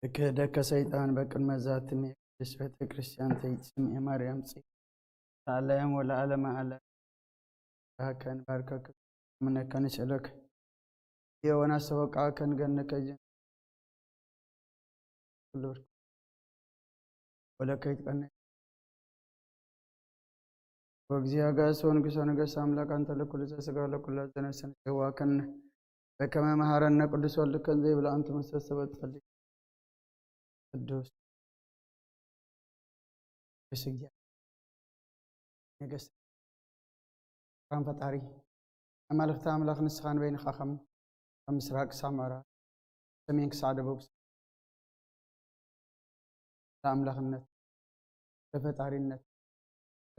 كدك سيطان بكن مزات نسبة كريستيان تيسم مريم صي عليهم ولا على ما على كان باركك من كان يسألك يا وانا سوق كان جنك جن ولا كيت كان وجزيها جاس ونقصان قسم أملاك أنت لكل سجى لكل جنة سنة وكان بكما مهارنا قدس ولك زي بلا أنت مستسبت فلي الدوس بسجى نجس كان فتاري أملاك تاملاك نسخان بين خاخم مسراق سامرا سمينك سعد بوكس أملاك النت لفتاري النت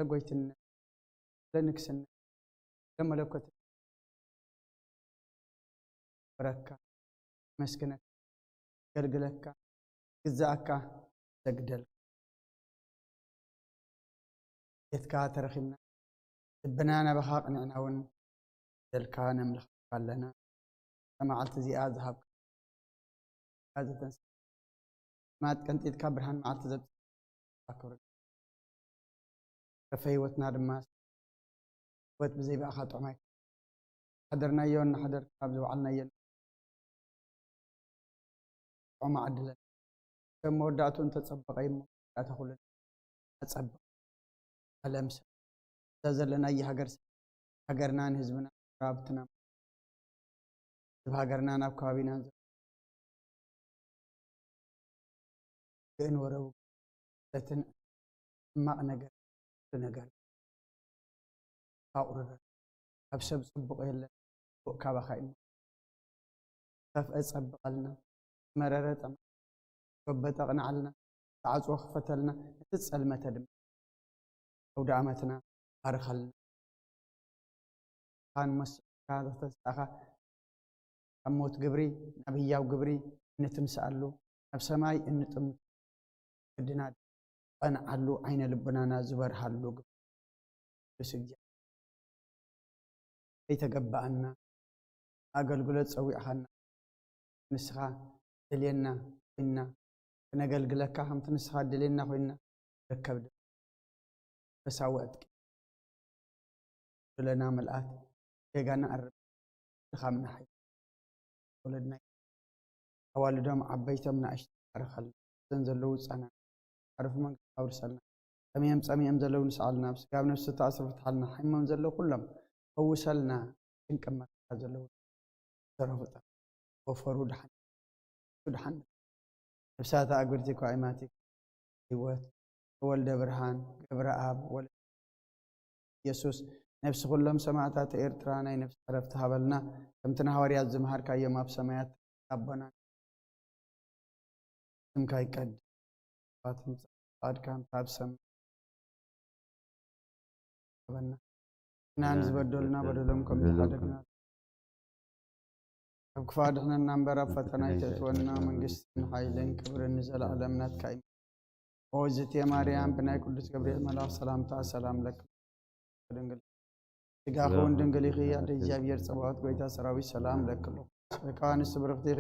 لقويت النت لنكس النت لما لكت بركة مسكنك قلقلك جزاك تقدل يتكاتر خمنا البنانة بخاق نعنون دلكان ملخ قال لنا سمع التزي أذهب هذا تنسى ما كنت يتكبرهن مع التزب أكبر رفيوتنا رماس وت بزي بأخذ عماك حضرنا يون حضر كابز وعلنا ين وما عدلنا كم ودعتو انت تصبق ايمو لا تخلنا اتصبق الامس تزلنا اي هجرنا هزبنا رابطنا هجرنا نابكابينا كأن ورو لتن ما نجر نجر أورد أبشر صبق إلا كابا خاين خف أصبق لنا مررت وبتغنى علنا تعز وخفتلنا تسأل متى دم أو دعمتنا أرخلنا كان مس هذا تستخا أموت قبري نبيا وقبري نتمسألو نفسماي نتم بدنا أنا علو عين لبنا نازبر حلو بسجى يتقبأنا أقل قلت سوي أخنا نسخة دلينا إنا نقل قلك هم تنسخة دلينا وإنا ركب بساوتك لنا ملآت يجانا أرب خامنا حي ولدنا والدهم عبيتهم من أشتر خل تنزلوا أنا عرف من أورسلنا سميم زلوا نسألنا بس قام نفس تأثر فتحلنا حين نزلوا كلهم ووصلنا نكمل زلوا ترفض وفرود حن نفسات أقولتك وعماتك هو ولد برهان قبر آب ولد يسوس نفس كلهم سمعتها إيرترانا نفس عرفتها بلنا كم تنهوري الزمهر كأي ما بسمعت أبنا كم كاي كد فاتم قاد كان تابسم بنا نانز بدلنا بدلهم كم تحدقنا كفادنا نمبر فتنا يتتونا من قسم حيلين كبر النزل على منات كايم وزتي مريم بناي قدس جبريل ملاك سلام لك دنگل تقاخون دنگلي خيا رجابير صباحات قويتا سراوي سلام لك له كان سبرختي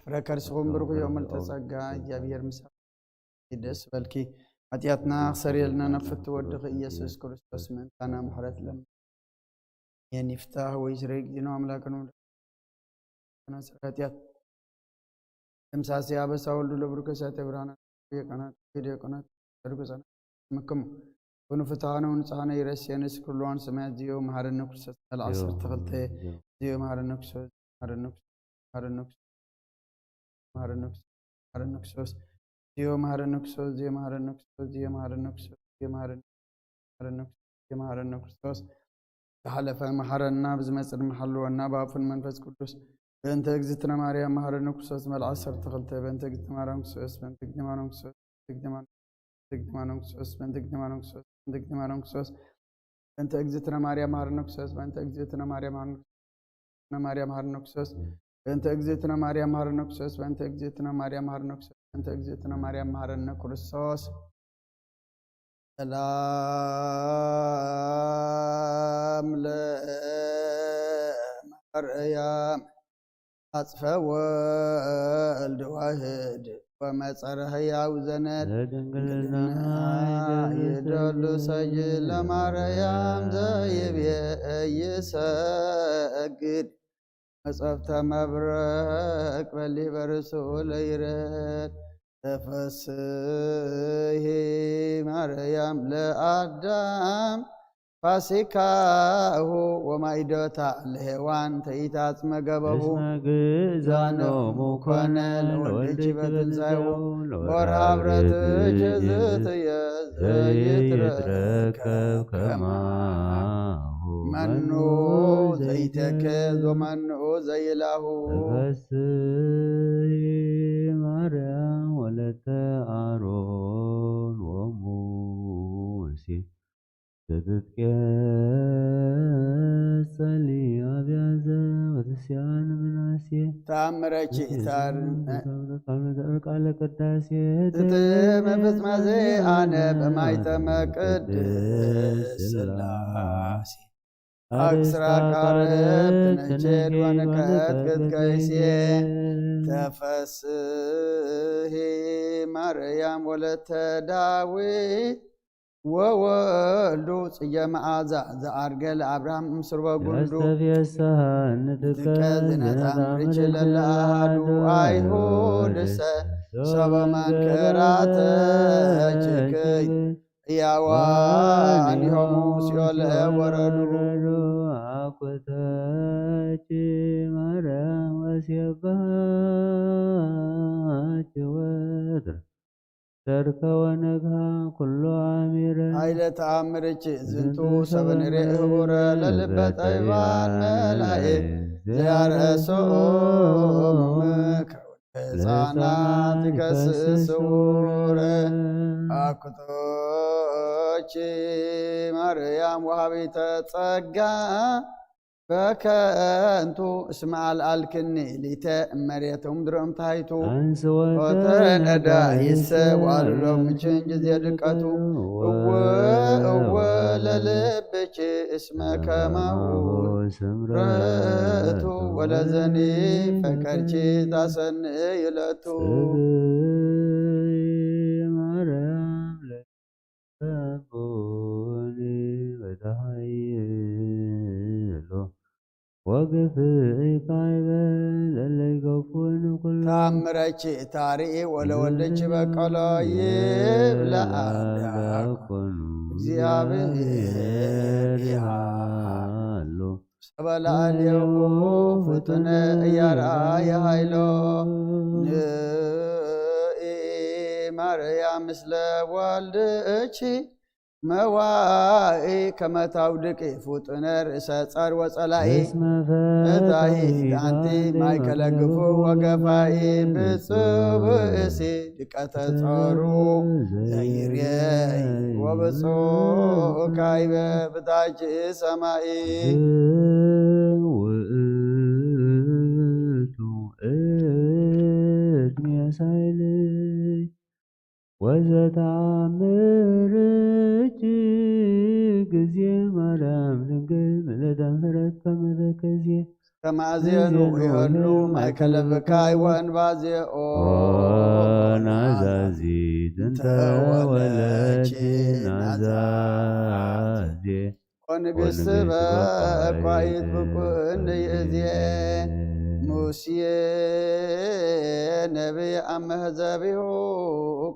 فركرسهم برغ يوم التسقى جابير مسا يدس بلكي اتياتنا سريلنا نفت ودخ يسوع كريستوس من انا محرت لم يعني افتح ويشرك دينو املاكنا أنا سرقتيات إمساسي أبى سأقول له بركة ساتبرانا فيديو كنا تركوزنا مكمل ونفتحنا ونسحنا يرسيان سكولون سمعت ديو مهارنا كرسة العصر تغلطه ديو مهارنا كرسة مهارنا كرسة ديو مهارنا كرسة حلف مهارنا بزمس المحل والنبأ في المنفس كدوس بنت اجزتنا مريم مهارنا كرسة مال العصر تغلطه بنت اجزتنا مريم كرسة بنت اجزتنا مريم كرسة أنت أجزتنا مريم هارنوكسوس أنت أجزتنا مريم هارنوكسوس أنت أجزتنا مريم هارنوكسوس أنت أجزتنا مريم هارنوكسوس أنت أجزتنا مريم هارنوكسوس سلام لمريم أصف والد واحد ومصرح يوزند لدنقلنا يدل سجل مريم زيب يسجد مصفت مبرك بلي برسول يرد تفسه مريم لآدم فاسكاه ومائدتا لهوان تيتات مقبه زانو مكونا لولد بتنسايو ورهاب رتجزت يتركب كماه منو زيتكز ومنو زيله تفسه مريم ولت آرون وموسى تتكسلي أبيازا وتسيان من عسيه تامرك تار قال قداسي تتمفت مزي أنا بمايتم قدس سلاسي أكسرك عرب تنجد ونكت قد كيسي تفسه مريم ولت داويد وولدو صيام عزا زارجل أبراهام مصر وقندو تكذنت أمرك للأهدو أيهود سبا من كراتك يوان يوموس يوله وردو أقوتك مرام وسيبات ودر ترك ونقها كل عامر هايلة تعمرك زنتو سبن رئهور للبت أيوان ملايك زيارة سومك لسانات كسسور أكتوك مريم وهبي تتسقى فكنتو اسمع الكني لتأمريتهم درم تايتو وتندا يسوى لهم تشنجز يدقاتو أول للبك اسمك موت رأتو ولا زني فكرتي تاسن يلتو مريم لتبوني ودهيلو وقفك عبال اللي قفون كل تامرك تاري ولا ولدك بقلا يبلا أبداكم እግዚአብሔር ያሉ ሰበላ አልየው ፍጥነ ያራ የሃይሎ ማርያም ምስለ ወልድች መዋኢ ከመታውድቅ ፍጥነ ርእሰ ጸር ወጸላኢ እታሂ ዳንቲ ማይከለ ግፉ ወገፋኢ ብጽብእሲ ድቀተ ጸሩ ዘይርየይ ወብፁዕ ካይበ ብታች ሰማይ ውእቱ እድሜ ሳይልይ ወዘተአምርች ጊዜ ማርያም ድንግል ምልዕተ ምሕረት ከመዘከዜ ከማዜኑ ይሁሉ ማእከለ ብካይ ወእንባዜኦ ናዛዚ ጥንተ ወለድኪ ናዛዜ ወንግሥት በቋኢት ብኩን ይእዜ ሙሴ ነቢይ አመህዘቢሁ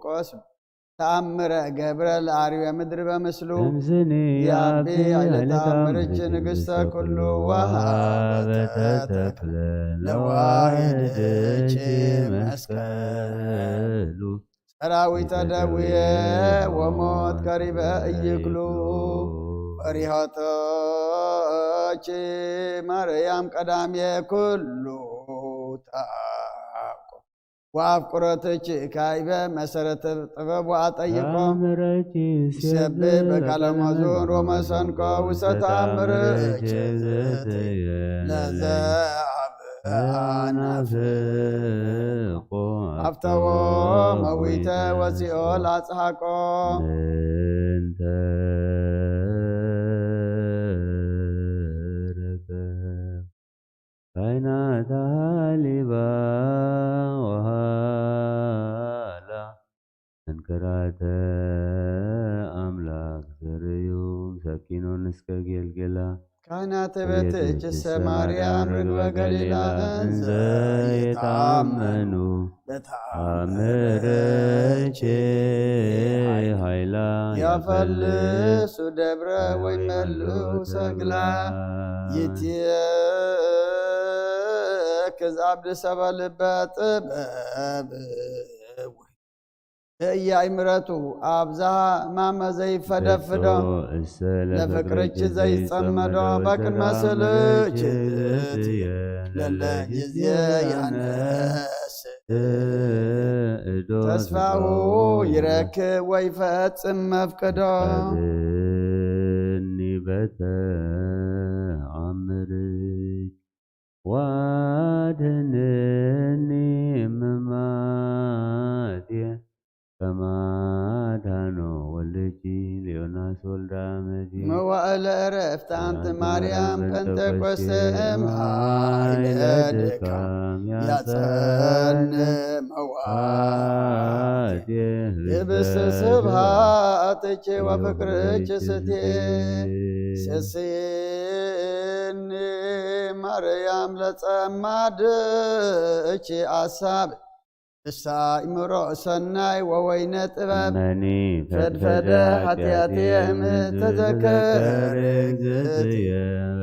ቆስም ተአምረ ገብረ ለአርዌ ምድር በምስሉ ያቢ አይለ ተአምርች ንግሥተ ኩሉ ወሃበተ ተክለ ለዋሕድች መስቀሉ ሰራዊተ ደዌ ወሞት ቀሪበ ኢይክሉ ወሪሖቶች ማርያም ቀዳሜ ኩሉ ታቆ ወአፍቁረቶች ካይበ መሰረተ ጥበብ ወአጠይቆም ሲሰብ በቃለ መዝሙር ወመሰንቆ ውስተ ተአምርች አናፍቆ አፍተዎ መዊተ ወፂኦ ላጽሓቆ እንተ ካይናተ ሃሌ ስብሐተ አምላክ ዘርዩ ሰኪኖን እስከ ጌልጌላ ካህናተ ቤትእችሰ ማርያም ርግበ ገሊላ እንዘ የታመኑ በተአምርኪ ኃይላ ያፈልሱ ደብረ ወይመልኡ ሰግላ ይትየክዝ አብድ ሰብአ ልበ ጥበብ የአይምረቱ አብዝሃ ማመ ዘይፈደፍዶ ለፍቅርች ዘይጸመዶ በቅድመ ስልችት ለለ ጊዜ ያነስ ተስፋሁ ይረክብ ወይፈጽም መፍቅዶ በተአምርኪ ዋድኅነኒ እምማትየ ከማዳኖ ወልድኪ ሌዮናስ ወልደ አመድየ መዋዕለ ዕረፍት አንቲ ማርያም ጴንጤቆስጤ እምኃይለ ድካም ያጸንዕ መዋዕልየ ህብስተ ስብሐትኪ ወፍቅርኪ ስትየ ስስየኒ ማርያም ለጸማድኪ አሳብ እሳእምሮ ሰናይ ወወይነ ጥበብ ፈድፈደ ኃጢአትየ እምተዘከር እግዝእትየ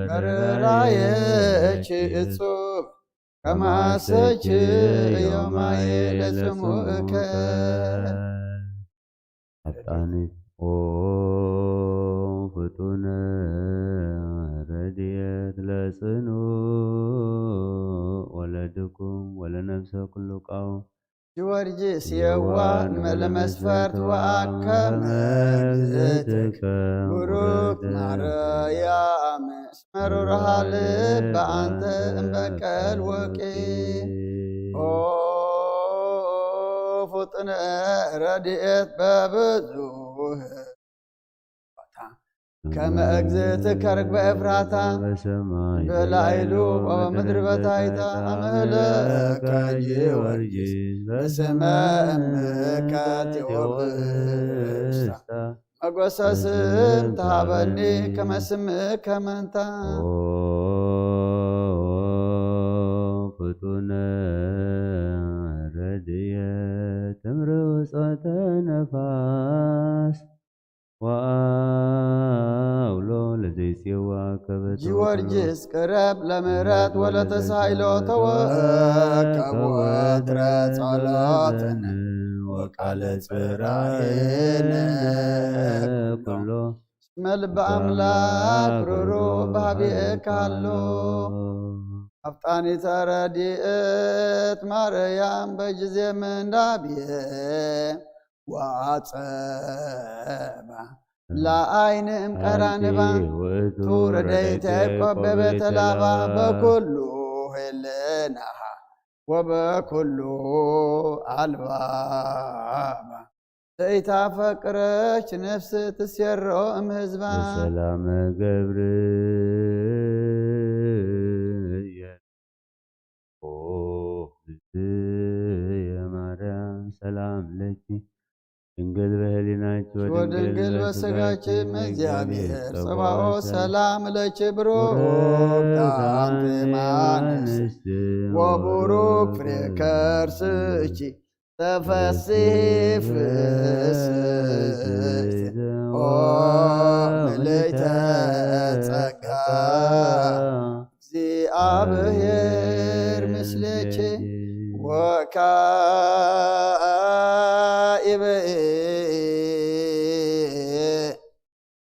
በርራየኪ እጹብ ከማሰኪ ዮማየ ለስሙዕከ አጣኒት ኦ ፍጡነ ረድኤት ለጽኑዕ ወለድኩም ወለነፍሰ ኩሉ ቃው ጊዮርጊስ የዋህ መለመስፈርት ወአከመ እግዝእትከ ቡሩክ ማርያም እስመ ሩሩሃ ልበ አንተ እምበቀል ወቂም ኦ ፍጡነ ረድኤት በብዙሕ ከመ እግዝእትከ ርግበ ኤፍራታ በላዕሉ ወበምድር በታሕታ አምለከ ጊዮርጊስ በስመ እምከ ቴዎብስታ መጐሰስን ተሃበኒ ከመ ስምከ መንታ ፍጡነ ረድኤት እምርውፀተ ነፋስ ወአውሎ ለዘይፄዋ ከበቶ ጊዮርጊስ ቅረብ ለምህረት ወለተሳይሎ ተወከብ ወትረ ጸሎትነ ወቃለ ጽራኤነ ኩሎ እስመ ልበ አምላክ ሩሩህ በኀቤከ ሃሎ አፍጣኒተ ረድኤት ማርያም በጊዜ ምንዳብየ ወአጸባ ለዓይንም ቀራንባ ቱርደይተ ያዕቆብ በቤተ ላባ በኩሉ ሄለናሃ ወበኩሉ አልባባ ዘይታፈቅረች ነፍስ ትሴሮ እምሕዝባ ሰላመ ገብርየ የማርያም ሰላም ለኪ ድንግል በህሊናች ወድንግል በሥጋች እግዚአብሔር ጸባኦት ሰላም ለኪ ብሩክ አንቲ እማንስት ወቡሩክ ፍሬ ከርስኪ ተፈሥሒ ፍስሕት ኦ ምልዕተ ጸጋ እግዚአብሔር ምስሌኪ ወካዕበ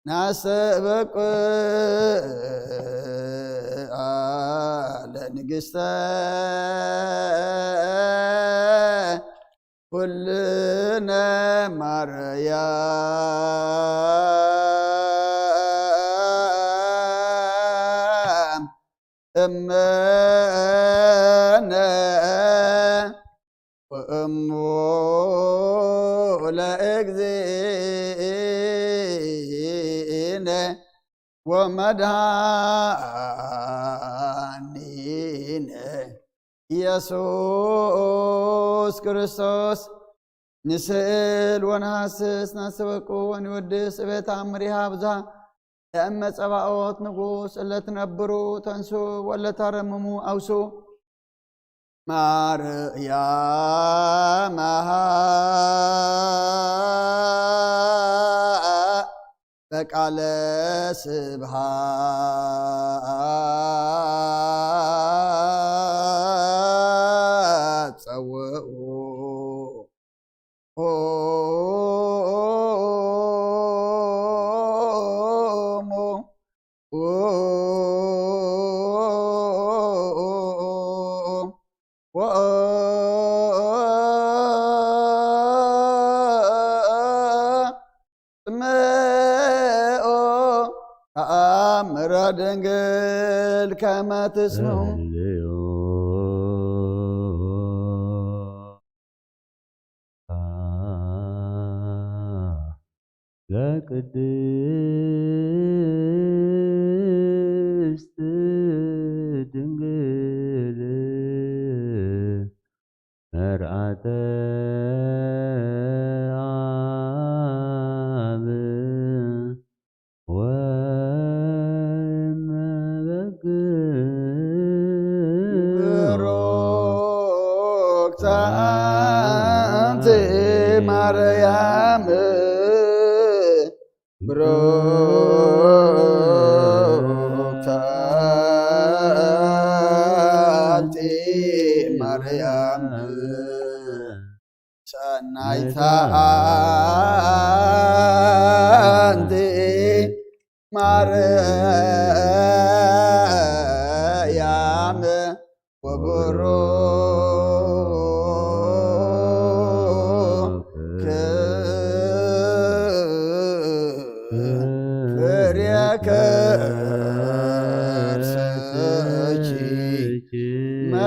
ናሰበቅ ለንግሥተ ኩልነ ማርያም እመነ ወእሙ ለእግዚእነ ወመድኃኒነ ኢየሱስ ክርስቶስ نسأل ونحسس نسبكو ونودس بيت عمرها بزا لأما صباوت نقوس اللي تنبرو تنسو ولا ترممو أوسو مريم በቃለ ስብሐት ጸውዑ دنجل كما تسمعوا لا قدست دنجل مرعت مريم بروكت أنت مريم سنيت أنت مريم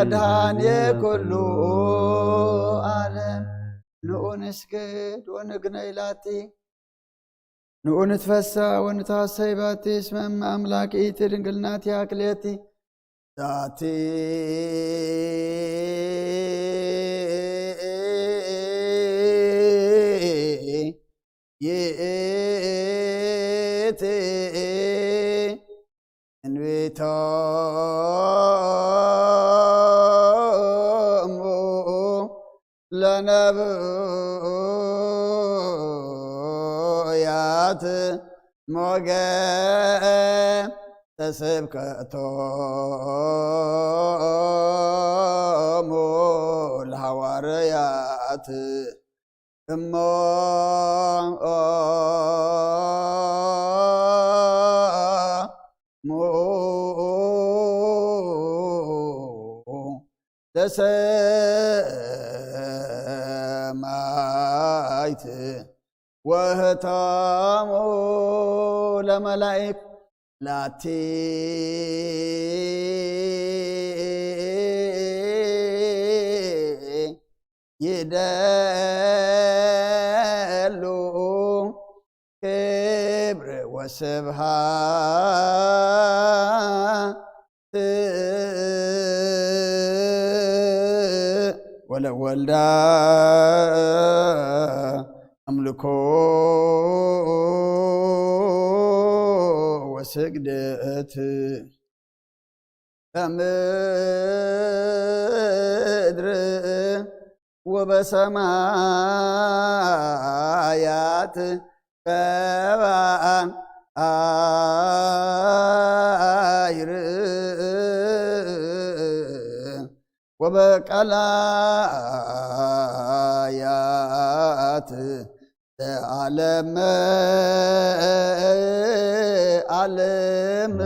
مدهاني كله عالم نسجد ونقني لاتي نتفسى ونتعصي باتي اسم أملاكي ترنقلناتي أكليتي ذاتي يئتي انويتا لنبويات موجة تسبكتهم الحواريات لسمايت وهتامو لملائك لاتي يدلو كبر وسبحات ولا ولدا أملكو وسجدت بمدر وبسمايات فبان آير وبقلايات عالم عالم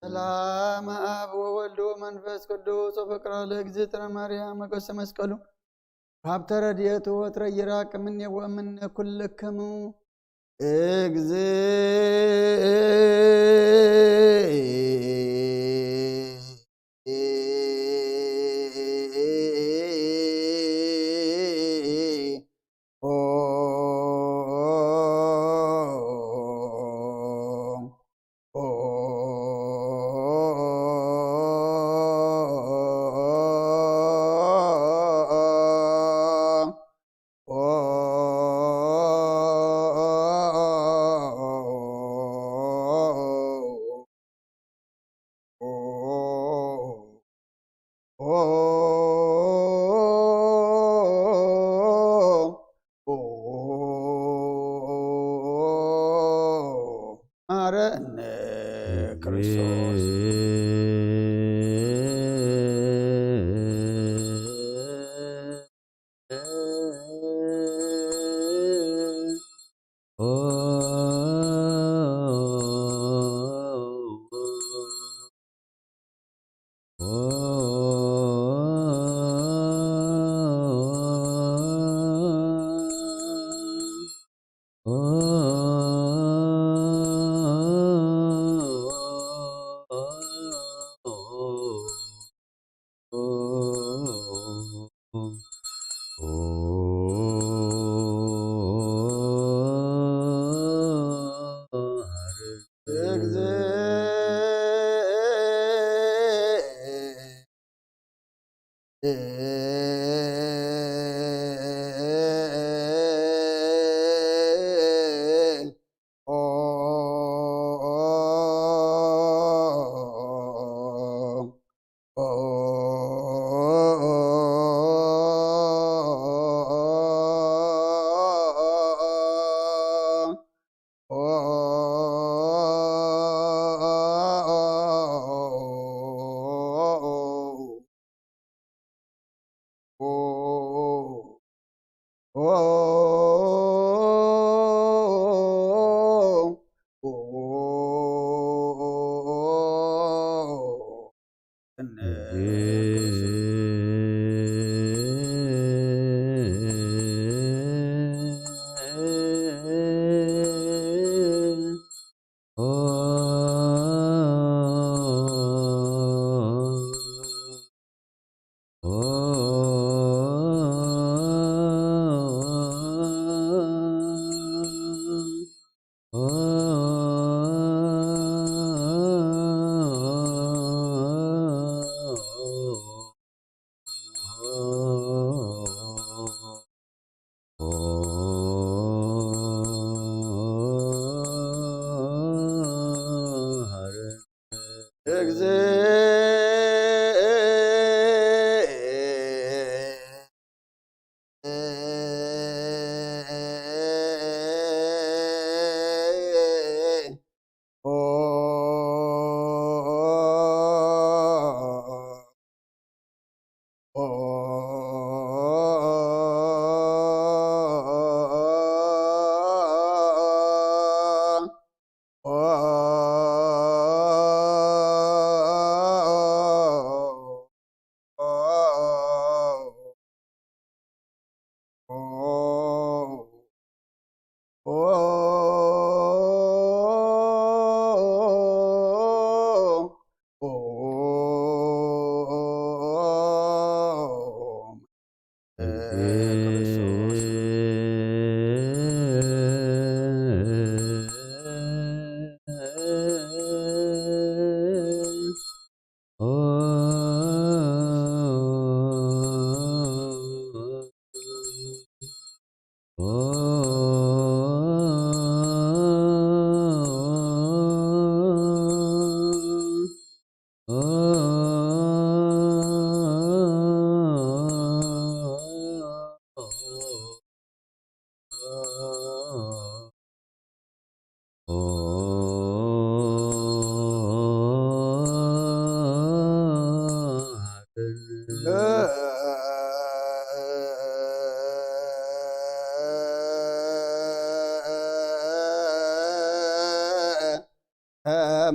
سلام أب وولد ومنفس قدوس وفقر لእግዝእትነ ማርያም መቆሰ መስቀሉ ሀብተ ረድኤቱ ወትረ ይራቅ እምኔ ወእምነ ኩልክሙ ክርስቶስ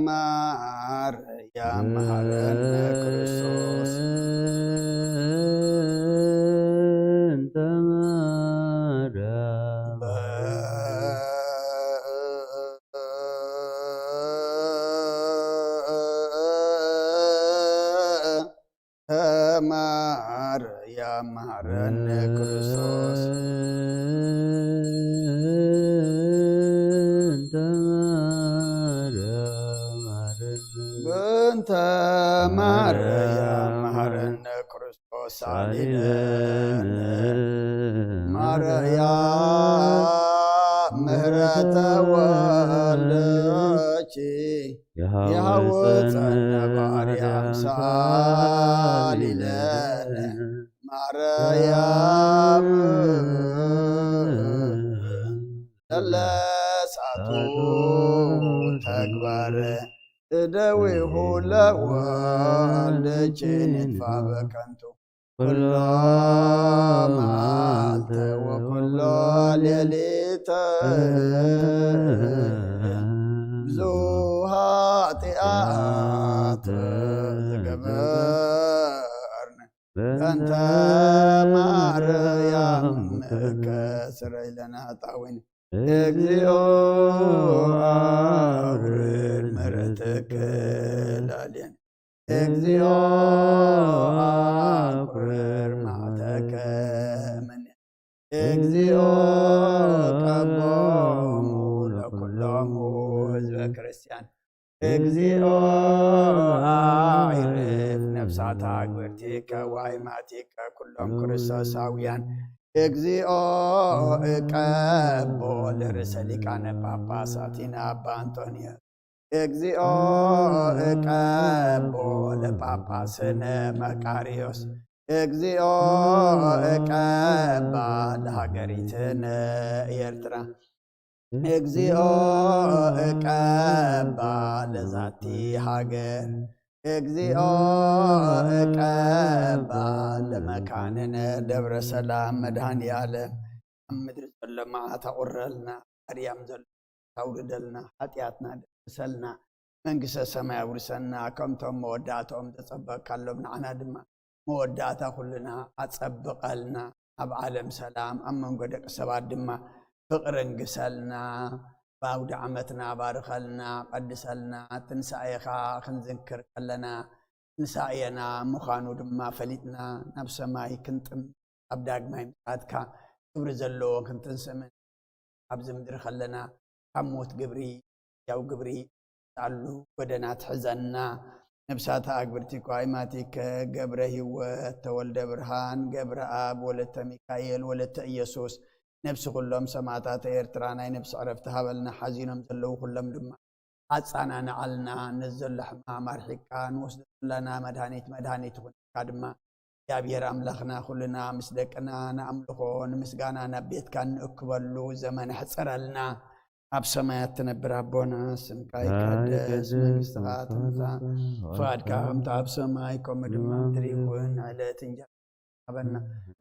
ማርያም መሐረነ ክርስቶስ እንተ ማርያም ማርያም መሐረነ ክርስቶስ በእንተ ማርያም መሐረነ ክርስቶስ ሳሊለነ ማርያም ምህረተ ወልደኪ የሐወፀነ በአርያም ሳሊለነ ማርያም ለለሳቱ ተግባረ ደዊሁ ለወልደችን ይጥፋ በከንቱ ኩሎ መዓልተ ወኩሎ ሌሊተ ብዙኃ ኃጢአት ዝገበርነ በእንተ ማርያም ከስረይ ለነ ኃጣውኢነ እግዚኦ አውርድ ምሕረትከ ላዕሌነ እግዚኦ አውርድ መዓተከ እምኔ እግዚኦ ቀቦሙ ለኵሎሙ ህዝበ ክርስቲያን እግዚኦ አዕርፍ ነፍሳተ አግብርቲከ ወአእማቲከ ኩሎም ክርስቶሳውያን እግዚኦ እቀቦ ለርእሰ ሊቃነ ጳጳሳቲነ አባ አንጦንዮስ እግዚኦ እቀቦ ለጳጳስነ መቃርዮስ እግዚኦ እቀባ ለሀገሪትነ ኤርትራ እግዚኦ እቀባ ለዛቲ ሀገር እግዚኦ እቀባ ለመካንነ ደብረ ሰላም መድኃኔ ዓለም ኣብ ምድሪ ዘሎ መዓት ኣቁረልና ኣርያም ዘሎ ታውርደልና ኃጢአትና ደምሰልና መንግስተ ሰማይ ኣውርሰና ከምቶም መወዳእቶም ተጸበቅካሎም ንዓና ድማ መወዳእታ ኩልና ኣጸብቐልና ኣብ ዓለም ሰላም ኣብ መንጎ ደቂ ሰባት ድማ ፍቅሪ እንግሰልና ባውዲ ዓመትና ባርከልና ቀድሰልና ትንሳኤኻ ክንዝክር ከለና ትንሳኤና ምዃኑ ድማ ፈሊጥና ናብ ሰማይ ክንጥም ኣብ ዳግማይ ምጽአትካ ክብሪ ዘለዎ ክንትንስምን ኣብዚ ምድሪ ከለና ካብ ሞት ግብሪ ያው ግብሪ ጣሉ ጎደና ትሕዘና ነብሳተ አግብርቲከ ወአእማቲከ ገብረ ሕይወት ተወልደ ብርሃን ገብረ አብ ወለተ ሚካኤል ወለተ ኢየሱስ ነብሲ ኩሎም ሰማዕታት ኤርትራ ናይ ነብሲ ዕረፍቲ ሃበልና ሓዚኖም ዘለዉ ኩሎም ድማ ኣጻናንዓልና ንዘሎ ሕማም ኣርሒቅካ ንወስዶ ዘለና መድሃኒት ኩንካ ድማ እግዚአብሔር ኣምላኽና ኩልና ምስ ደቅና ንኣምልኾ ንምስጋና ናብ ቤትካ ንእክበሉ ዘመን ሕፀረልና ኣብ ሰማያት ትነብር ኣቦና ስምካ ይቀደስ መንግስትኻ ትምጻእ ፈቃድካ ከምቲ ኣብ ሰማይ ከምኡ ድማ ምድሪ ይኩን ዕለት እንጀራ ሃበና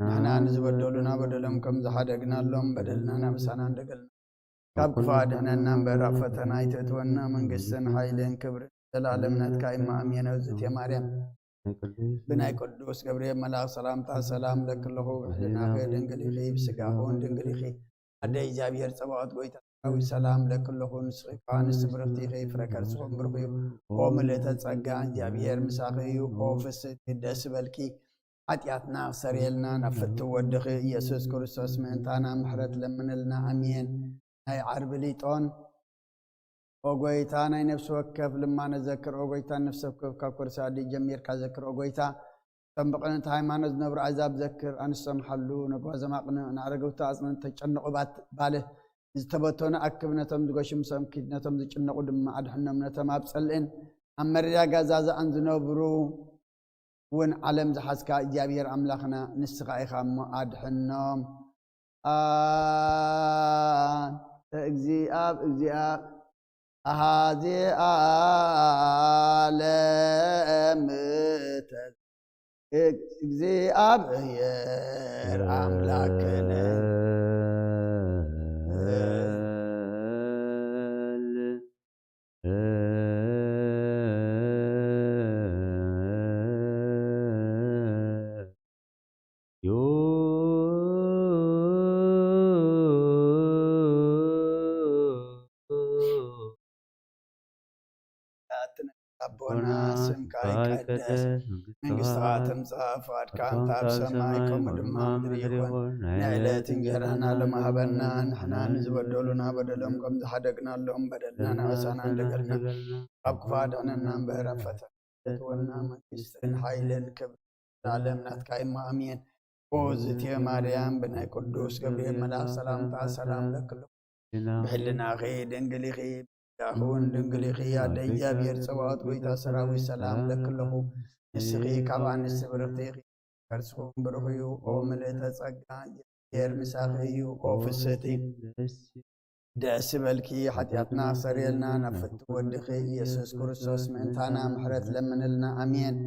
ንሕና ንዝበደሉና በደሎም ከም ዝሓደግናሎም በደልና ናምሳና እንደገልና ካብ ክፉእ ኣድሕነና እምበር ኣብ ፈተና ኣይተእትወና መንግስትን ሓይልን ክብርን ዘላለም ናትካ ኢማ ኣሜን። እግዝእትየ ማርያም ብናይ ቅዱስ ገብርኤል መልአክ ሰላምታ ሰላም ለክለኹ ብሕልናኸ ድንግል ኢኺ ብስጋኹን ድንግል ኢኺ ኣደይ እግዚአብሔር ፀባዖት ጎይታ ሰላም ለክለኹ ንስኺ እኳ ንስቲ ብርክቲ ኢኺ ፍረ ከርስኹም ብሩኽ እዩ ኦ ምልእተ ጸጋ እግዚአብሔር ምሳኺ እዩ ኦ ፍስሕቲ ደስ በልኪ ኃጢአትና ሰሪየልና ናብ ፍቲ ወድኺ ኢየሱስ ክርስቶስ ምእንታና ምሕረት ለምንልና ኣሜን። ናይ ዓርቢ ሊጦን ኦ ጎይታ ናይ ነፍሲ ወከፍ ልማነ ዘክር ኦ ጎይታ ነፍሲ ወከፍ ካብ ኮርሳዲ ጀሚርካ ዘክር ኦ ጎይታ እቶም ብቕንንቲ ሃይማኖት ዝነብሩ ኣሕዛብ ዘክር ኣንስቶም ሓሉ ነጓዞም ኣቕንዕ ንኣረገውቲ ኣጽንዕ ተጨንቑ ባልህ ዝተበተኑ ኣክብ ነቶም ዝጎሽምሶም ኪድ ነቶም ዝጭነቑ ድማ ኣድሕኖም ነቶም ኣብ ጸልእን ኣብ መረጋጋ ዛዛኣን ዝነብሩ ውን ዓለም ዝሓዝካ እግዚአብሔር ኣምላኽና ንስኻ ኢኻ እሞ ኣድሕኖም እግዚአብ ኣሃዜ ዓለም እግዚአብሔር ኣምላክነ አቦና ስምካ ይቀደስ መንግስትኻ ትምጻእ ፈቃድካ እንተ ኣብ ሰማይ ከምኡ ድማ ምድሪ ይኩን ንዕለት እንጀራና ሎሚ ሃበና ንሕና ንዝበደሉና በደሎም ከም ዝሓደግናሎም በደልና ንዕሳና እንደገልና ኣብ ክፉእ ኣድሕነና እምበር ኣብ ፈተና ኣይተእትወና መንግስትን ሓይልን ክብርን ዘላለም ናትካ ኢማ ኣሜን። ኦ እግዝእትየ ማርያም ብናይ ቅዱስ ገብርኤል መልአክ ሰላምታ ሰላም ለክለኹ ብሕልናኺ ድንግል ኢኺ ያሁን ድንግል ኢኺ ኣደይ እግዚአብሔር ፀባዖት ጎይታ ሰራዊት ሰላም ለክለኹ ንስኺ ካብ ኣንስቲ ብርክቲ ኢኺ ከርስኹም ብሩኽ እዩ ኦ ምልእተ ጸጋ እግዚአብሔር ምሳኺ እዩ ኦ ፍስሕቲ ደስ በልኪ ኃጢአትና ሰሪልና ነፍት ወድኺ ኢየሱስ ክርስቶስ ምእንታና ምሕረት ለምንልና አሜን።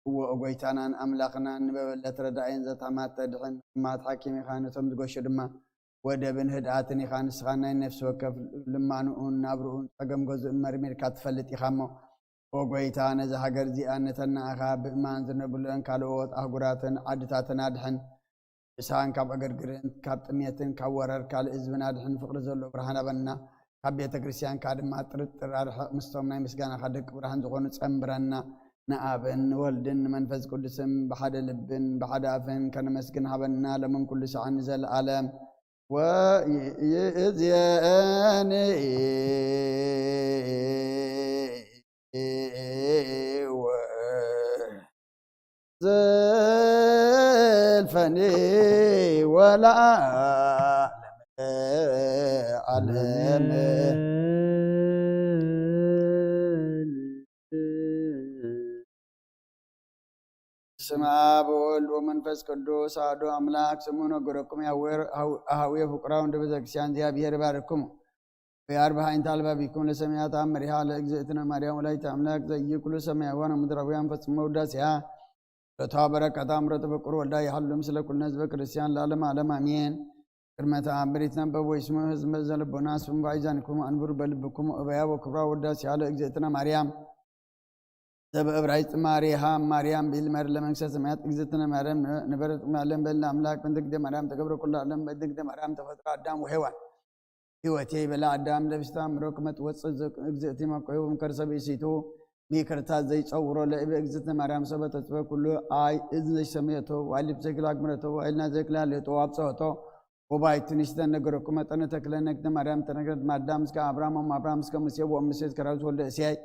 ወጎይታናን አምላኽናን ንበበለት ረዳይን ዘታማት ተድሕን ማት ሐኪም ይኻነቶም ዝጎሽ ድማ ወደብን ህድኣትን ኢኻ ንስኻ ናይ ነፍሲ ወከፍ ልማንኡን ናብርኡን ፀገም ገዝኡን መርሚርካ ትፈልጥ ኢኻ እሞ ወጎይታ ነዚ ሃገር እዚኣ ነተናእኻ ብእማን ዝነብሉን ካልኦት ኣህጉራትን ዓድታትን ኣድሕን ብሳን ካብ ኣገርግርን ካብ ጥሜትን ካብ ወረር ካልእ ህዝብን ኣድሕን ፍቕሪ ዘሎ ብርሃን ኣበና ካብ ቤተ ክርስቲያንካ ድማ ጥርጥር ኣርሕቕ ምስቶም ናይ ምስጋናኻ ደቂ ብርሃን ዝኾኑ ጸምብረና ንኣብን ወልድን መንፈስ ቅዱስን ብሓደ ልብን ብሓደ ኣፍን ከነመስግን ሃበና ለምን ኩሉ ሰዓን ዘለኣለም ወይእዜኒ ዘልፈኒ ወለዓለም ስማ በወልድ ወመንፈስ ቅዱስ አሐዱ አምላክ ስሙ ነገረኩም አሃዊ ፍቁራው እንደ ቤተክርስቲያን እግዚአብሔር ይባርክሙ በአርባዕይንተ አልባቢኩም ለሰማያት አምሪሃ ለእግዝእትነ ማርያም ወላዲተ አምላክ ዘይኩሉ ሰማያውያን ወምድራውያን ፈጽሞ ውዳሴሃ ረታ በረከታ ምረጥ ፍቁር ወልዳ ይሐሉ ምስለ ኩልነ ህዝበ ክርስቲያን ለዓለመ ዓለም አሜን። ቅድመ ተአምሪት ነበብ ወይስሙ ህዝብ ዘልቦና ስሙ ባይዛንኩም አንብሩ በልብኩም እበያ ወክብራ ውዳሴሃ ለእግዝእትነ ማርያም ዘበዕብራይስጥ ማርያም ቢልመር ለመንግሥተ ሰማያት እግዝእትነ ማርያም ነበረት ዓለም በልና አምላክ በእንተ ማርያም ተገብረ ኩሉ ዓለም በእንተ ማርያም ተፈጥሮ አዳም ወሔዋን ሕይወቴ በላ አዳም ለብስታ ምሮክ መትወፅእ እግዝእቲ መቆዩ ከርሰ ብእሲቱ ሚክርታት ዘይፀውሮ ለእበ እግዝእትነ ማርያም ሰበ ተጽበ ኩሉ አይ እዝ ዘይሰምየቶ ዋይልብ ዘይክል አግምረቶ ዋይልና ዘይክላለቶ ዋብፀወቶ ወባይቱ ንሽተ ነገረኩ መጠነ ተክለ ነግተ ማርያም ተነግረት ማዳም እስከ አብርሃም አብርሃም እስከ ሙሴ ወሙሴ እስከ ዳዊት ወልደ እሴይ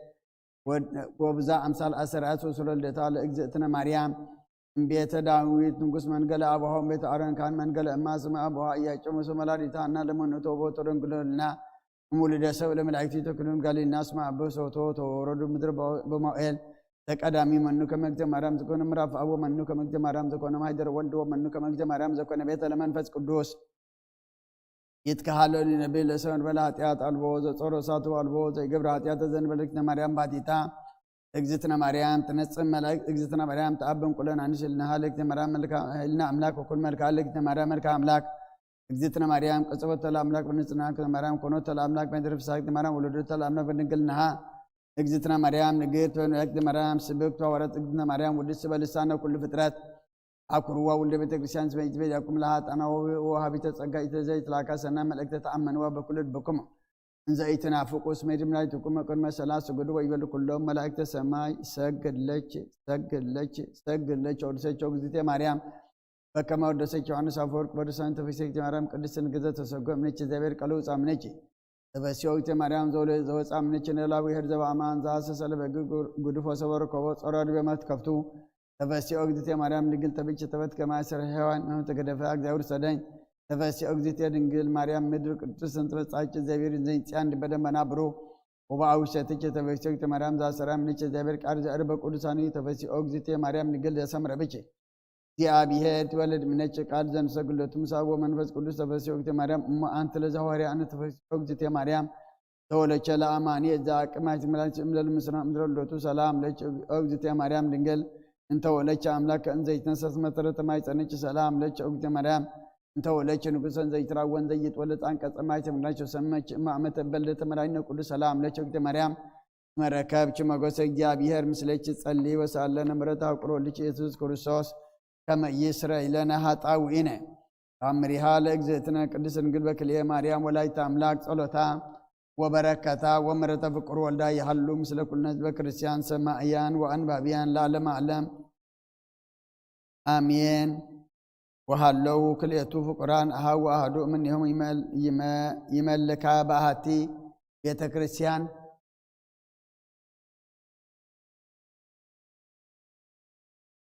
ወብዛ አምሳል አሰራት ወሰለልደታ ለእግዝእትነ ማርያም ቤተ ዳዊት ንጉስ መንገለ አብርሃም ቤተ አሮን ካህን መንገለ እማ ስመ አብርሃ እያጨሙ ሰመላዲታ እና ለመነቶ ቦተረንግልና ሙሉደ ሰብ ለመላእክት ተክሉን ጋሊና ስማ በሶቶ ተወረዱ ምድር በማኤል ተቀዳሚ መኑ ከመግተ ማርያም ዘኮነ ምራፍ አቦ መኑ ከመግተ ማርያም ዘኮነ ማይደር ወልድ ወመኑ ከመግተ ማርያም ዘኮነ ቤተ ለመንፈስ ቅዱስ ይትከሃለሉ ነብይ ለሰውን በላ ኃጢአት አልቦ ዘጾሮ ሳቱ አልቦ ዘይገብረ ኃጢአት ዘንበልክነ ማርያም ባቲታ እግዝእትነ ማርያም ትነጽም መላእክት እግዝእትነ ማርያም ተአብን ቁለን አንሽልና ለእግዝእትነ ማርያም መልካ ህልና አምላክ ወኩል መልካ ለእግዝእትነ ማርያም መልካ አምላክ እግዝእትነ ማርያም ቅጽበተ ለአምላክ በንጽሕና ማርያም ኮኖተ ለአምላክ በድርብ ሳክተ ማርያም ወለዶተ ለአምላክ በድንግልናሃ እግዝእትነ ማርያም ንግሥት ወእግዝእትነ ማርያም ስብክት ወወረት እግዝእትነ ማርያም ውድስት በልሳነ ኩሉ ፍጥረት አኩርዋ ወልደ ቤተ ክርስቲያን ስመይት ቤት ያቁም ለሃጣና ወሃቢተ ጸጋ ኢተዘይት ላካሰና መልእክተ ተአመንዋ በኩል ልብኩም እንዘ ኢትናፍቁ ስመይድም ላይ ትቁም ቅድመ ሰላስ ስግዱ ወይበሉ ኩሎም መላእክተ ሰማይ ሰግድለች ወድሰቸው እግዝእትነ ማርያም በከመ ወደሰች ዮሐንስ አፈወርቅ በድርሳን ተፈሥሕት ማርያም ቅድስት ንግሥት ተሰጎ እምነች እግዚአብሔር ቃል ውፃ እምነች ተፈሥሕት ማርያም ዘወፃ እምነች ነላዊ ሄድ ዘበአማን ዘአሰሰለ በጉድፎ ሰበረ ኮቦ ጸራድ በመት ከፍቱ ተፈሥሕት እግዝእትነ ማርያም ድንግል ተብች ተበት ከማሰረ ሔዋን መም ተገደፈ እግዚአብሔር ሰደኝ ተፈሥሕት እግዝእትነ ድንግል ማርያም ምድር ቅዱስ እንተበጻች እግዚአብሔር ዘይጽያን በደመና ብሮ ወበአውሸትች ተፈሥሕት ማርያም ዘአሰራ እምነች እግዚአብሔር ቃል ዘዕር በቅዱሳን ተፈሥሕት እግዝእትነ ማርያም ድንግል ዘሰምረ ብች እግዚአብሔር ትወልድ እምነች ቃል ዘንሰግለቱ ምሳቦ መንፈስ ቅዱስ ተፈሥሕት እግዝእትነ ማርያም እሞ አንተ ለዘሐዋርያነ ተፈሥሕት እግዝእትነ ማርያም ተወለቸ ለአማኒ እዛ አቅማች ምላች እምለል ምስራ እምድረሎቱ ሰላም ለች እግዝእትነ ማርያም ድንግል እንተ ወለች አምላክ እንዘ ይትነሰስ መሰረተ ማይጸነች ሰላም ለች እግዝእትነ ማርያም እንተ ወለች ንጉሰን ዘይትራወን ዘይትወለድ አንቀጸ ማይተምናቸው ሰመች ማመተ በልደተ መድኃኒነ ቅዱስ ሰላም ለች እግዝእትነ ማርያም መረከብች መጎሰ እግዚአብሔር ምስለች ጸልይ ወሳለነ ምሕረተ አቁሮልች ኢየሱስ ክርስቶስ ከመ ይስረይ ለነ ኃጣውኢነ አምሪሃ ለእግዝእትነ ቅድስት ድንግል በክልኤ ማርያም ወላዲተ አምላክ ጸሎታ ወበረከታ ወምሕረተ ፍቁር ወልዳ ይሃሉ ምስለ ኩልነ ህዝበ ክርስቲያን ሰማዕያን ወአንባቢያን ለዓለመ ዓለም አሜን። ወሃለው ክልኤቱ ፍቁራን አሃው አሐዱ እምኔሆሙ ይመልካ በአሐቲ ቤተ ክርስቲያን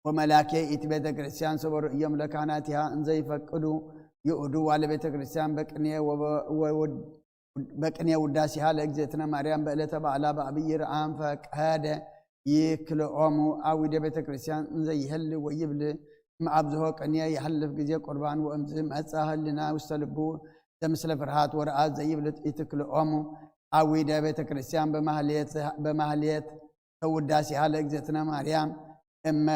ወመላኬ ኢቲ ቤተ ክርስቲያን ሰበሩ እዮም ለካህናቲሃ እንዘ ይፈቅዱ ይኡዱ ዋለ ቤተ ክርስቲያን በቅኔ ውዳሴሃ ለእግዝእትነ ማርያም በዕለተ በዓላ በአብይ ርአም ፈቀደ ይክልኦሙ አዊደ ቤተ ክርስቲያን እንዘ ይህል ወይብል እምአብዝሖ ቅኔ ይሐልፍ ጊዜ ቁርባን ወእምዝ መጻ ህልና ውስተ ልቡ ዘምስለ ፍርሃት ወረአት ዘይብልጥ ይትክልኦሙ አዊደ ቤተ ክርስቲያን በማህሌት ተውዳሴሃ ለእግዝእትነ ማርያም እመ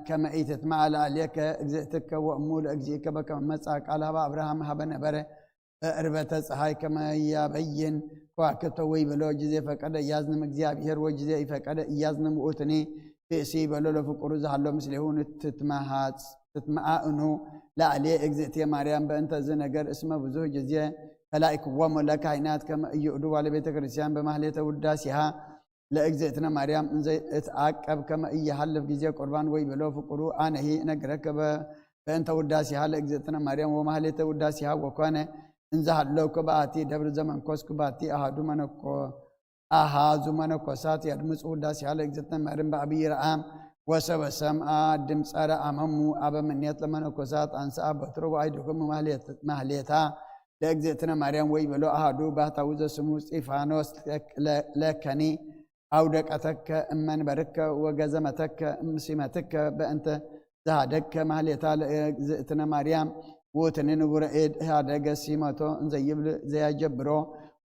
ከመ ኢትትማዕለ አሌከ እግዝእትከ ወእሙ ለእግዚእከ በከመ መጽአ ቃል ሀበ አብርሃም ሀበ ነበረ በዕርበተ ፀሐይ ከመ ያበይን ከዋክብተ ወይብሎ ጊዜ ፈቀደ ኢያዝንም እግዚአብሔር ወጊዜ ይፈቀደ ኢያዝንም ውእቱኒ ብእሲ በሎ ለፍቁሩ ዝሃሎ ምስሌሁ ትትመዓእኑ ላዕሌ እግዝእትየ ማርያም በእንተ ዝነገር እስመ ብዙሕ ጊዜ ተላኢክዎሙ ለካህናት ከመ ኢይኡዱ ባለቤተ ክርስቲያን በማህሌተ ውዳሴሃ ለእግዝእትነ ማርያም እንዘ እትዓቀብ ከመ ኢይሃልፍ ጊዜ ቁርባን ወይብሎ ፍቁሩ አነሂ እነግረከ በእንተ ውዳሴሃ ለእግዝእትነ ማርያም ወማህሌተ ውዳሴሃ ወኮነ እንዘ ሃለውከ በአቲ ደብረ ዘመንኮስኩ ባቲ አሃዙ መነኮሳት ያድምፁ ውዳሴሃ ለእግዝእትነ ማርያም በአብይ ረአም ወሰበ ሰምአ ድምፀ ረአመሙ አበምኔት ለመነኮሳት አንስአ በትሮ ወአይድክሙ ማህሌታ ለእግዝእትነ ማርያም ወይብሎ አሃዱ ባህታዊ ዘስሙ እስጢፋኖስ ለከኒ አውደቀተከ እመንበርከ ወገዘመተከ እምሲመትከ በእንተ ዘሃደከ ማህሌታ ለእግዝእትነ ማርያም ውእቱኒ ንቡረ እድ ሃደገ ሲመቶ እንዘይብል ዘያጀብሮ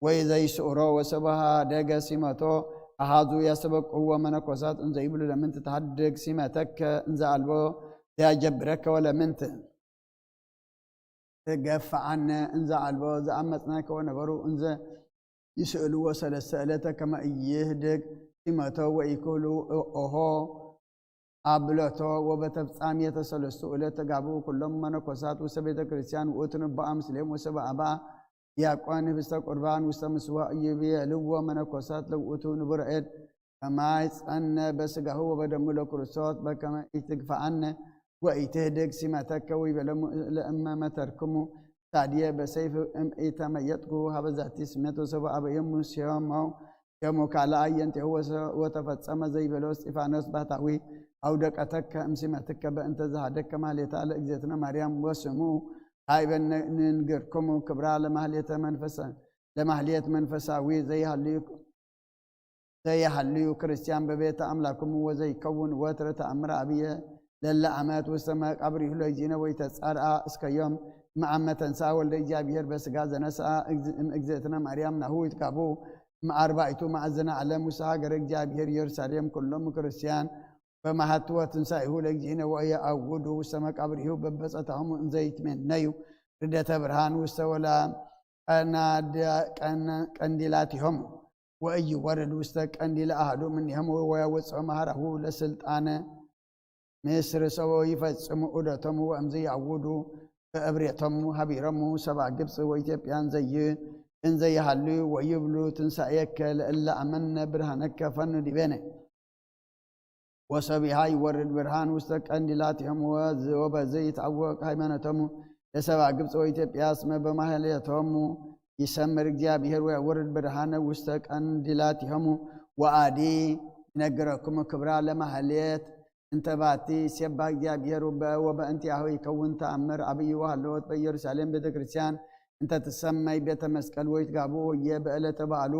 ወይ ዘይስዕሮ ወሰብሃ ሃደገ ሲመቶ አሃዙ ያሰበቅዎ መነኮሳት እንዘይብሉ ለምንት ተሃድግ ሲመተከ እንዘ አልቦ ዘያጀብረከ ወለምንት ትገፍዓነ እንዘ አልቦ ዘአመፅናከ ወነበሩ እንዘ ይስእልዎ ሰለስተ ዕለተ ከመ ኢይህድግ ሲመቶ ወኢክህሉ ኦሆ አብለቶ ወበተፍጻሜተ ሰለስቱ ዕለት ተጋብኡ ኩሎም መነኮሳት ውስተ ቤተ ክርስቲያን ውእቱን በአ ምስሌም ወሰብ አባ ዲያቆን ህብስተ ቁርባን ውስተ ምስዋዕ ይቤልዎ መነኮሳት ለውእቱ ንቡረ እድ ከማይ ጸነ በስጋሁ ወበደሙ ለክርስቶስ በከመ ኢትግፍዓነ ወኢትህድግ ሲመተከ ወይቤሎሙ ለእመ መተርክሙ ታዲየ በሰይፍ ኢተመየጥኩ ሀበ ዛቲ ስሜት ወሰብ አበየሙ ሸሞ ካልአይ የንቴሁ ወተፈጸመ ዘይቤሎ እስጢፋኖስ ባህታዊ አውደቀተከ እምሲመትከ በእንተ ዘሃደከ ማህሌታ ለእግዝእትነ ማርያም ወስሙ አይበን ንንገርክሙ ክብራ ለማህሌት መንፈሳዊ ዘይሃልዩ ክርስቲያን በቤተ አምላክሙ ወዘይከውን ወትረ ተአምረ አብየ ለለ ዓመት ውስተ መቃብር ይሁለ ጊዜነ ወይተጻርአ እስከ ዮም መዓመ ተንሥአ ወልደ እግዚአብሔር በስጋ ዘነስአ እግዝእትነ ማርያም ናሁ ይትጋቡ አርባዕቱ ማዕዘነ ዓለም ውስተ ሀገረ እግዚአብሔር ኢየሩሳሌም ኩሎም ክርስቲያን በማህትወ ትንሣኤሁ ለእግዚእነ ወየአውዱ ውስተ መቃብሪሁ በበጸታሆሙ እንዘ ይትሜነዩ ርደተ ብርሃን ውስተ ወላ ቀንዲላቲሆሙ ወኢይወርድ ውስተ ቀንዲለ አሐዱ እምኔሆሙ ወያወፅኦ መሃራሁ ለስልጣነ ምስር ሰቦ ይፈጽሙ ዑደቶሙ ወእምዝ ያውዱ በእብሬቶሙ ሀቢሮሙ ሰብአ ግብፅ ወኢትዮጵያን እንዘ ይሃልዩ ወይብሉ ትንሣኤከ ለእለ አመነ ብርሃነከ ፈኑ ዲቤነ ወሰቢሃ ይወርድ ብርሃን ውስተ ቀንዲላቲሆሙ ወበዝ ይትዐወቅ ሃይማኖቶሙ ለሰብአ ግብፅ ወኢትዮጵያ እስመ በማህሌቶሙ ይሰምር እግዚአብሔር ወያወርድ ብርሃነ ውስተ ቀንዲላቲሆሙ ወአዲ ይነግረክሙ ክብራ ለማህሌት እንተ ባቲ ሲባህ እግዚአብሔር ወበእንቲአሁ ይከውን ተአምር አብይ ወሃለወት በኢየሩሳሌም ቤተ ክርስቲያን እንተ ትሰመይ ቤተ መስቀል ወይትጋቡ በዕለተ በዓሉ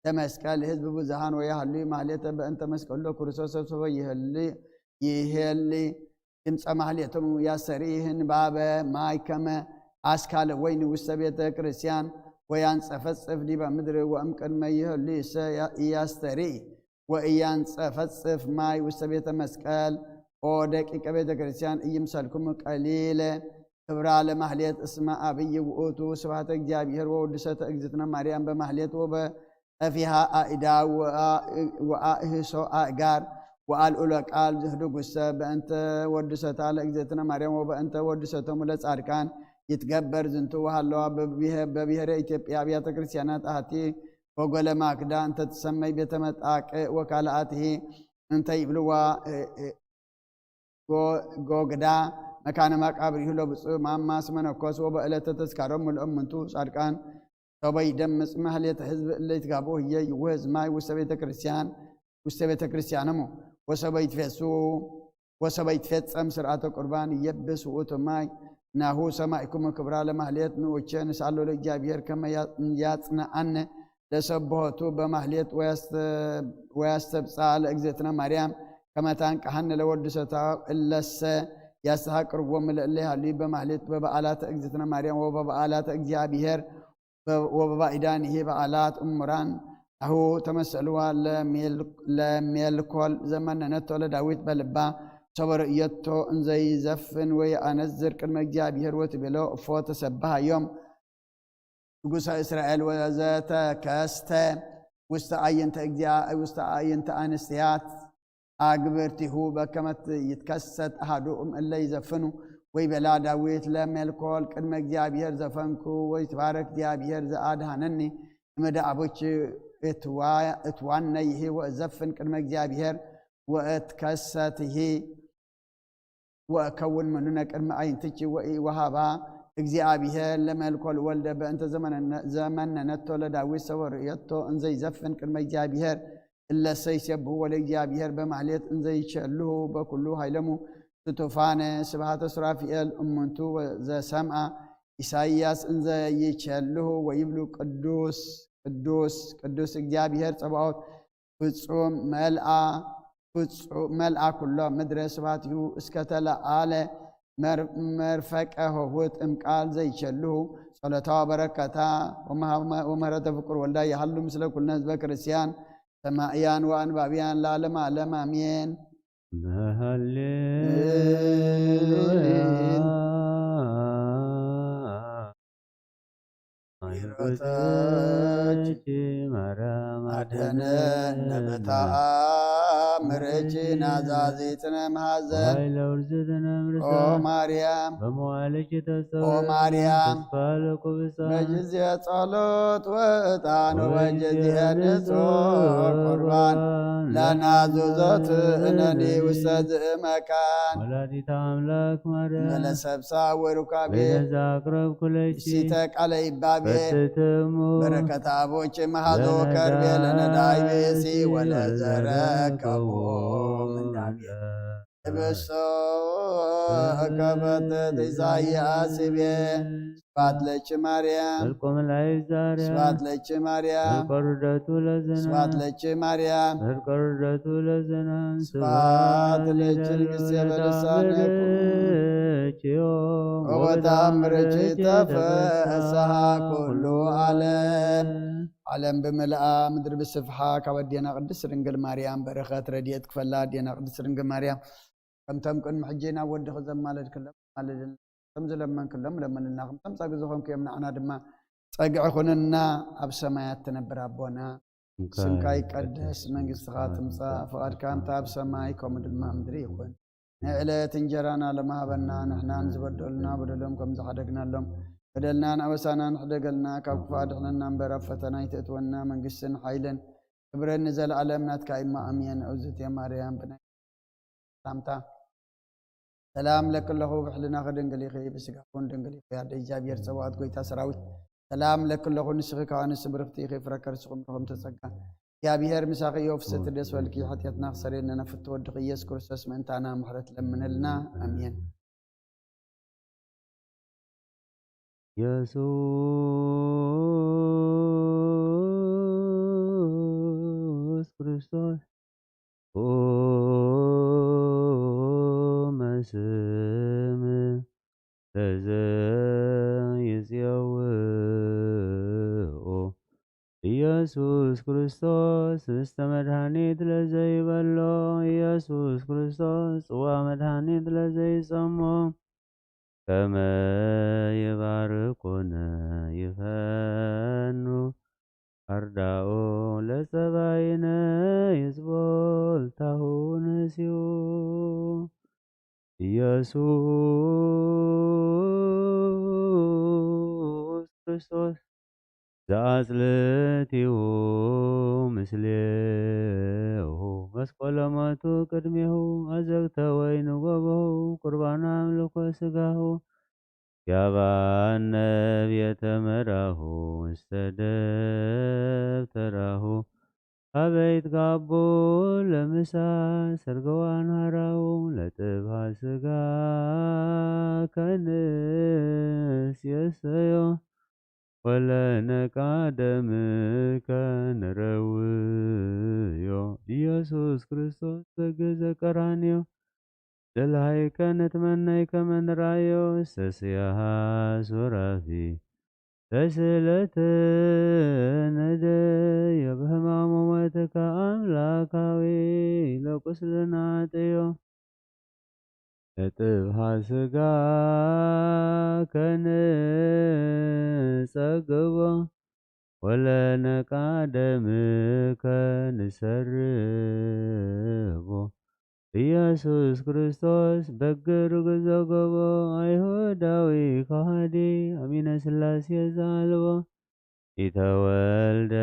ለመስቀል ህዝብ ብዙሃን ወያሃልዩ ማህሌተ በእንተ መስቀሉ ክርስቶስ ሰብስበ ይሄሊ ድምፀ ማህሌቶሙ ያሰሪህን ባበ ማይ ከመ አስካለ ወይን ውስተ ቤተ ክርስቲያን ወያንጸፈጽፍ ዲበ ምድር ወእምቅድመ ይሄሊ ያስተሪ ወኢያንጸፈጽፍ ማይ ውስተ ቤተ መስቀል ኦ ደቂቀ ቤተ ክርስቲያን ኢይምሰልክሙ ቀሊለ ክብራ ለማህሌት እስመ አብይ ውእቱ ስብሐተ እግዚአብሔር ወውድሰተ እግዝእትነ ማርያም በማህሌት ወበጠፊሃ አእዳ ወአእህሶ አእጋር ወአልዑለ ቃል ዝህዱግ ውስተ በእንተ ወድሰታ ለእግዝእትነ ማርያም ወበእንተ ወድሰቶሙ ለጻድቃን ይትገበር ዝንቱ ወሃለዋ በብሔረ ኢትዮጵያ አብያተ ክርስቲያናት አሐቲ ወጎለ ማክዳ እንተ ትሰመይ ቤተ መጣቅ ወካልአትሂ እንተ ይብልዋ ጎግዳ መካነ መቃብሪሁ ለብፁዕ ማማስ መነኮስ ወበዕለተ ተዝካሮሙ ለእሙንቱ ጻድቃን ሰበይ ደምጽ ማህሌተ ህዝብ እለ ይትጋብኡ ህየ ይውህዝ ማይ ውስተ ቤተ ክርስቲያኖሙ ወሰበይ ይትፌጸም ስርዓተ ቁርባን ይየብስ ውእቱ ማይ ናሁ ሰማዕክሙ ክብራ ለማህሌት ንኡቸ ንስአሎ ለእግዚአብሔር ከመ ያጽንዐነ ለሰብሖቱ በማህሌት ወያስተብጽአ ለእግዝእትነ ማርያም ከመ ታንቅሐነ ለወድሰታ እለሰ ያስተሐቅርዎሙ ለእለ ይሃልዩ በማህሌት በበዓላተ እግዝእትነ ማርያም ወበበዓላተ እግዚአብሔር وببعيدانه بقالات أمران هو تمثلوا لميلكول زمن نتو لداويت بلبا صبر يتو انزي زفن ويأنزر كلمة جابير وتبلو فوت سبها يوم قصة إسرائيل وزات كاستا وستعين أنستيات أقبرتي هو بكمت يتكسد أحدهم إلا يزفنوا ويبلا داويت لميلكول كلمة جابير زفنكو ويتبارك جابير زادهانني مدى أبوش اتوانيه وزفن كلمة جابير واتكسته وأكون مننا كلمة عين تجي وهابا እግዚአብሔር ለመልኮል ወልደ በእንተ ዘመን ነቶ ለዳዊት ሰወር የቶ እንዘይ ዘፈን ቅድመ እግዚአብሔር እለሰይ ሰብሑ ወለእግዚአብሔር በማህሌት እንዘይ ይቸልሁ በኩሉ ኃይለሙ ስትፋነ ስብሐተ ሱራፊኤል እሙንቱ ዘሰምዐ ኢሳይያስ እንዘይ ይቸልሁ ወይብሉ ቅዱስ ቅዱስ ቅዱስ እግዚአብሔር ጸባኦት ፍጹም መልአ ኩሎ ምድረ ስብሐቲሁ እስከተለአለ مرفقه هوت امقال زي يشلو صلاه بركتا ومهرة فقر والله يحل مثل كل ناس بكريستيان سمائيان وانبابيان لعالم عالم امين هللويا مرام نبتا مرجنا زازيتنا مهزن او مريم او مريم بجزية صلوت وطان وجزية نزور قربان لنا زوزت انني وسد مكان ولادي تاملك مريم ملسبسا وركابي بنزاقرب كل شيء سيتك علي بابي بركة أبوك مهدو كربي لنداي بيسي ولا زركبو من دابي بسو أكبت دزاي آسبي سبات لك مريم القوم العيب زاريا سبات لك مريم القردة لزنا سبات لك مريم القردة لزنا سبات لك المسيب لسانكم وتامرك تفسها كل عالم بملأ مدر بالسفحة كودينا قدس رنجل مريم برخات رديت كفلا دينا قدس رنجل مريم كم تمكن محجينا ود خزم مالد كلام مالد تمز لما كلام لما لنا تم ساقزهم كي يمنعنا دما صقع خننا أبسمايات تنبر أبونا سمكاي قدس منقص خاتم صا فقد كان تاب سماي كومد ما مدري يكون نعلت انجرانا لما هبنا نحنا نزبدلنا بدلهم كم زحدقنا لهم بدلنا أوسانا نحدقلنا كوكفا دخلنا نبرا فتنا يتأتونا من قسن حيلا كبرن نزل علمنا كايما أمين أوزت يا مريم بنا سلامتا سلام لك الله بحلنا غدن قليقي بسقافون دنقلي في هذا إجابير سواد قويتا سراوي سلام لك الله نسخك وأنا سبرفتي خيف ركر سقم رغم تسقى يا بيهر مساقي يوفست الدس والكي حتيتنا خسرين نفت ودقي يذكر اسم انتانا محرت لمن لنا امين يسوع كريستوس او مسم تزيزيو ኢየሱስ ክርስቶስ እስተ መድኃኒት ለዘይበሎ ኢየሱስ ክርስቶስ ጽዋ መድኃኒት ለዘይጸሞ ከመ ይባርኮነ ይፈኑ አርዳኦ ለጸባይነ ይዝቦልታሁ ነሲኡ ኢየሱስ ክርስቶስ ዘአጽልቲሁ ምስሌሁ መስቀለ ሞቱ ቅድሜሁ አዘግተ ወይን ጎበሁ ቁርባነ አምልኮ ሥጋሁ ያባነ ቤተ መራሁ ውስተ ደብተራሁ አበይት ጋቦ ለምሳ ሰርገዋን ሃራው ለጥብሃ ሥጋ ከንስ የሰዮ ወለነቃደም ከነረውዮ ኢየሱስ ክርስቶስ በገዘ ቀራንዮ ደልሃይከ ነትመናይከ መንራዮ ሰስያሃ ሱራፊ ተስእለተ ነደየ በሕማሙ ሞትከ አምላካዊ ለቁስልና ጥዮ ለጥብሃ ሥጋ ከንጸግቦ ወለነቃ ደምከ ንሰርቦ ኢየሱስ ክርስቶስ በግር ዘገቦ አይሁዳዊ ከሃዲ አሚነ ሥላሴ ዘአልቦ ኢተወልደ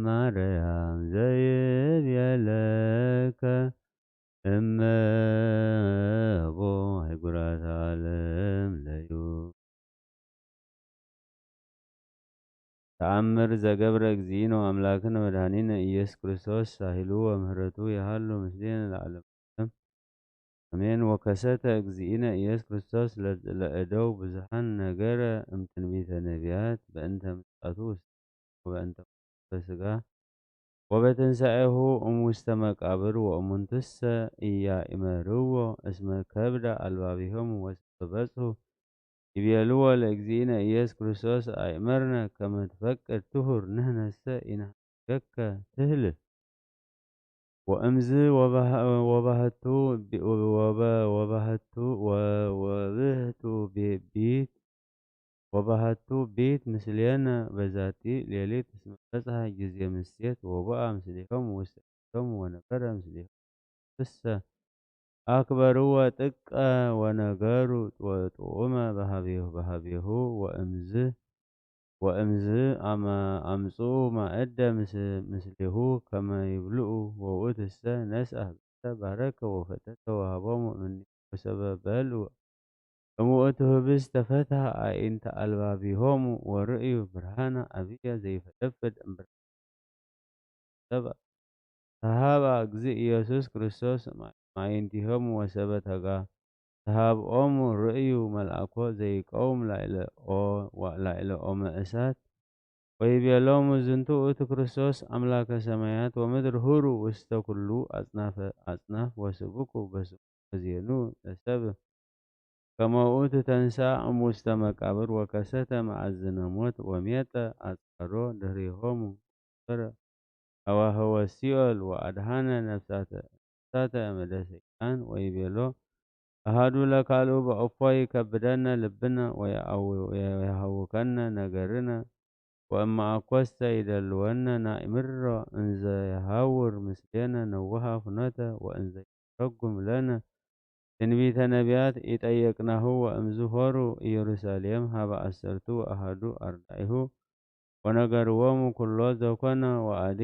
ማርያም ዘይቤለከ እመቦ አይጉራት ዓለም ለዩ ተአምር ዘገብረ እግዚእነ አምላክነ መድኃኒነ ኢየሱስ ክርስቶስ ሳሂሉ ወምህረቱ ያሃሉ ምስሌነ ለዓለመ ዓለም አሜን። ወከሰተ እግዚእነ ኢየሱስ ክርስቶስ ለእደው ብዙኃን ነገረ እምትንቢተ ነቢያት በእንተ ምጽአቱ ወበእንተ በሥጋ ወበትንሣኤሁ እሙስተ መቃብር ወእሙንቱሰ ኢያእመርዎ እስመ ከብደ አልባቢሆሙ ወሰበጽሑ ይቤልዎ ለእግዚእነ ኢየሱስ ክርስቶስ አእመርነ ከመ ትፈቅድ ትሁር ንሕነሰ ኢንሃድገከ ትህልል ወእምዝ ወባህቱ ቤት ምስሌነ በዛቲ ሌሊት እስመ በጽሐ ጊዜ ምሴት ወቦአ ምስሌሆሙ ውስተ ቤቶሙ ወነበረ ምስሌሆሙ ፍሰ አክበርዎ ጥቀ ወነገሩ ጥዑመ በሀቤሁ ወእምዝ አምጽኡ ማእደ ምስሌሁ ከመ ይብልዑ ወውእቱሰ ነስአ ህብስተ ባረከ ወፈተተ ወሀቦሙ እምኔሁ ወሰበ በልዑ እሙእቱ ህብስት ተፈትሐ አዕይንተ አልባቢሆሙ ወርእዩ ብርሃነ አብየ ዘይፈደፍድ እምብርሃነ ሰብአ ተሃባ እግዚእ ኢየሱስ ክርስቶስ ማዕይንቲሆሙ ወሰበ ተሃብኦሙ ርእዩ መልአኮ ዘይቀውም ላዕለ ኦመ እሳት ወይቤሎሙ ዝንቱ ውእቱ ክርስቶስ አምላከ ሰማያት ወምድር ሁሩ ውስተ ኩሉ አጽናፍ ወስብኩ በስሙ ወዜኑ ለሰብእ ከመ ውእቱ ተንሥአ እሙስተ መቃብር ወከሰተ መዓዝነ ሞት ወሜጠ አጽራሮ ድኅሬሆሙ ወሰበረ ሀዋህወ ሲኦል ወአድኃነ ነፍሳተ እምእደ ሰይጣን ወይቤሎ አሐዱ ለካልኡ በእፎ ይከብደነ ልብነ ወያሃውከነ ነገርነ ወእመ አኰስተ ይደልወነ ናእምሮ እንዘ የሐውር ምስሌነ ነውሃ ፍኖተ ወእንዘ ይተረጉም ለነ ትንቢተ ነቢያት ኢጠየቅናሁ ወእምዝ ሆሩ ኢየሩሳሌም ሀበ አሰርቱ ወአሐዱ አርዳኢሁ ወነገርዎሙ ኩሎ ዘኮነ ወአዲ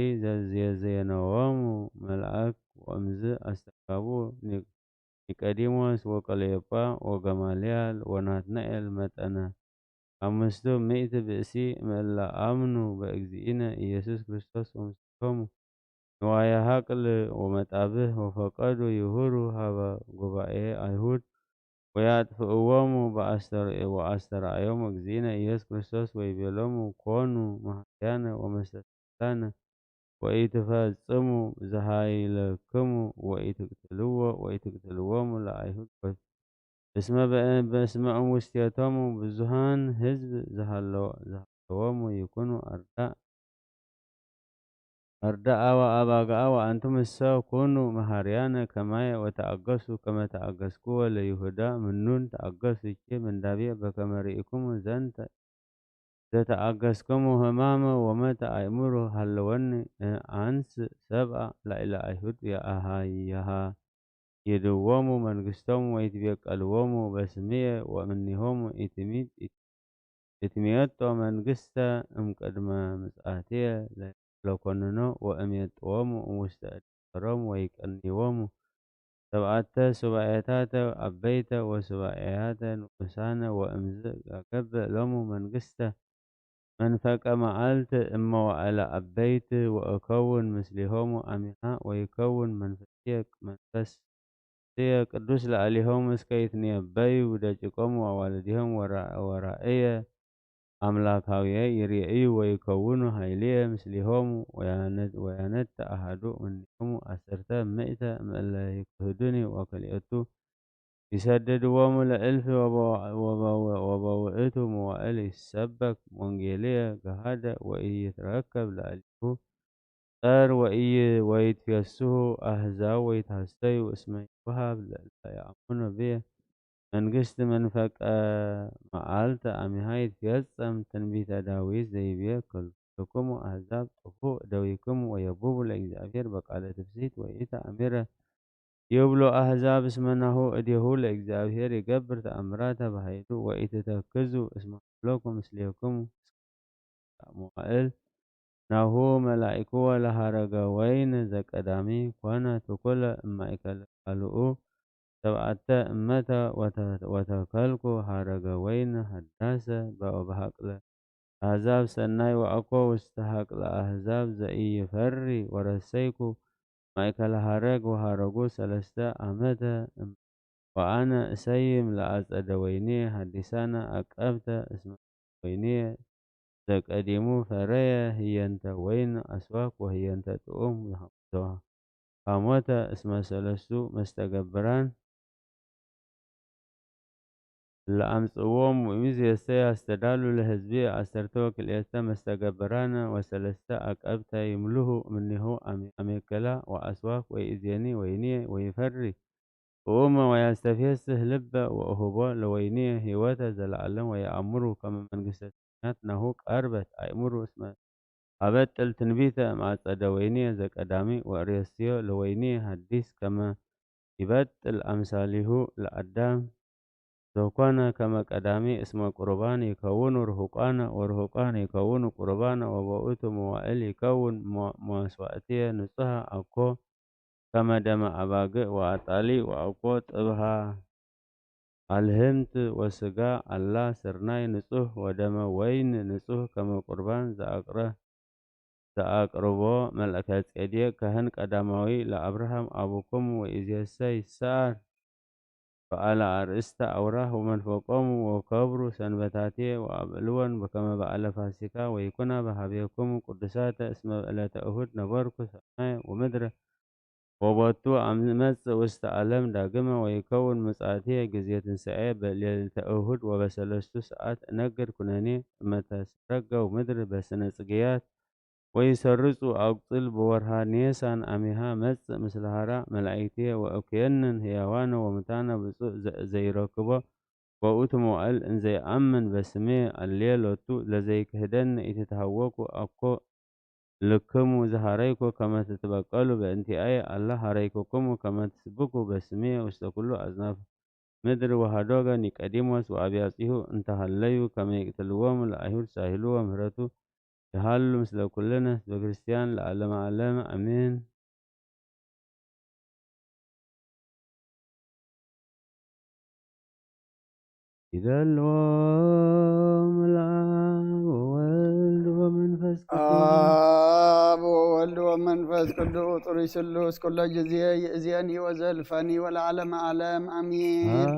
ዘዜነዎሙ መልአክ ወእምዝ አስተጋቡ ኒቆዲሞስ ወቀለዮጳ ወገማልያል ወናትናኤል መጠነ አምስቱ ምእቲ ብእሲ እምእለ አምኑ በእግዚእነ ኢየሱስ ክርስቶስ ወምስሌሆሙ ንዋየ ሐቅል ወመጣብህ ወፈቀዱ ይሁሩ ሀበ ጉባኤ አይሁድ ወያጥፍእዎሙ ወአስተርአዮሙ እግዚእነ ኢየሱስ ክርስቶስ ወይቤሎሙ ኮኑ መሃርያነ ወመስተሳቅላነ ወኢትፈጽሙ ዘሃይለክሙ ወኢትቅትልዎሙ ለአይሁድ በስመ እሙስቴቶሙ ብዙኃን ሕዝብ ዘሃለዎሙ ይኩኑ አርዳአ ወአባግዓ ወአንትሙሰ ኩኑ መሃርያነ ከማየ ወተአገሱ ከመ ተአገስክዎ ለይሁዳ ምኑን ተአገሱ ይቼ ምንዳቤ በከመ ርኢክሙ ዘተአገስክሙ ሕማመ ወመተ አእምሮ ሃለወኒ አንስ ሰብአ ላዕለ አይሁድ የሃይድዎሙ መንግሥቶሙ ወይትቤቀልዎሙ በስምየ ወእምኔሆሙ ኢትሜጦ መንግሥተ እምቅድመ ምጽአትየ ለኰንኖ ወእሜጥዎሙ እሙስተ እደ ጸሮሙ ወይቀንይዎሙ ሰብዓተ ሱባዔታተ አበይተ ወሱባዔያተ ንኡሳነ ወእምዝ አገብእ ሎሙ መንግሥተ መንፈቀ መዓልት እመዋዕለ አበይት ወእከውን ምስሌሆሙ አሚሃ ወይከውን መንፈስየ ቅዱስ ላዕሌሆሙ እስከ ይትነበዩ ደቂቆሙ ወአዋልድሆሙ ወራእየ አምላካውየ ይሬእዩ ወይከውኑ ኃይልየ ምስሌሆሙ ወያነት አሐዱ እምኔሆሙ አሰርተ ምእተ እምእለ ይክህዱኒ ወክልኤቱ يسددوهم لألف وبوئته موائل السبك وانجيلية جهادة ويتركب لألفه صار ويتفسه أهزا ويتهستي واسمه وهاب لا يعمون به መንግስት መንፈቀ መዓልተ አሚሃይ ይትፈጸም ትንቢተ ዳዊት ዘይቤ ክልክሙ አሕዛብ ጥፉእ እደዊክሙ ወየቡቡ ለእግዚአብሔር በቃለ ትፍስሕት ወኢተአምረ ይብሉ አሕዛብ እስመ ናሁ እዴሁ ለእግዚአብሔር ይገብር ተአምራተ በኃይሉ ወኢትተክዙ እስመ ኩሎሙ ምስሌክሙ መዋዕል ናሁ መላኢክዎ ለሃረገ ወይን ዘቀዳሚ ኮነ ትኩለ እማእከለ ካልኡ ሰብዓተ እመተ ወተከልኩ ሃረገ ወይን ሃዳሰ በሀቅለ አሕዛብ ሰናይ ወአኮ ውስተ ሀቅለ አሕዛብ ዘኢይፈሪ ወረሰይኩ ማእከለ ሃረግ ወሃረጉ ሰለስተ ዓመተ ወአነ እሰይም ለአጸደ ወይኔ ሀዲሳነ አቀብተ እስመ ወይኔ ዘቀዲሙ ፈረየ ህየንተ ወይን አስዋክ ወህየንተ ጥዑም ሐሞተ እስመ ሰለስቱ መስተገብራን ለአምጽዎም ወሚዝየሰ ያስተዳሉ ለህዝቢ አሰርተ ወክልኤተ መስተገብራነ ወሰለስተ አቀብተ ይምልሁ እምኔሁ አሜከላ ወአስዋክ ወኢዜኒ ወይኔ ወይፈሪ ወኡመ ወያስተፍስህ ልበ ወእሁቦ ለወይኔ ህይወተ ዘለዓለም ወየአምሩ ከመ መንግሥተ ሰማያት ናሁ ቀርበት አእምሩ እስመ አበጥል ትንቢተ ማጸደ ወይኔ ዘቀዳሚ ወርእስዮ ለወይኔ ሐዲስ ከመ ይበጥል አምሳሊሁ ለአዳም ዘኮነ ከመ ቀዳሚ እስመ ቁርባን ይከውኑ ርሁቃነ ወርሁቃን ይከውኑ ቁርባነ ወበውእቱ መዋዕል ይከውን መስዋዕትየ ንጹሐ አኮ ከመ ደመ አባግዕ ወአጣሊ ወአኮ ጥብሃ አልህምት ወስጋ አላ ስርናይ ንጹሕ ወደመ ወይን ንጹሕ ከመ ቁርባን ዘአቅርቦ መልአከ ጼዴቅ ካህን ቀዳማዊ ለአብርሃም አቡክሙ ወኢዜሰ ይሰዓር በዓለ አርእስተ አውራህ ወመንፈቆሙ ወከብሩ ሰንበታትየ ወአብዕልወን በከመ በዓለ ፋሲካ ወይኩና በሀቤክሙ ቅዱሳተ እስመ ዕለተ እሁድ ነበርኩ ሰማየ ወምድረ ወቦቱ አመጽእ ውስተ ዓለም ዳግመ ወይከውን ምጽአትየ ጊዜ ትንሣኤ በሌሊተ እሁድ ወበሰለስቱ ሰዓት እነግር ኩነኔ እመተሰረገው ምድር በስነ ጽጌያት ወይሰርጹ አቁጽል በወርሃ ኔሳን አሚሃ መጽእ ምስለ ሀራ መላእክትየ ወእኩየንን ሕያዋነ ወሙታነ ብፁዕ ዘይረክቦ በውእቱ መዋዕል እንዘይአምን በስሜ አሌሎቱ ለዘይክህደን ኢትተሃወኩ አኮ ልክሙ ዘሃረይኩ ከመ ትትበቀሉ በእንቲአየ አላ ሃረይኩክሙ ከመ ትስብኩ በስሜ ውስተ ኩሉ አጽናፈ ምድር ወሃዶገ ኒቆዲሞስ ወአብያጺሁ እንተሃለዩ ከመ ይቅትልዎሙ ለአይሁድ ሳሂልዎ ምህረቱ ይሃሉ ምስለ ኩልነ ህዝበ ክርስቲያን ለዓለመ ዓለም አሜን። ይደልዎም ለአብ ወወልድ ወመንፈስ አብ ወወልድ ወመንፈስ ቅዱስ ጡሩይ ስሉስ ኩሎ ጊዜ ይእዜኒ ወዘልፈኒ ወለዓለመ ዓለም አሜን።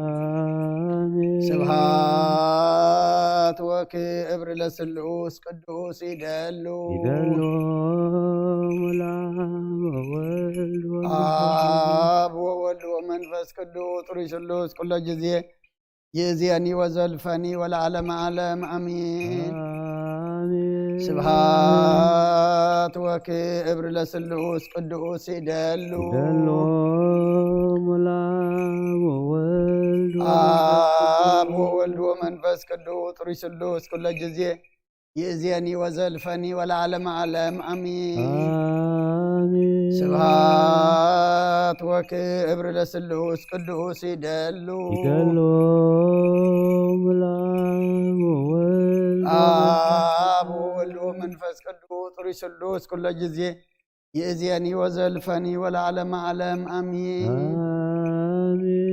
ስብሐት ወክብር ለስሉስ ቅዱስ ይደሉ አብ ወወልድ ወመንፈስ ቅዱስ ጡሩይ ስሉስ ኩሎ ጊዜ ይእዜኒ ወዘልፈኒ ወለዓለመ ዓለም አሜን። ስብሐት ወክብር ለስሉስ ቅዱስ ይደሉ አብ ወወልድ ወመንፈስ ቅዱስ ጡሩይ ስሉስ ኩሎ ጊዜ ይእዜኒ ወዘልፈኒ ወለዓለመ ዓለም አሜን። ስብሐት ወክብር ለስሉስ ቅዱስ ይደሉ አብ ወወልድ ወመንፈስ ቅዱስ ጡሩይ ስሉስ ኩሎ ጊዜ ይእዜኒ ወዘልፈኒ ወለዓለመ ዓለም አሜን።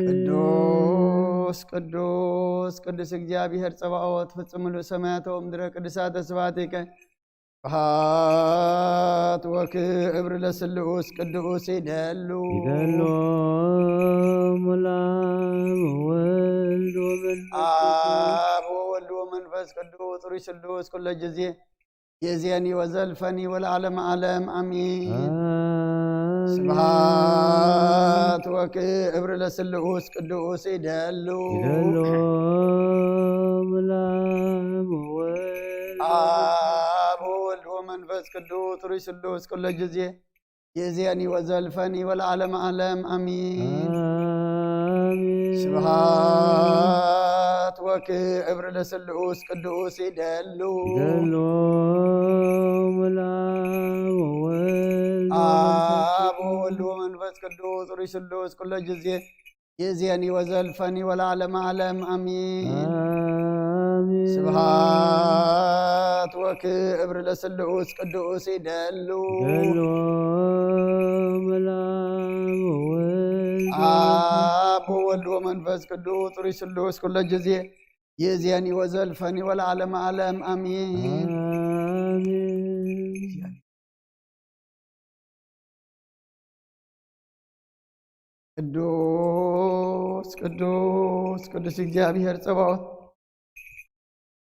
ቅዱስ ቅዱስ ቅዱስ እግዚአብሔር ጸባኦት ፍጹም ምሉእ ሰማያተ ወምድረ ቅዱሳተ ስብሐቲከ ስብሐት ወክብር ለስሉስ ቅዱስ ይደሉ አብ ወወልድ ወመንፈስ ቅዱስ ጡሩይ ስሉስ ኩሎ ጊዜ ይእዜኒ ወዘልፈኒ ወለዓለመ ዓለም አሜን። ስብሐት ወክብር ለስሉስ ቅዱስ ይደሉ ምላም ወወልድ አብ ወወልድ ወመንፈስ ቅዱስ ሩይ ስሉስ ኩለ ጊዜ የዚያኒ ወዘልፈኒ ወለዓለመ ዓለም አሚን። ስብሐት ወክብር ለስሉስ ቅዱስ ይደሉ ምላም ወወልድ አብ ወወልድ ወመንፈስ ቅዱስ ሩይ ስሉስ ኩለ ጊዜ የዚያኒ ወዘልፈኒ ወለዓለመ ዓለም አሚን። ስብሐት ወክብር ለስሉስ ቅዱስ ይደሉ ምላም ወወልድ አብ ወወልድ ወመንፈስ ቅዱስ ሩይ ስሉስ ኩለ ጊዜ የዚያኒ ወዘልፈኒ ወለዓለመ ዓለም አሚን። ቅዱስ ቅዱስ ቅዱስ እግዚአብሔር ጸባኦት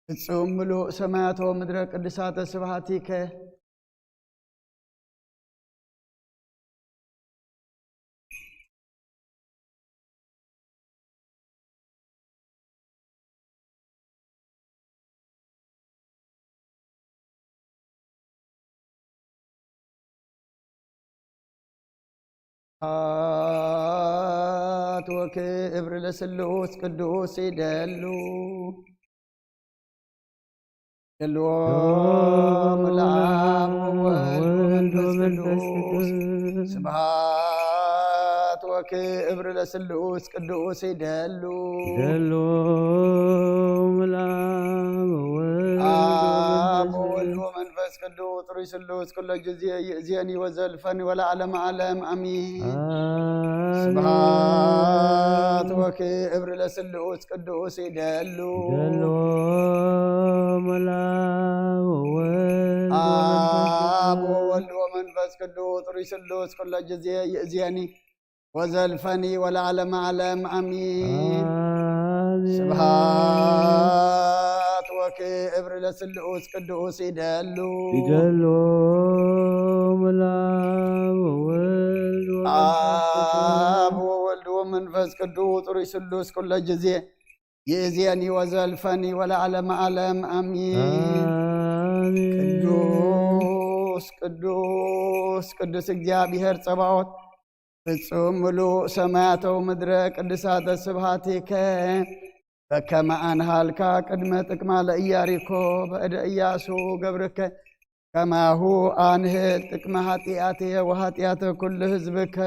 ፍጹም ምሉእ ሰማያት ወምድረ ቅዱሳተ ስብሐቲከ ወክብር ለስሉስ ቅዱስ ይደሉ ለአብ ወወልድ ወመንፈስ ቅዱስ ስብሐት ወክብር ለስሉስ ቅዱስ ይደሉ ምላም ወወልድ አብ ወወልድ ወመንፈስ ቅዱስ ሩይ ስሉስ ኩለ ጊዜ ይእዜኒ ወዘልፈኒ ወለዓለመ ዓለም አሚን። ስብሐት ወክብር ለስሉስ ቅዱስ ይደሉ ምላም ወወልድ አብ ወወልድ ወመንፈስ ቅዱስ ሩይ ስሉስ ኩለ ጊዜ ይእዜኒ ወዘልፈኒ ወለዓለመ ዓለም አሚን። ስብሐት ወክብር ለስሉስ ቅዱስ ይደሉ ምላም ወወልድ አብ ወወልድ ወመንፈስ ቅዱስ ሩይ ስሉስ ኩለ ጊዜ ይእዜኒ ወዘልፈኒ ወለዓለመ ዓለም አሚን። ቅዱስ ቅዱስ ቅዱስ እግዚአብሔር ጸባኦት ፍጹም ምሉእ ሰማያተ ወምድረ ቅዱሳተ ስብሐቲከ በከመ አንሃልካ ቅድመ ጥቅማ ለኢያሪኮ በእደ ኢያሱ ገብርከ ከማሁ አንህል ጥቅመ ኃጢአትየ ወኃጢአተ ኩሉ ህዝብከ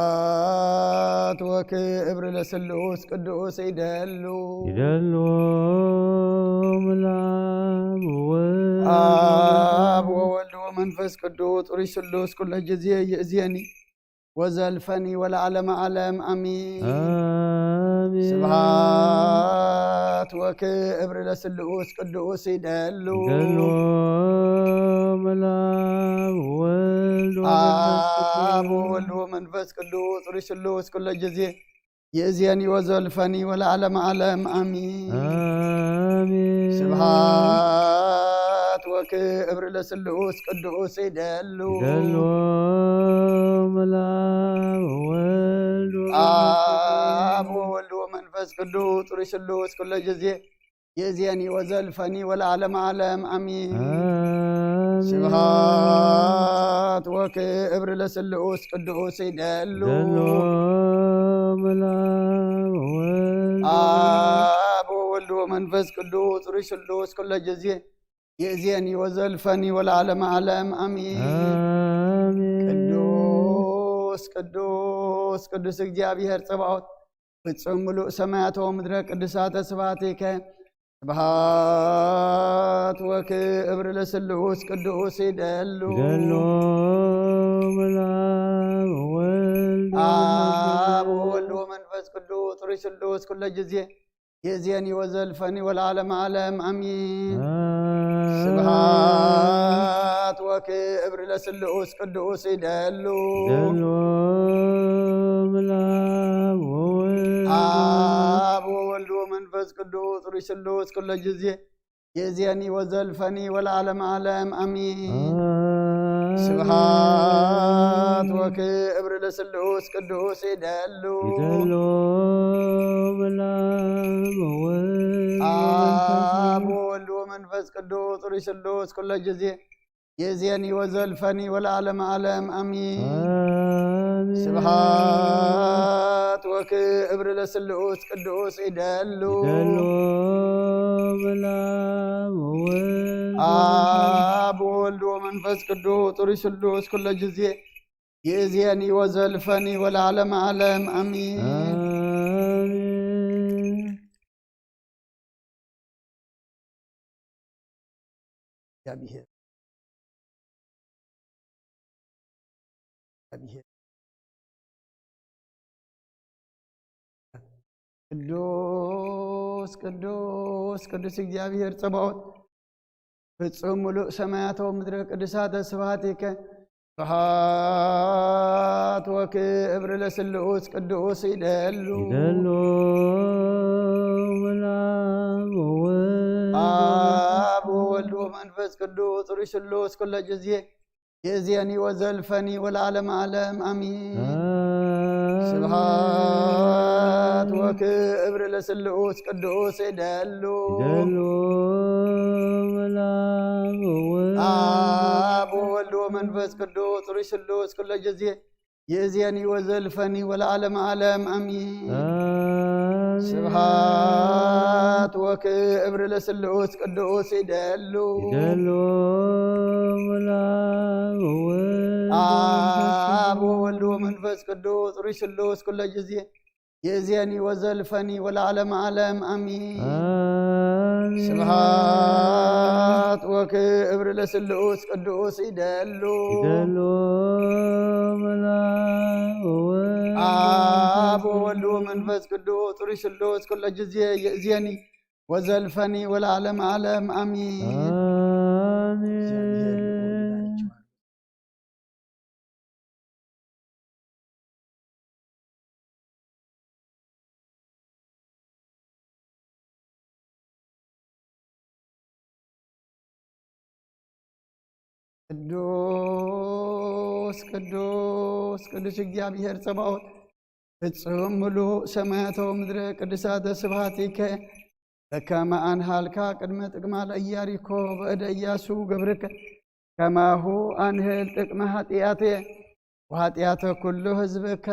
ስብሐት ወክብር ለስሉስ ቅዱስ ይደሉ ምላም ወወልድ አብ ወወልድ ወመንፈስ ቅዱስ ሩይ ስሉስ ኩለ ጊዜ ይእዜኒ ወዘልፈኒ ወለዓለመ ዓለም አሚን። ስብሐት ወክብር ለስሉስ ቅዱስ ይደሉ ምላም ወወልድ አብ ወወልድ ወመንፈስ ቅዱስ ሩይ ስሉስ ኩለ ጊዜ ይእዜኒ ወዘልፈኒ ወለዓለመ ዓለም አሚን። ስብሐት ወክብር ለስሉስ ቅዱስ ይደሉ ምላም ወወልድ አብ ወወልድ ወመንፈስ ቅዱስ ሩይ ስሉስ ኩለ ጊዜ ይእዜኒ ወዘልፈኒ ወለዓለመ ዓለም አሚን። ስብሐት ወክብር ለስሉስ ቅዱስ ይደሉ ምላም ወወልድ አብ ወወልድ ወመንፈስ ቅዱስ ሩይ ስሉስ ኩለ ጊዜ يأذيني وزلفني والعالم عالم آمين ቅዱስ ቅዱስ ቅዱስ እግዚአብሔር ጸባኦት ፍጹም ሙሉእ ሰማያት ወምድረ ቅዱሳተ ስብሐቲከ ስብሐት ወክብር ለስሉስ ቅዱስ ይደሉ አብ ወወልድ ወመንፈስ ቅዱስ ሩይ ስሉስ ኩለ ጊዜ يأذيني وزلفني والعالم عالم آمين سبحات وكبر لسلوس قدوس يدلو آب وولد ومنفس قدوس روح سلوس كل جزية يأذيني وزلفني والعالم عالم آمين سبحات وكبر لسلوس قدوس يدلو آب وولد ومنفس قدوس روح سلوس كل جزية يأذيني وزلفني والعالم عالم آمين سبحات وكبر لسلوس قدوس يدلو آب وولد ومنفس قدوس روح سلوس كل جزية يأذيني وزلفني والعالم عالم آمين يا بيه ቅዱስ ቅዱስ ቅዱስ እግዚአብሔር ጸባኦት ፍጹም ሙሉእ ሰማያት ወምድረ ቅዱሳተ ስብሐቲከ ስብሐት ወክብር ለስሉስ ቅዱስ ይደሉ አብ ወወልድ ወመንፈስ ቅዱስ ሩይ ስሉስ ኩለ ጊዜ يأذيني وزلفني والعالم عالم آمين سبحات وكبر لسلوس قدوس يدلو آب وولد ومنفس قدوس روح سلوس كل جزية يأذيني وزلفني والعالم عالم آمين سبحات وكبر لسلوس قدوس يدلو آب وولد ومنفس قدوس روح سلوس كل جزية يأذيني وزلفني والعالم عالم آمين سبحات وكبر لسلوس قدوس يدلو آب وولد ومنفس قدوس روح سلوس كل جزية يأذيني وزلفني والعالم عالم آمين ቅዱስ ቅዱስ ቅዱስ እግዚአብሔር ጸባኦት ፍጹም ሙሉእ ሰማያት ወምድረ ቅዱሳተ ስብሐቲከ በከመ አንሃልካ ቅድመ ጥቅማ ለኢያሪኮ በእደ ኢያሱ ገብርከ ከማሁ አንህል ጥቅመ ኃጢአቴ ወኃጢአተ ኩሉ ሕዝብከ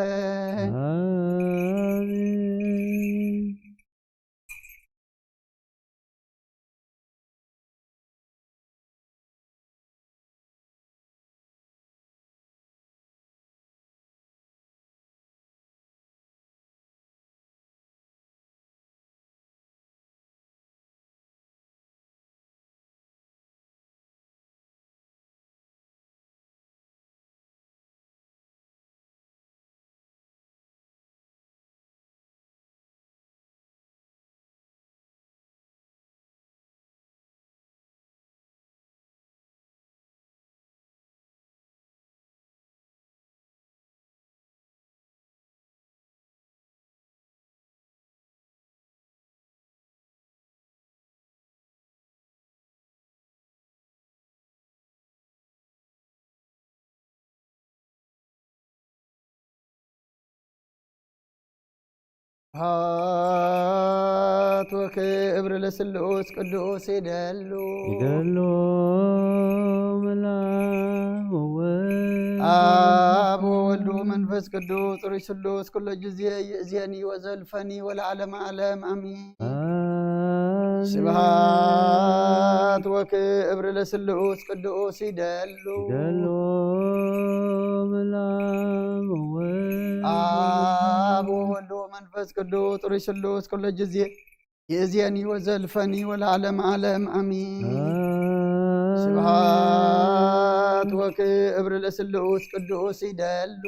ስብሐት ወክብር ለስሉስ ቅዱስ ይደሉ አብ ወወልድ ወመንፈስ ቅዱስ ሩይ ስሉስ ኩለ ጊዜ ይእዜኒ ወዘልፈኒ ወለዓለመ ዓለም አሚን ስብሃት ወክብር ለስሉስ ቅዱስ ይደሉ አብ ወወልድ ወመንፈስ ቅዱስ ጥሪ ስሉስ ኩሉ ጊዜ የዚያኒ ወዘልፈኒ ወለዓለም ዓለም አሚን። ስብሃት ወክብር ለስሉስ ቅዱስ ይደሉ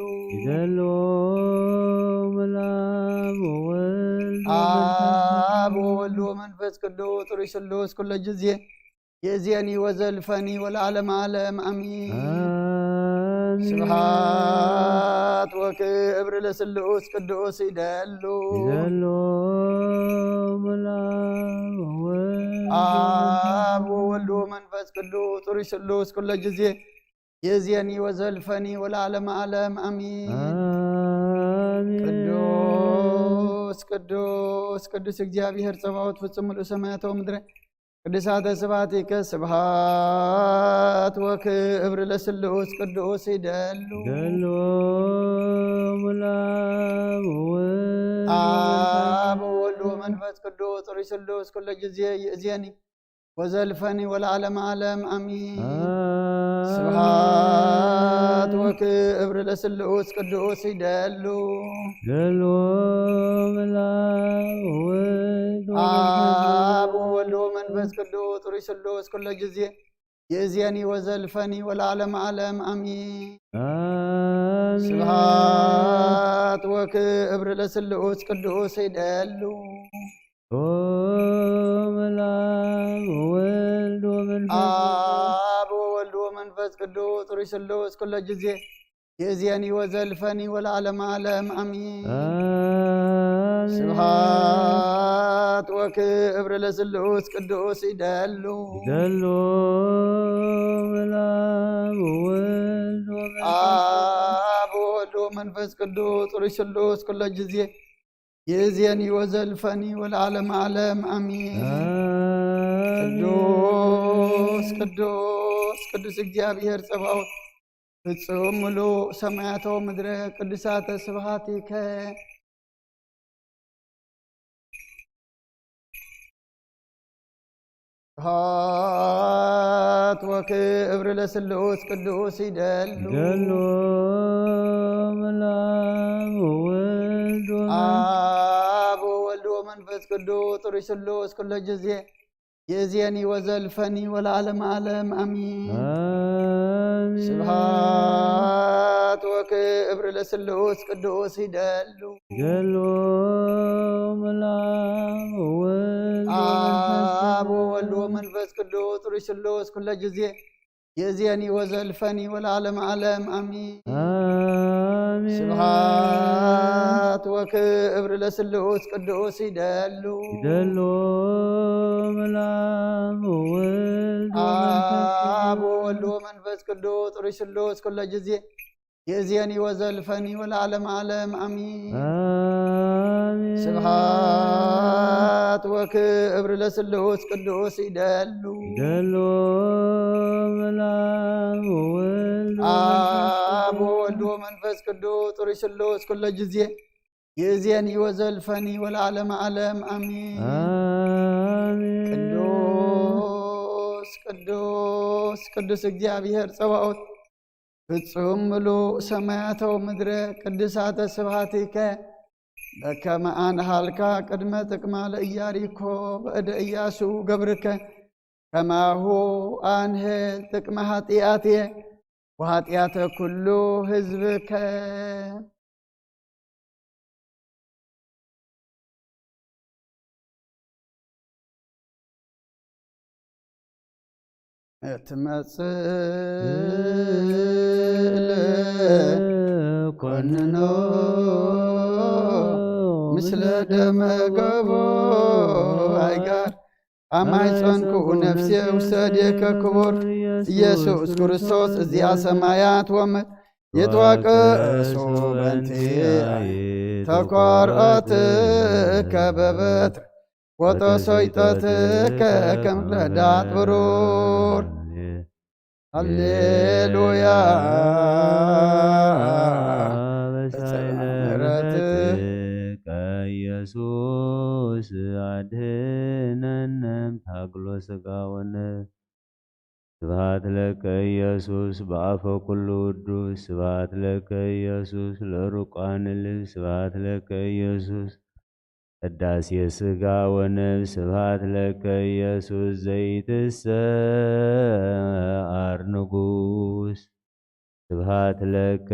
አብ ወወልድ ወመንፈስ ቅዱስ ጥሪ ስሉስ ኩሉ ጊዜ የዚያኒ ወዘልፈኒ ወለዓለም ዓለም አሚን። ስብሃት ወክብር ለስሉስ ቅዱስ ይደሉ አብ ወወልድ ወመንፈስ ቅዱስ ጥሪ ስሉስ ኩሉ ጊዜ የዚያኒ ወዘልፈኒ ወለዓለም ዓለም አሚን። ቅዱስ ቅዱስ ቅዱስ እግዚአብሔር ጸባኦት ፍጹም ምሉእ ሰማያተ ወምድረ ቅዱሳተ ስብሐቲከ ስብሐት ወክብር ለስሉስ ቅዱስ ይደሉ አብ ወወልድ ወመንፈስ ቅዱስ ጥሪ ስሉስ ኩሉ ጊዜ ይእዜኒ ወዘልፈኒ ወለዓለም ዓለም አሚን። ስብሐት ወክብር ለስሉስ ቅዱስ ይደሉ አብ ወወልድ ወመንፈስ ቅዱስ ጥሪ ስሉስ ኩሉ ጊዜ ይእዜኒ ወዘልፈኒ ወለዓለም ዓለም አሚን። ስብሐት ወክብር ለስሉስ ቅዱስ ይደሉ አብ ወወልድ ወመንፈስ ቅዱስ ጥሪ ስሉስ ኩሉ ጊዜ ይእዜኒ ወዘልፈኒ ወለዓለም ዓለም አሚን። ስብሐት ወክብር ለስሉስ ቅዱስ ይደሉ አብ ወወልድ ወመንፈስ ቅዱስ ጥሪ ስሉስ ኩሉ ጊዜ ይእዜኒ ወዘልፈኒ ወለዓለም ዓለም አሚን። ቅዱስ ቅዱስ ቅዱስ እግዚአብሔር ጸባኦት ፍጹም ምሉእ ሰማያተ ወምድረ ቅዱሳተ ስብሐቲከ ስብሐት ወክብር ለስሉስ ቅዱስ ይደሉ አብ ወወልድ ወመንፈስ ቅዱስ ጥሪ ስሉስ ኩሉ ጊዜ ይእዜኒ ወዘልፈኒ ወለዓለም ዓለም አሚን። ስብሐት ወክብር ለስሉስ ቅዱስ ይደሉ አብ ወወልድ ወመንፈስ ቅዱስ ጥሪ ስሉስ ኩሉ ጊዜ ይእዜኒ ወዘልፈኒ ወለዓለም ዓለም አሚን። ስብሐት ወክብር ለስሉስ ቅዱስ ይደሉ አብ ወወልድ ወመንፈስ ቅዱስ ጥሪ ስሉስ ኩሉ ጊዜ ይእዜኒ ወዘልፈኒ ወለዓለም ዓለም አሚን። ስብሐት ወክብር ለስሉስ ቅዱስ ይደሉ አብ ወወልድ ወመንፈስ ቅዱስ ጥሪ ስሉስ ኩሉ ጊዜ ይእዜኒ ወዘልፈኒ ወለዓለም ዓለም አሚን። ቅዱስ ቅዱስ ቅዱስ እግዚአብሔር ጸባኦት ፍጹም ምሉእ ሰማያተ ወምድረ ቅዱሳተ ስብሐቲከ በከመ አንሃልካ ቅድመ ጥቅማ ለኢያሪኮ በእደ ኢያሱ ገብርከ ከማሁ አንህል ጥቅመ ኃጢአትየ ወኃጢአተ ኩሉ ሕዝብከ። እትመጽእ ኮንኖ ምስለ ደመ ገቦ አይጋር አማይጸንኩ ነፍሴ ውሰዴከ ክቡር ኢየሱስ ክርስቶስ እዚያ ሰማያት ወምድር የተዋቀሱ በእንቲአየ ተኰርዖትከ በበትር ወተሰይጠትከ ከመ ረዳት ብሩር። ሃሌሉያ ኢየሱስ አድኅነነ ተጋግሎ ሥጋ ወነፍስ ስብሐት ለከ ኢየሱስ በአፈ ኩሉ ውዱስ ስብሐት ለከ ኢየሱስ ለሩቃን ልብስ ስብሐት ለከ ኢየሱስ ቅዳሴ ሥጋ ወነፍስ ስብሐት ለከ ኢየሱስ ዘይትሰዓር ንጉሥ ስብሐት ለከ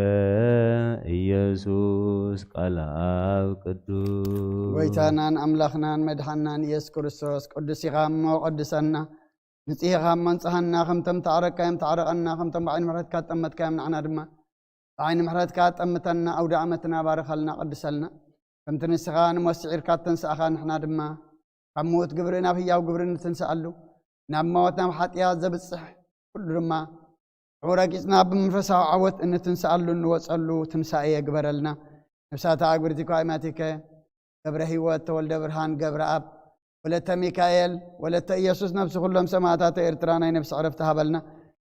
ኢየሱስ ቃለ አብ ቅዱስ ጎይታናን አምላኽናን መድኃናን ኢየሱስ ክርስቶስ ቅዱስ ኢኻ እሞ ቀድሰና ንጽሕ ኢኻ መንጽሐና ከምቶም ተዓረካዮም ተዓረቐና ከምቶም ብዓይኒ ምሕረትካ ጠመትካዮም ንዓና ድማ ብዓይኒ ምሕረትካ ጠምተና ኣውደ ዓመትና ባረኸልና ቀድሰልና ከምቲ ንስኻ ንመሲዒርካ ተንስእኻ ንሕና ድማ ካብ ሞት ግብሪ ናብ ህያው ግብሪ ንትንስኣሉ ናብ ሞት ናብ ሓጢኣት ዘብፅሕ ኩሉ ድማ ረጊፅና ብመንፈሳዊ ዓወት እንትንስኣሉ እንወፀሉ ትንሳኤ የግበረልና ነብሳታ ኣግብርቲ ኳይማቲከ ገብረ ህይወት ተወልደ ብርሃን ገብረ ኣብ ወለተ ሚካኤል ወለተ ኢየሱስ ነብሲ ኩሎም ሰማዕታት ኤርትራ ናይ ነብሲ ዕረፍቲ ሃበልና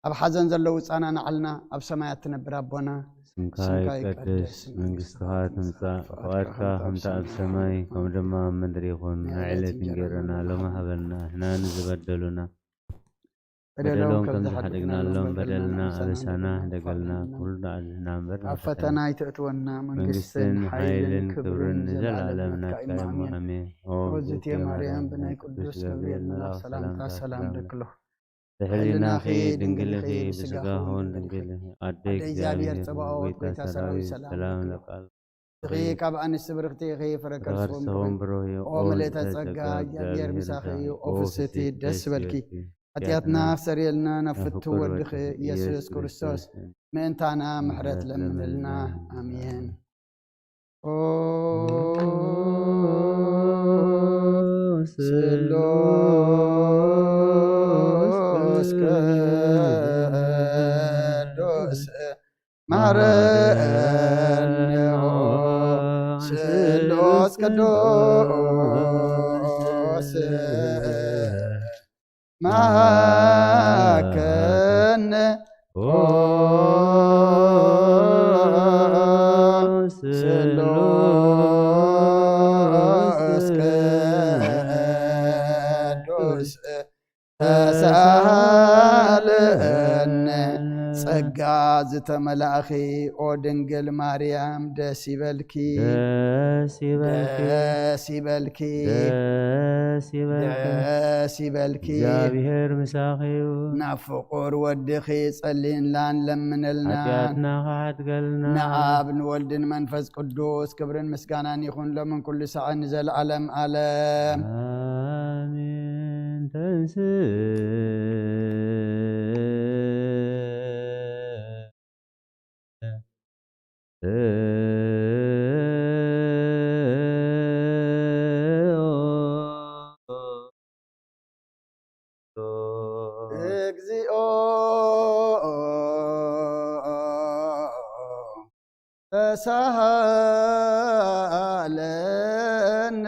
ኣብ ሓዘን ዘለው ፃና ንዓልና ኣብ ሰማያት ትነብር ኣቦና ስምካ ይቀድስ መንግስትኻ ትምጻእ ፈቃድካ ከምቲ ኣብ ሰማይ ከምኡ ድማ ኣብ ምድሪ ይኹን ንዕለት እንጀራና ሎሚ ሃበልና ንሕና ንዝበደሉና በደሎም ከም ዝሓደግናሎም በደልና ኣበሳና ደገልና ኩሉ ንዓዝና እምበር ኣብ ፈተና ይትእትወና መንግስትን ሓይልን ክብርን ንዘለዓለም ናትካ እሞ ኣሜን። ወዝቴ ማርያም ብናይ ቅዱስ ገብርኤል መልኣክ ሰላምታ ሰላም ደክሎ ብሕሊናኺ ድንግል ኢኺ ብስጋኹን ድንግል ኢኺ ኣደይ እግዚአብሔር ጽባኦት ጎይታ ሰራዊት ሰላም ለቃል እኺ ካብ ኣንስቲ ብርክቲ ኢኺ ፍረከርስዎም ብሩህ እዩ ኦ ምልእተ ጸጋ እግዚአብሔር ምሳኺ እዩ ኦ ፍስቲ ደስ በልኪ ኃጢአትና ሰሪየልና ነፍቱ ወድኺ ኢየሱስ ክርስቶስ ምእንታና ምሕረት ለምንልና አሜን። ስሉስ ቅዱስ ማረን ስሉስ ቅዱስ ማከነ ስሉስ ቅዱስ ተሳሃለነ ጸጋ ዝተመላእኺ ኦ ድንግል ማርያም ደስ ይበልኪ ደስ ይበልኪ እግዚአብሔር ምሳኺ እዩ ናብ ፍቁር ወድኺ ጸሊንላን ለምንልና ኃጢአትና ካሓድገልና ንኣብ ንወልድን መንፈስ ቅዱስ ክብርን ምስጋናን ይኹን ሎምን ኩሉ ሰዓት ንዘለዓለም ዓለም አሜን። ተንስ እግዚኦ ተሳሃለነ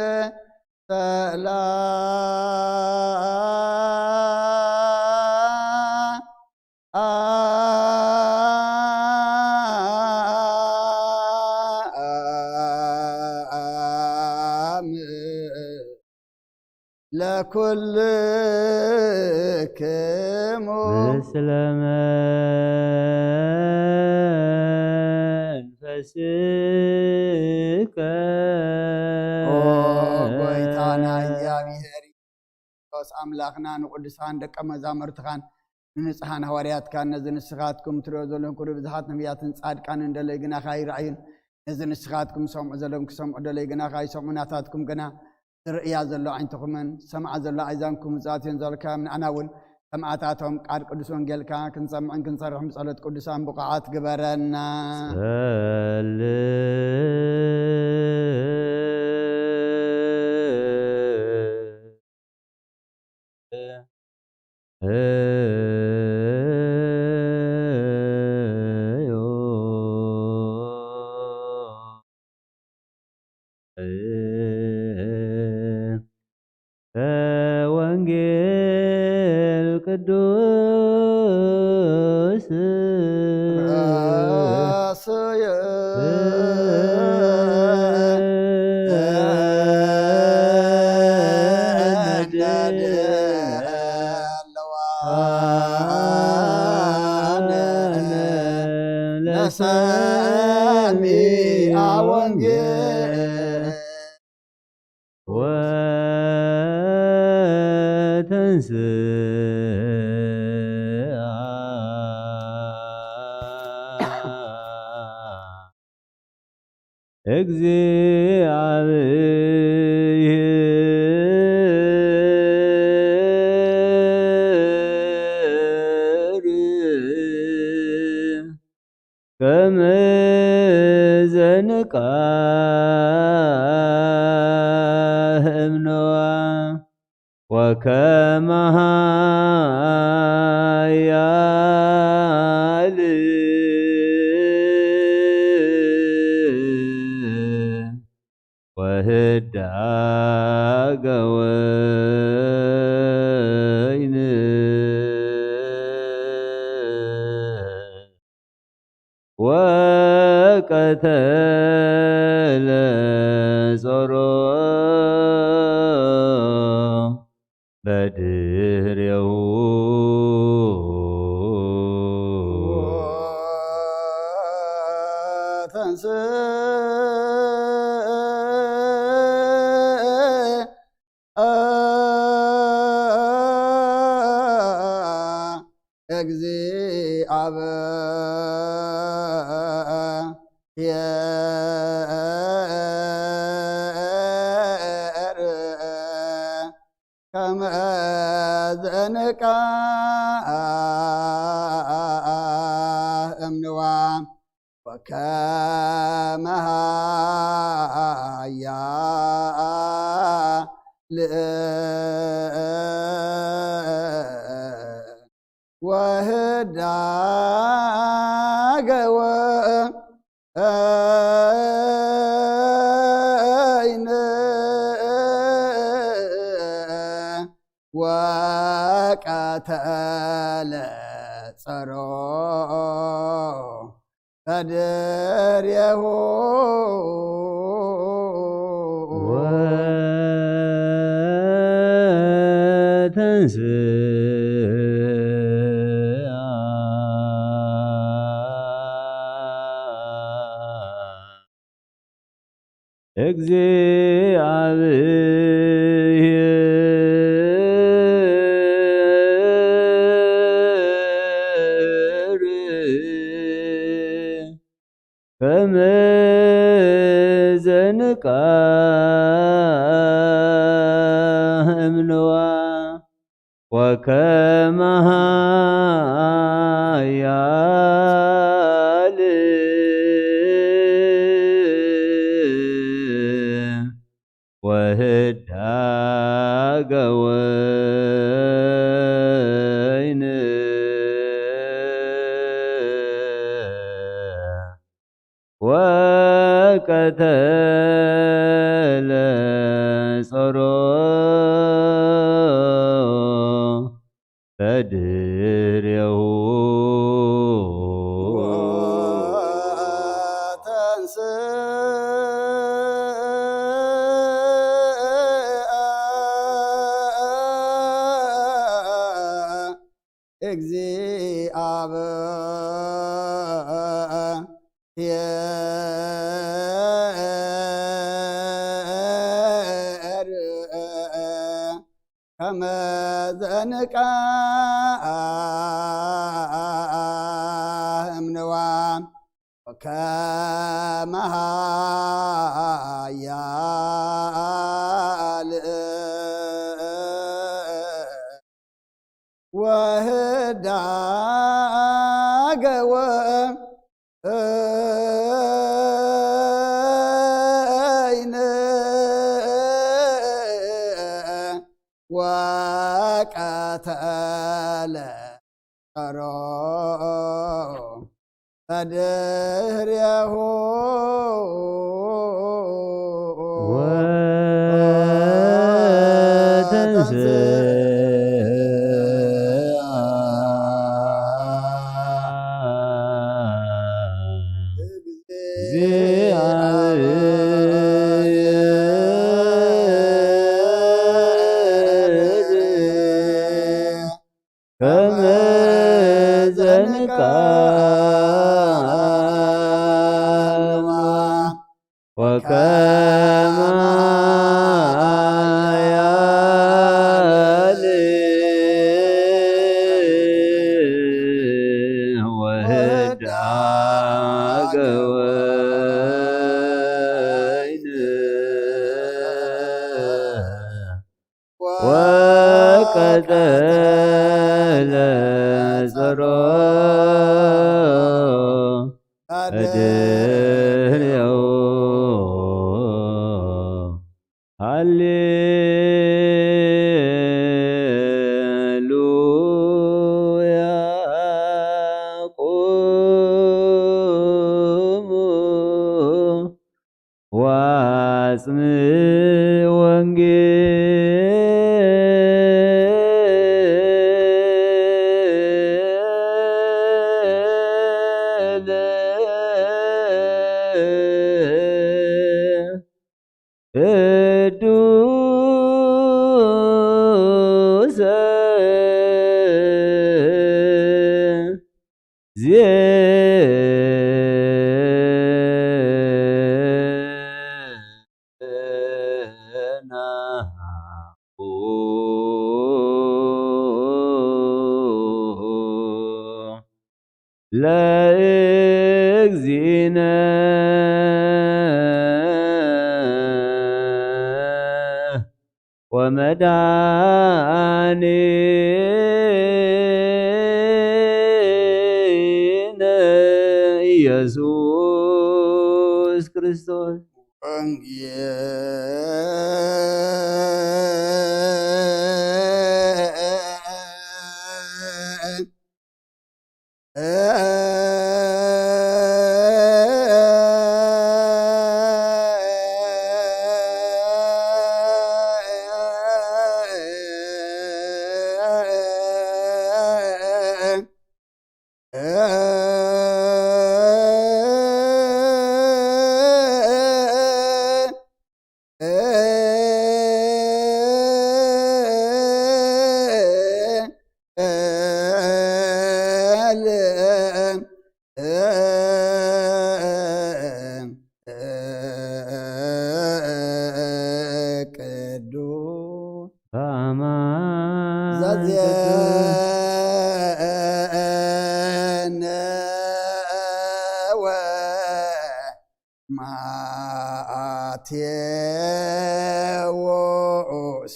ለኩልክሙ ምስለ መንፈስከ ጎይታና እግዚአብሔር ክርስቶስ አምላክና ንቅዱሳን ደቀ መዛሙርትኻን ንንጽሓን ሃዋርያትካን ነዚ ንስኻትኩም ትሪኦ ዘለኹም ኩሉ ብዙሓት ነቢያትን ጻድቃንን ደለይ ግናኻ ይረአዩን ነዚ ንስኻትኩም ሰምዑ ዘለኹም ክሰምዑ ደለይ ግናኻ ይሰምዑ ናታትኩም ግና ዝርእያ ዘሎ ዓይንትኹምን ሰምዓ ዘሎ ኣእዛንኩም ዛትዮም ዘለካዮም ንኣና እውን ሰማዕታቶም ቃል ቅዱስ ወንጌልካ ክንሰምዕን ክንሰርሕን ብጸሎት ቅዱሳን ብቕዓት ግበረና ወንጌል ቅዱስ ሰሚዐ ወንጌል ወተንሥአ እግዚአብሔር ከመ ዘንቃህ እምነዋ ወከመ ኃያል ወህዳገ ወይን ወቀተለ ጾሮ በድህሬሁ እግዚአብሔር ከመ ዘንቃህ እምንዋ ወከመ ኃያል ወህዳገ ወይን ወቀተለ ጸሮ በድሬሁ ወተንሥአ እግዚአብሔር ከመ ዘንቃህ እምንዋ ወከመ ኃያል ወህዳገ ወይን ወቀተለ ጾሮ በድሬሁ እግዚአብሔር ከመ ዘንቃህ እምንዋ ወከመ ኃያል ወህዳገ ወይን ወቀተለ ጸሮ በድህሬሁ ከመ ዘንቃህ قتل زرو أدريو هللويا قوموا واسمع ቅዱስ ዜናሁ ለእግዚእነ ወመድኃኒነ ኢየሱስ ክርስቶስ ማቴዎስ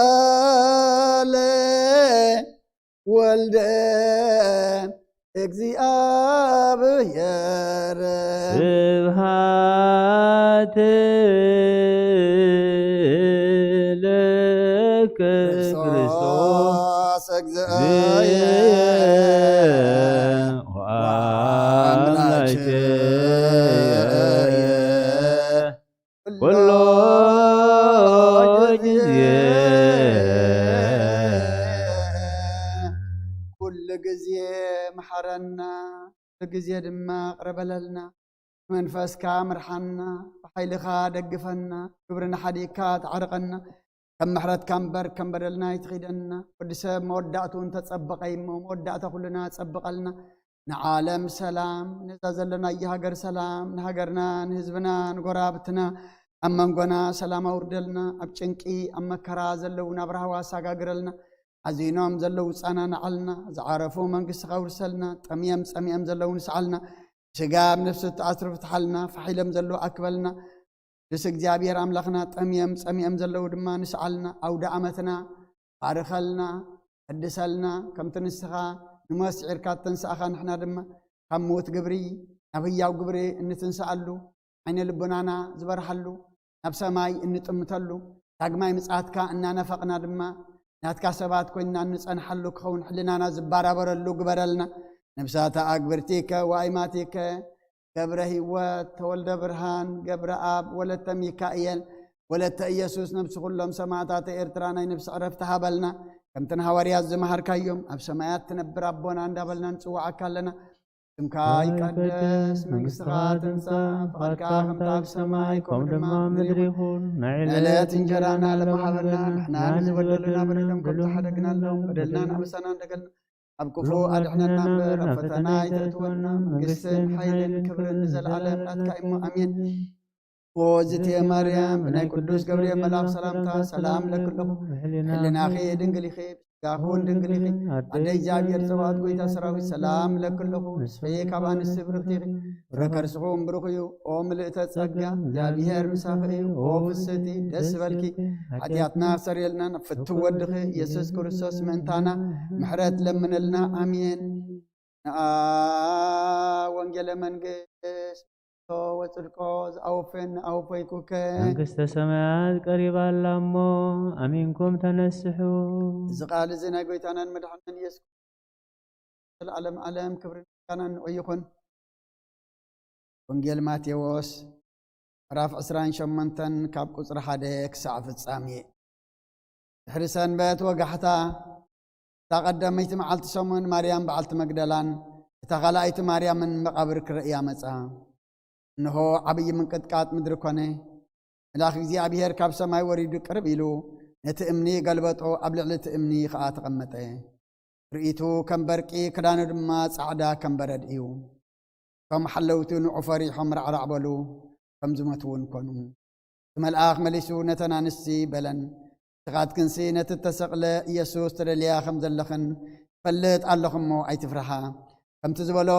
ቃለ ወልደ እግዚአብሔር ስብሐት ለከ ክርስቶስ እግዚአብሔር ኩሎ ጊዜ ኩሉ ጊዜ መሐረና ጊዜ ድማ ቅረበለልና መንፈስካ ምርሓና ብሓይልኻ ደግፈና ግብርና ሓዲካ ተዓርቀና ከም ምሕረትካ እምበር ከም በደልና ይትኺደና ወዲ ሰብ መወዳእቱ እንተፀበቀ ይሞ መወዳእታ ኩልና ፀብቀልና ንዓለም ሰላም ነዛ ዘለና የሃገር ሰላም ንሃገርና ንህዝብና ንጎራብትና ኣብ መንጎና ሰላም ኣውርደልና ኣብ ጭንቂ ኣብ መከራ ዘለው ናብ ረሃዋ ኣሳጋግረልና ኣዚኖም ዘለው ፃና ንዓልና ዝዓረፉ መንግስቲ ከውርሰልና ጠምየም ፀሚኦም ዘለው ንስዓልና ስጋብ ነፍሲ ተኣስሩ ፍትሓልና ፈሒሎም ዘለው ኣክበልና ንስ እግዚኣብሔር ኣምላኽና ጠምየም ፀሚኦም ዘለው ድማ ንስዓልና ኣውደ ዓመትና ባርኸልና ቀድሰልና ከምቲ ንስኻ ንመስዒርካ ተንስኣኻ ንሕና ድማ ካብ ሞት ግብሪ ናብ ህያው ግብሪ እንትንስኣሉ ዓይነ ልቦናና ዝበርሓሉ ናብ ሰማይ እንጥምተሉ ዳግማይ ምጽኣትካ እናነፈቕና ድማ ናትካ ሰባት ኮይንና እንጸንሐሉ ክኸውን ሕልናና ዝባራበረሉ ግበረልና ነብሳታ ኣግብርቲከ ወኣይማቲከ ገብረ ህይወት ተወልደ ብርሃን ገብረ ኣብ ወለተ ሚካኤል ወለተ ኢየሱስ ነብሲ ኩሎም ሰማዕታት ኤርትራ ናይ ነብሲ ዕረፍቲ ሃበልና ከምተን ሐዋርያት ዝመሃርካዮም ኣብ ሰማያት ትነብር ኣቦና እንዳበልና ንጽዋዓካ ኣለና ስምካ ይቀደስ መንግስትኻ ትምጻእ ፈቃድካ ከምቲ ኣብ ሰማይ ከምኡ ድማ ምድሪ ይኹን ዕለት እንጀራና ለመሃበና ንሕና ንዝበደሉና በደሎም ከም ዝሓደግናሎም በደልናን ኣበሳና እንደገልና ኣብ ክፉ ኣድሕነና እምበር ኣብ ፈተና ይተእትወና መንግስትን ሓይልን ክብርን ንዘለዓለም ናትካ እሞ ኣሜን ወዝቴ ማርያም ብናይ ቅዱስ ገብርኤል መልኣክ ሰላምታ ሰላም ለክለኹ ሕልናኺ ድንግል ኢኺ ጋኹን ድንግሊኺ ኣደይ እግዚአብሔር ዘባት ጎይታ ሰራዊት ሰላም ለክለኹ ንስኺ ካብ ኣንስቲ ብርኽቲ ኢኺ ፍረ ከርስኹም ብሩኽ እዩ ኦ ምልእተ ጸጋ እግዚአብሔር ምሳኺ እዩ ኦ ፍስቲ ደስ በልኪ ሓጢኣትና ክሰርየልና ፍትው ወድኺ ኢየሱስ ክርስቶስ ምእንታና ምሕረት ለምነልና ኣሜን ንኣ ወንጌለ መንግስት ወጽድቆ ዝኣውፍን ኣውፈይኩከ መንግሥተ ሰማያት ቀሪባላ እሞ ኣሚንኩም ተነስሑ እዚ ቃል እዚ ናይ ጎይታናን መድሓኒትን ኢየሱስ ዘለዓለም ዓለም ክብርን ምስጋናን ይኹን። ወንጌል ማቴዎስ ምዕራፍ 28 ካብ ቁፅሪ 1 ክሳዕ ፍጻሜ። ድሕሪ ሰንበት ወጋሕታ እታ ቀዳመይቲ መዓልቲ ሰሙን ማርያም በዓልቲ መግደላን እታ ካልኣይቲ ማርያምን መቃብር ክርእያ መጻ። እንሆ ዓብዪ ምንቅጥቃጥ ምድሪ ኮነ። መልኣክ እግዚኣብሔር ካብ ሰማይ ወሪዱ ቅርብ ኢሉ ነቲ እምኒ ገልበጦ ኣብ ልዕሊ እቲ እምኒ ከዓ ተቐመጠ። ርእይቱ ከም በርቂ ክዳኑ ድማ ጻዕዳ ከም በረድ እዩ። እቶም ሓለውቲ ንዑ ፈሪሖም ራዕራዕ በሉ ከም ዝመቱ እውን ኮኑ። እቲ መልኣክ መሊሱ ነተን ኣንስቲ በለን ንስኻትክንሲ ነቲ ተሰቕለ ኢየሱስ ተደልያ ከም ዘለኽን ትፈልጥ ኣለኹ እሞ ኣይትፍርሓ ከምቲ ዝበሎ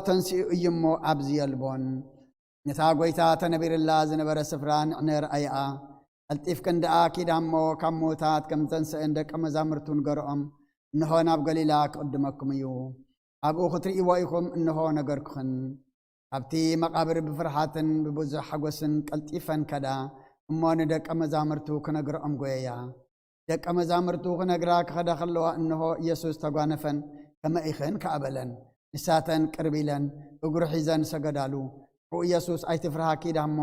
ተንስኡ እዩ እሞ ኣብዚ የልቦን ነታ ጎይታ ተነቢርላ ዝነበረ ስፍራ ንዕነ ረኣይኣ ቀልጢፍክን ደኣ ኪዳ እሞ ካብ ሞታት ከም ዝተንስአን ደቀ መዛሙርቱ ንገርኦም እንሆ ናብ ገሊላ ክቅድመኩም እዩ ኣብኡ ክትርእይዎ ኢኹም እንሆ ነገርኩኽን። ኣብቲ መቃብር ብፍርሓትን ብብዙሕ ሓጎስን ቀልጢፈን ከዳ እሞ ንደቀ መዛሙርቱ ክነግረኦም ጎየያ። ደቀ መዛሙርቱ ክነግራ ክኸዳ ከለዋ እንሆ ኢየሱስ ተጓነፈን ከመኢኽን ከኣበለን ንሳተን ቅርብ ኢለን እግሩ ሒዘን ሰገዳሉ። ኢየሱስ ኣይትፍርሃ ኪዳ እሞ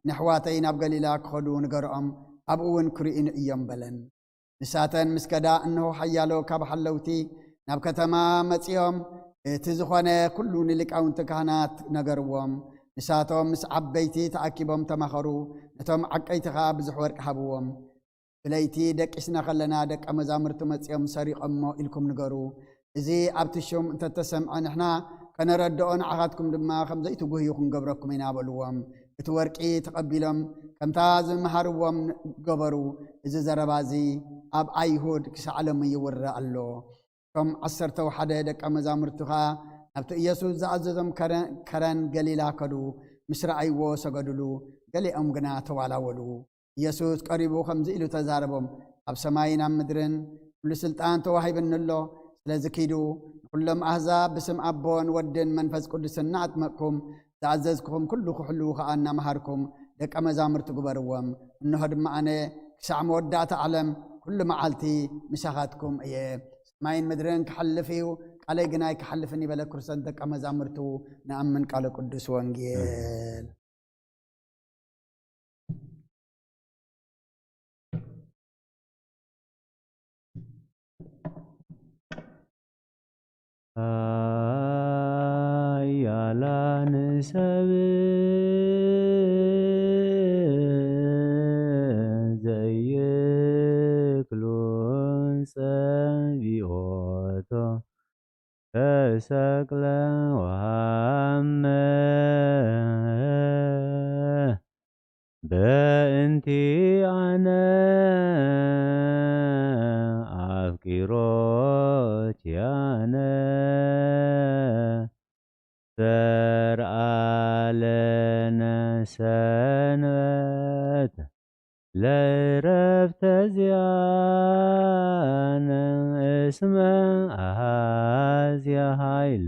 ንኣሕዋተይ ናብ ገሊላ ክኸዱ ንገርኦም ኣብኡ እውን ክርእዩን እዮም በለን። ንሳተን ምስ ከዳ እንሆ ሓያሎ ካብ ሓለውቲ ናብ ከተማ መጺኦም እቲ ዝኾነ ኩሉ ንሊቃውንቲ ካህናት ነገርዎም። ንሳቶም ምስ ዓበይቲ ተኣኪቦም ተማኸሩ። ነቶም ዓቀይቲ ከዓ ብዙሕ ወርቂ ሃብዎም። ብለይቲ ደቂስና ከለና ደቀ መዛሙርቱ መጺኦም ሰሪቖሞ ኢልኩም ንገሩ። እዚ ኣብቲ ሹም እንተተሰምዐ ንሕና ከነረድኦ ንዓኻትኩም ድማ ከም ዘይትጉህዩ ክንገብረኩም ኢና በልዎም። እቲ ወርቂ ተቐቢሎም ከምታ ዝመሃርዎም ገበሩ። እዚ ዘረባ እዚ ኣብ ኣይሁድ ክሳዕ ሎሚ ይውረ ኣሎ። እቶም 11 ደቀ መዛሙርቱ ከዓ ናብቲ ኢየሱስ ዝኣዘዞም ከረን ገሊላ ከዱ። ምስ ረኣይዎ ሰገድሉ፣ ገሊኦም ግና ተዋላወሉ። ኢየሱስ ቀሪቡ ከምዚ ኢሉ ተዛረቦም ኣብ ሰማይን ኣብ ምድርን ኩሉ ስልጣን ተዋሂብኒ ኣሎ። ስለዚ ኪዱ ንኩሎም ኣሕዛብ ብስም ኣቦን ወድን መንፈስ ቅዱስን እናኣጥመቅኩም ዝኣዘዝኩኹም ኩሉ ክሕሉ ከዓ እናምሃርኩም ደቀ መዛሙርቲ ግበርዎም። እንሆ ድማ ኣነ ክሳዕ መወዳእታ ዓለም ኩሉ መዓልቲ ምሳኻትኩም እየ። ሰማይን ምድርን ክሓልፍ እዩ ቃለይ ግናይ ክሓልፍን ይበለ ክርስቶስ ደቀ መዛሙርቱ ንኣምን ቃለ ቅዱስ ወንጌል። ኃያላን ሰብ ዘይክሉን ጸቢዖቶ ተሰቅለ ወሃመ በእንቲአነ አፍቂሮትያነ ዘርአለነ ሰንበት ለዕረፍተ ዚአነ እስመ አኀዝየ ኃይል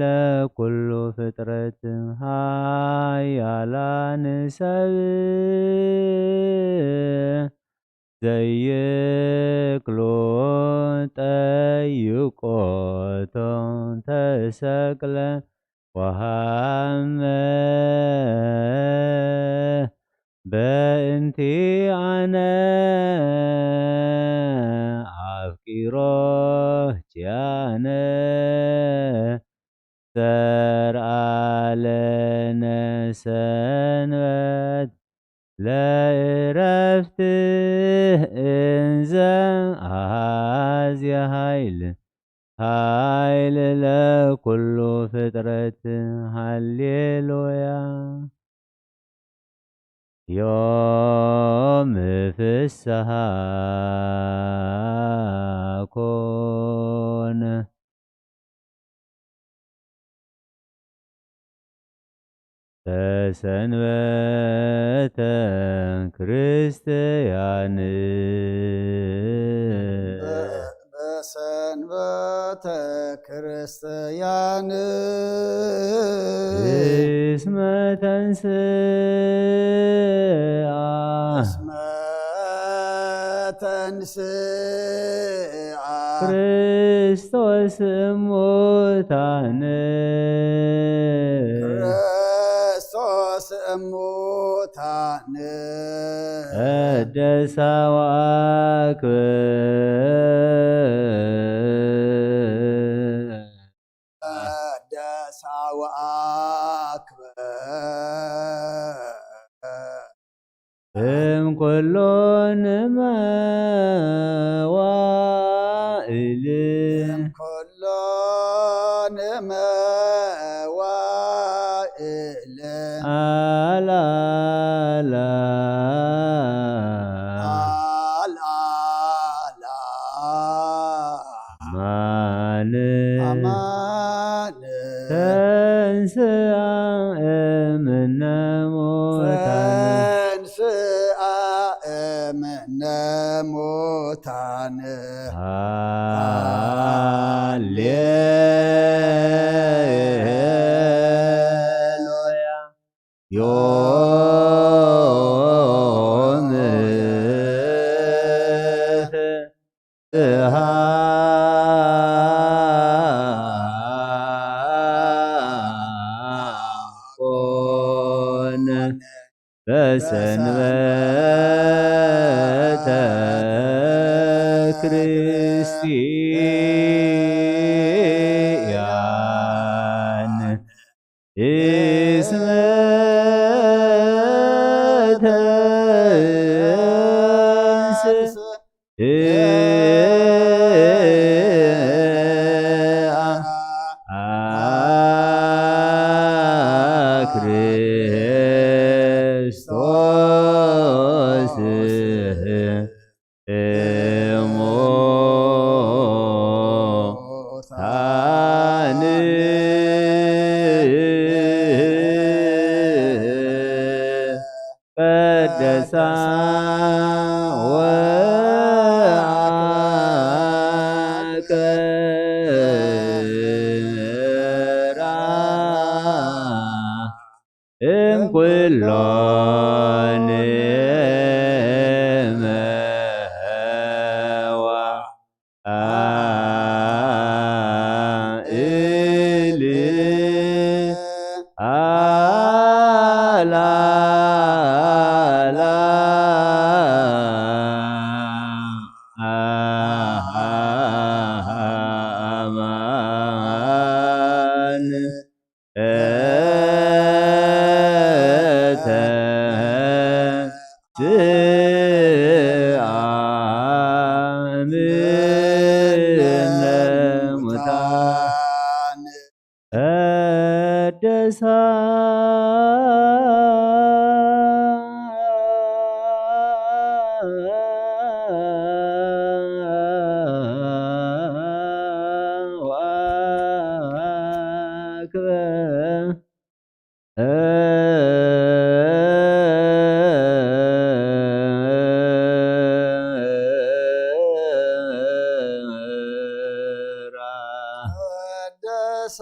ለኩሉ ፍጥረት ኃያላን ሰብ ዘይክሉ ጠይቆቶ ተሰቅለ ወሃመ በእንቲአነ አፍቂሮትያነ ዘርአለነ ሰንበት ለዕረፍት እንዘ አኀዝየ ኃይል ለኩሉ ፍጥረት ሃሌሉያ። ፍስሃ ኮነ በሰንበተ ክርስቲያን በሰንበተ ክርስቲያን እስመ ተንሥአ ክርስቶስ እሙታን እሙታን ቀደሳ ወአክበ ቀደሳ ወአክበ እምኩሎን መዋዕል እምኩሎን መዋዕል አላላ አማን ተንሥአ እምነ ሙታን እምነ ሙታን ሃሌሉያ ዮም ፍስሃ ኮነ በሰንበተ ክርስቲያን እስመ ክርስቶስ እሙታን ቀደሳ ወአክበራ እምኩሎን መዋዕል አላላ አማን ተንሥአ እምነ ሙታን ቀደሳ ወአክበ ቀደሳ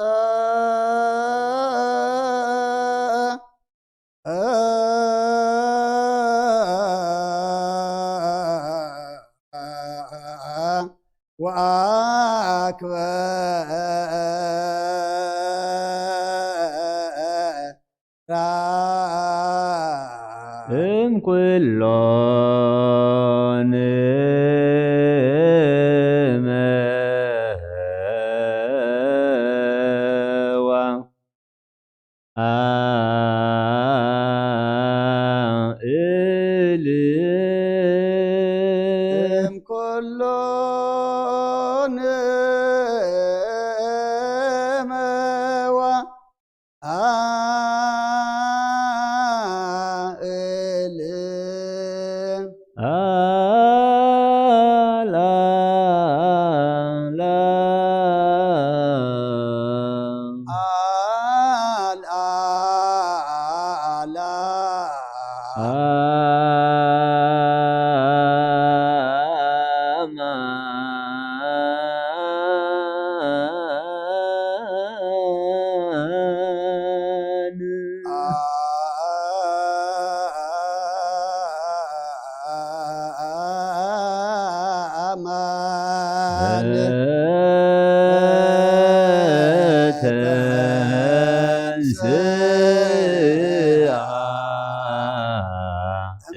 ወአክበራ እምኩሎን መዋዕል እምኩሎን መዋዕል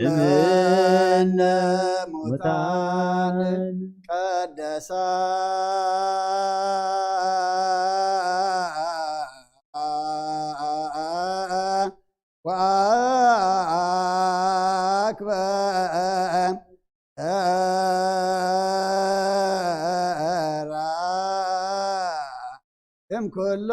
እምነ ሙታን ቀደሳ ወአክበ እምኩሎ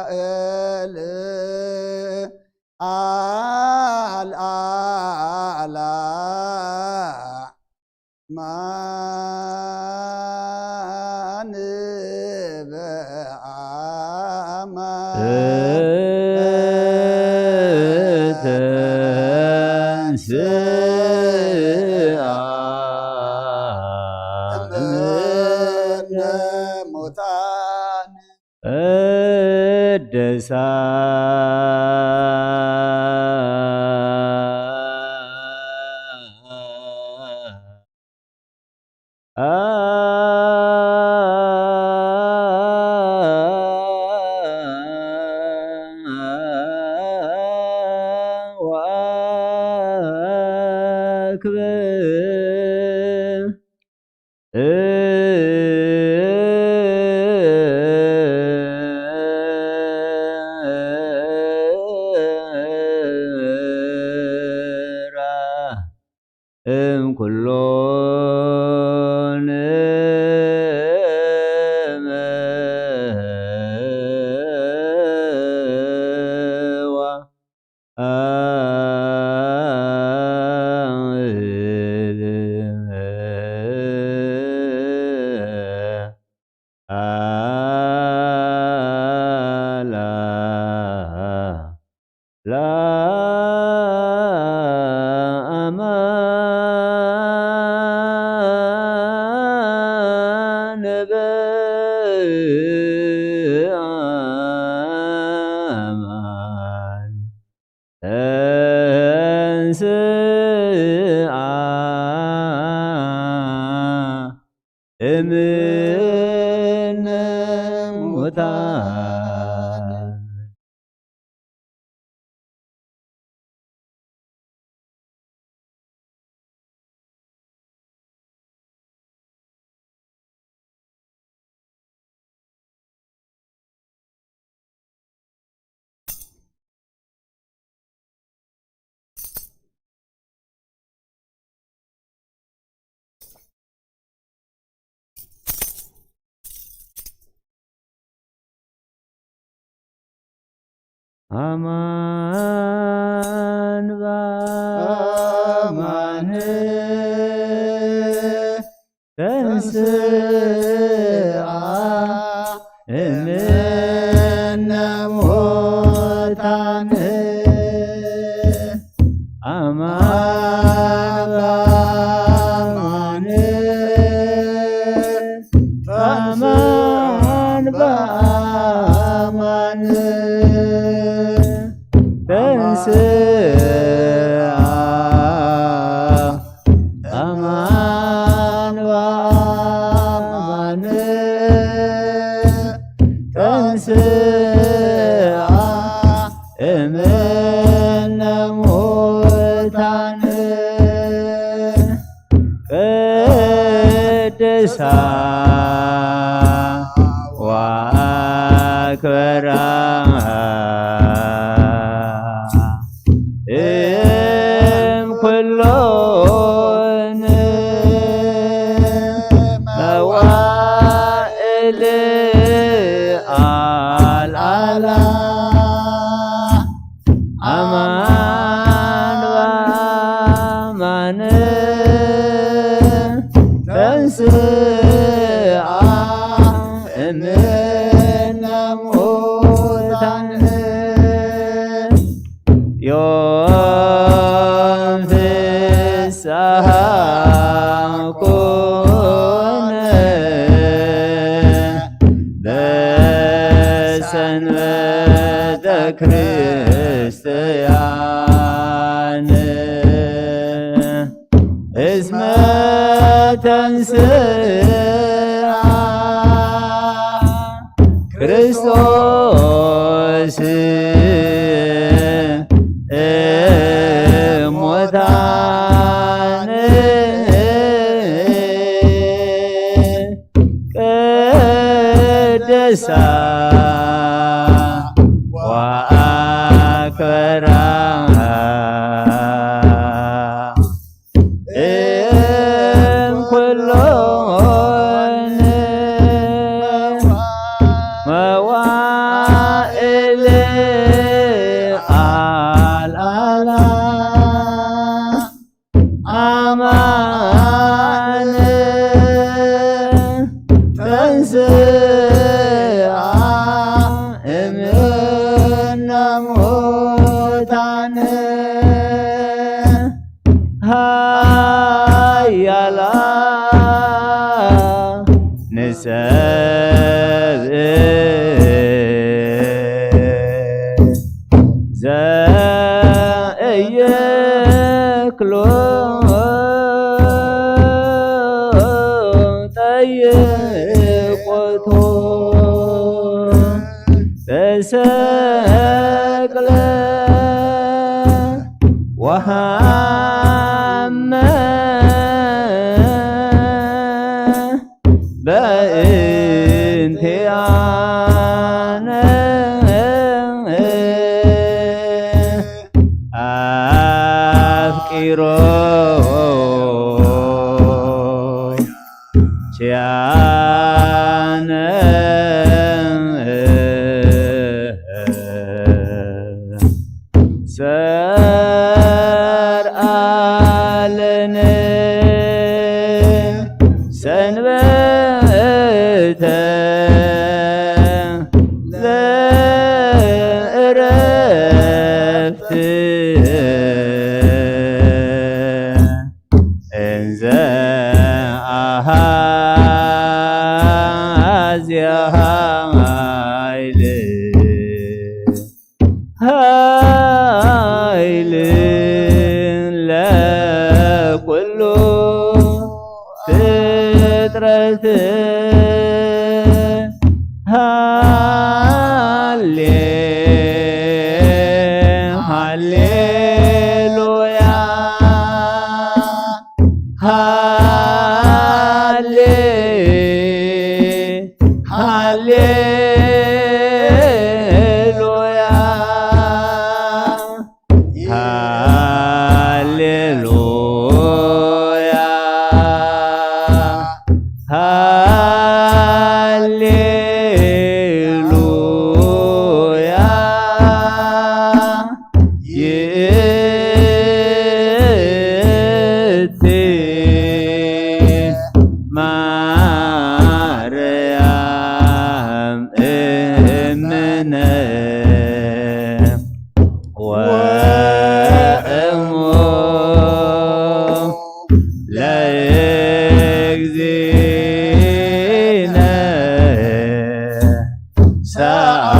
ዋእል አልአላ ማን በአማን ተንሥአ እምነ ሙታን ቀደሳ ወአክበ እምኩሎ ለአማን በአማን ተንሥአ እምነ ሙታን አማን በአማን ተንሥአ እምነ ሙታን አማን በአማን በአማን ተንሥአ አማን በአማን ተንሥአ እምነ ሙታን ቅድሳ ወአክበራ እምኩሎን መዋዕል አልዓላ አማን በአማን ተንሥአ እምነ ሙታን ዮም ፍስሐ ኮነ በሰንበተ ክርስቲያን እስመ ተንሥአ ክርስቶስ እሙታን ቀደሳ ወአክበራ እምኩሎን መዋዕል አልዓላ አማን ተንሥአ እምነ ሙታን ኃያላ ንሰብእ ዘእየክሎ ጠይቆቶ ተሰቅለ ወሐመ በእንቲአነ አፍቂሮ ቺያነ ሰርአ ለነ ሰንበተ ለዕረፍት እንዘ አኀዝያ ኃይል ለኩሉ ፍጥረት ሃሌሉያ ሃሌሉያ ሃሌሉያ ሃሌሉያ ይእቲ ማርያም እምነ ወእሙ ለእግዚእነ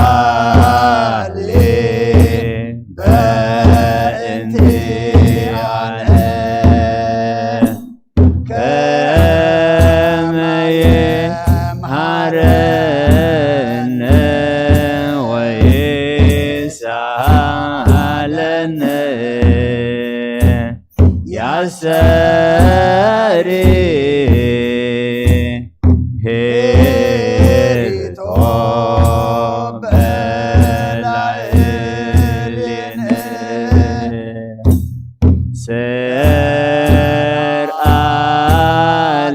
ሰአሊ በእንቲአነ ከመ ይምሃረነ ወይሳለነ ያሰሪ ሄቶ በላዕሌነ ሰርአ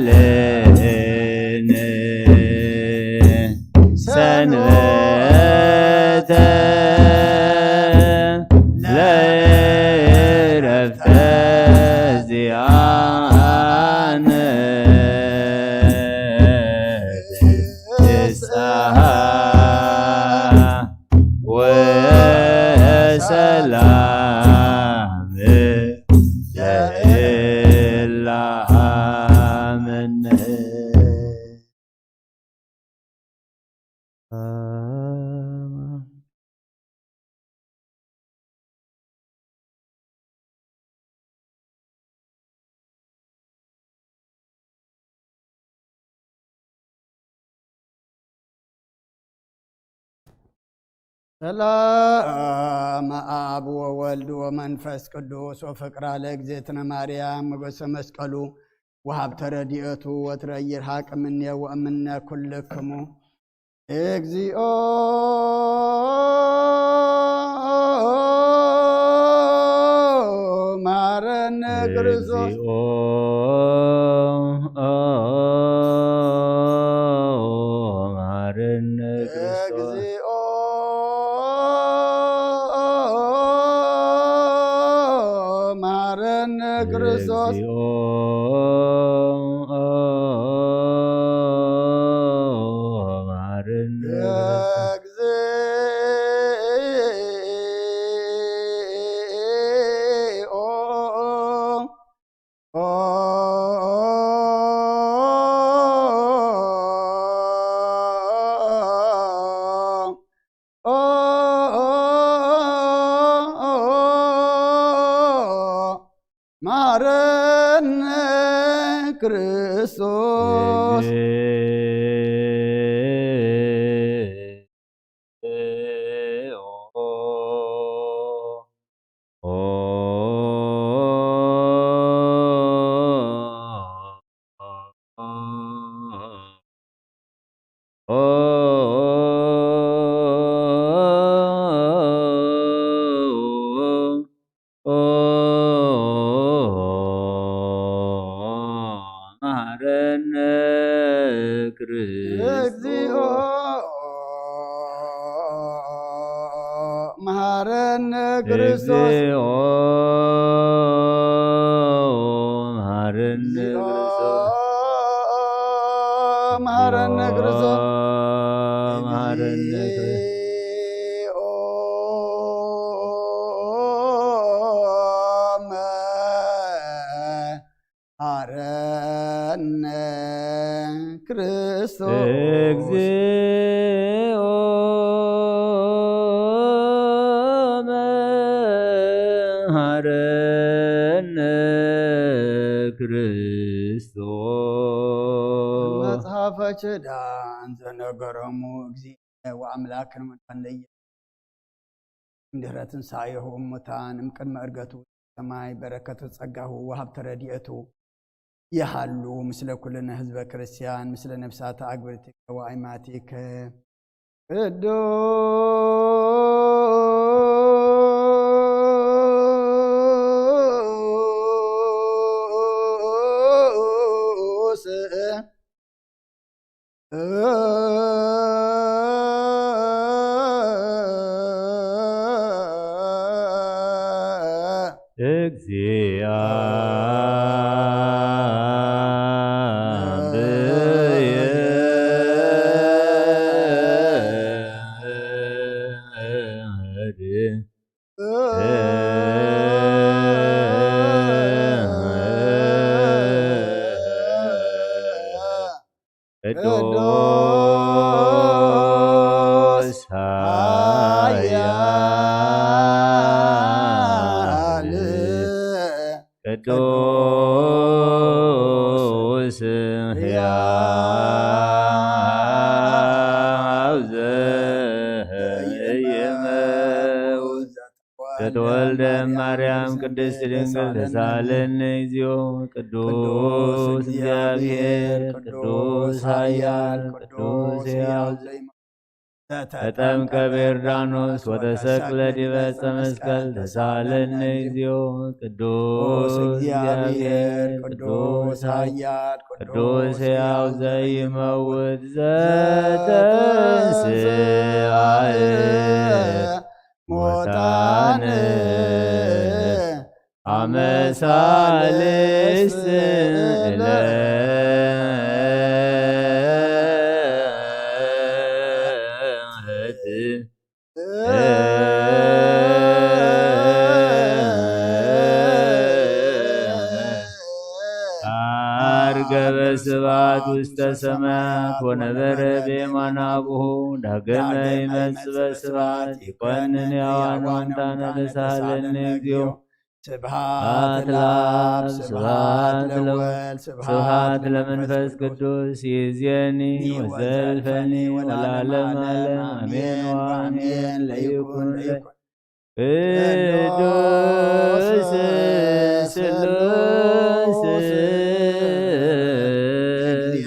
ለነ ፍስሐ ወሰላም ለእለ አመንህ። ሰላም አብ ወወልድ ወመንፈስ ቅዱስ ወፍቅራ ለእግዝእትነ ማርያም ሞገሰ መስቀሉ ወሀብተ ረድኤቱ ወትረይር ሀቅ እምኔ ወእምነ ኩልክሙ እግዚኦ ማረነ ክርስቶስ ክርስቶስ ማረነ ክርስቶስ እግዚኦ መሐረነ ክርስቶስ መሐረነ ክርስቶስ መሐረነ ክርስቶስ እግዚኦ መሐረነ ክርስቶስ መጽሐፈ ኪዳን ዘነገሮሙ እግዚእ ወአምላክን መድኃኒነ እምድኅረ ትንሣኤሁ እሙታን እምቅድመ ዕርገቱ ሰማይ በረከተ ጸጋሁ ወሀብተ ረድኤቱ የሃሉ ምስለ ኩልነ ህዝበ ክርስቲያን ምስለ ነፍሳተ አግብርቲከ ወአእማቲከ ቅዱስ ቅዱስ ኃያል ቅዱስ ሕያው ዘኢይመውት ዘተወልደ እማርያም ቅድስት ድንግል ተሳለነ እግዚኦ ቅዱስ እግዚአብሔር ቅዱስ ኃያል ቅዱስ ሕያው ተጠምቀ በዮርዳኖስ ወተሰቅለ ዲበ ዕፀ መስቀል ተሳለነ እግዚኦ ቅዱስ እግዚአብሔር ቅዱስ ኃያል ቅዱስ ሕያው ዘኢይመውት ዘተንሥአ ሙታን አመ ሣልስት ስብሐት ውስተ ሰማያት ወነበረ በየማነ አቡሁ ዳግመ ይመጽእ በስብሐት ይኰንን ሕያዋነ ወሙታነ በሳህለነ እግዚኦ ስብሐት ለአብ ስብሐት ለወልድ ስብሐት ለመንፈስ ቅዱስ ይእዜኒ ወዘልፈኒ ወለዓለመ ዓለም አሜን ወአሜን ለይኩን ቅዱስ ስሉስ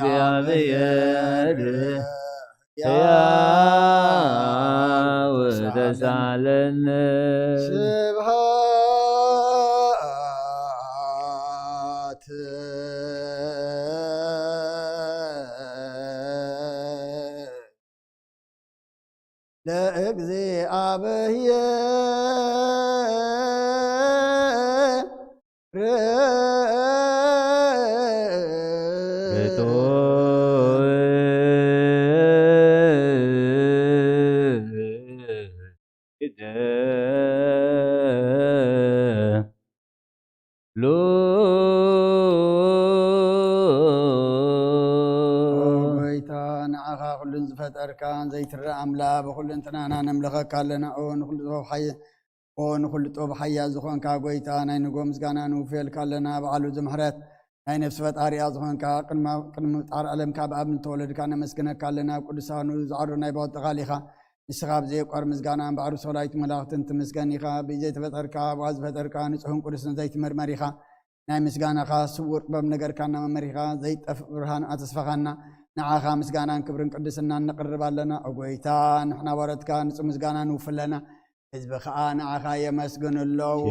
እግዚአብሔር ሕያው ተሳለነ ስብሐት ኩሉን ዝፈጠርካ ዘይትረአ ኣምላኽ ብኩሉ እንትናና ነምልኸካ ኣለና ንኩሉ ጦብ ሓያል ዝኾንካ ጎይታ ናይ ንጎ ምስጋና ንውፍየልካ ኣለና በዓሉ ዝምሕረት ናይ ነፍሲ ፈጣሪያ ዝኾንካ ቅድሚ ጣር ዓለምካ ብኣብ እንተወለድካ ነመስግነካ ኣለና ቅዱሳኑ ዝዓሩ ናይ ባወጠቓል ኢኻ ንስኻ ብዘየቋር ምስጋናን ባዕሩ ሰላይት መላእኽትን ትምስገን ኢኻ ብዘይተፈጠርካ ብኣ ዝፈጠርካ ንጹሕን ቅዱስን ዘይትመርመር ኢኻ ናይ ምስጋናኻ ስውር ጥበብ ነገርካና መመሪኻ ዘይጠፍእ ብርሃን ኣተስፋኻና ንዓኻ ምስጋናን ክብርን ቅድስናን ነቕርብ ኣለና ጎይታ ንሕና ባረትካ ንጹህ ምስጋና ንውፍለና ህዝቢ ከዓ ንዓኻ የመስግን ኣለዉ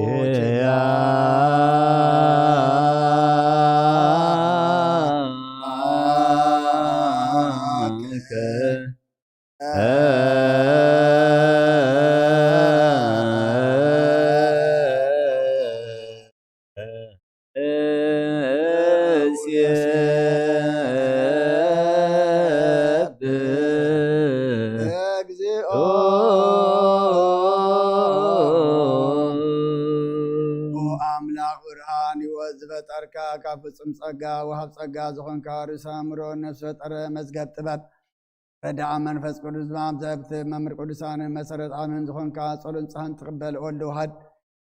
ካብ ፍጹም ጸጋ ወሃብ ጸጋ ዝኾንካ ርእሰ ኣእምሮ ነፍሲ ፈጠረ መዝገብ ጥበብ ረዳዓ መንፈስ ቅዱስ ማምዘብቲ መምህር ቅዱሳን መሰረት ኣምን ዝኾንካ ጸሎን ጸሃን ትቕበል ወልዲ ውሃድ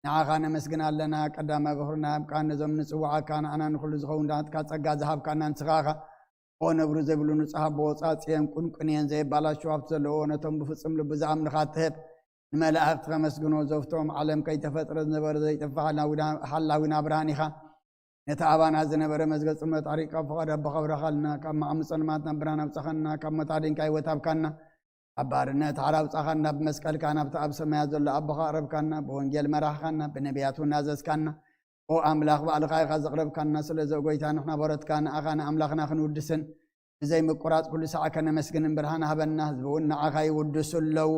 ንዓኻ ነመስግን ኣለና ቀዳማይ በኹርና ብቃ ነዞም ንጽዋዓካ ንኣና ንኩሉ ዝኸውን ዳትካ ጸጋ ዝሃብካና ንስኻኻ ኦ ነብሩ ዘይብሉ ንጹሕ ኣቦ ጻጽየን ቁንቁንየን ዘይባላሽው ሃብቲ ዘለዎ ነቶም ብፍጹም ልቢ ዝኣምንኻ ትህብ ንመላእኽቲ ከመስግኖ ዘፍቶም ዓለም ከይተፈጥረ ዝነበረ ዘይጥፋ ሓላዊና ብርሃን ኢኻ ነቲ ኣባና ዝነበረ መዝገብ ጽልመት ኣሪቕካ ፍቓድ ኣቦኻ ብረኻልና ካብ መዓሙ ጸልማትና ብርሃን ኣውፃኻና ካብ መታድንካ ይወታብካና ኣብ ባርነት ሓር ኣውፃኻና ብመስቀልካ ናብቲ ኣብ ሰማያት ዘሎ ኣቦኻ ኣቕረብካና ብወንጌል መራሕኻና ብነቢያት እውን ኣዘዝካና ኦ ኣምላኽ ባዕልኻ ኢኻ ዘቕረብካና ስለዚ ጎይታ ንሕና በረትካ ንኣኻ ንኣምላኽና ክንውድስን ብዘይ ምቁራፅ ኩሉ ሰዓት ከነመስግንን ብርሃን ሃበና ህዝቢ እውን ንዓኻ ይውድሱ ኣለዉ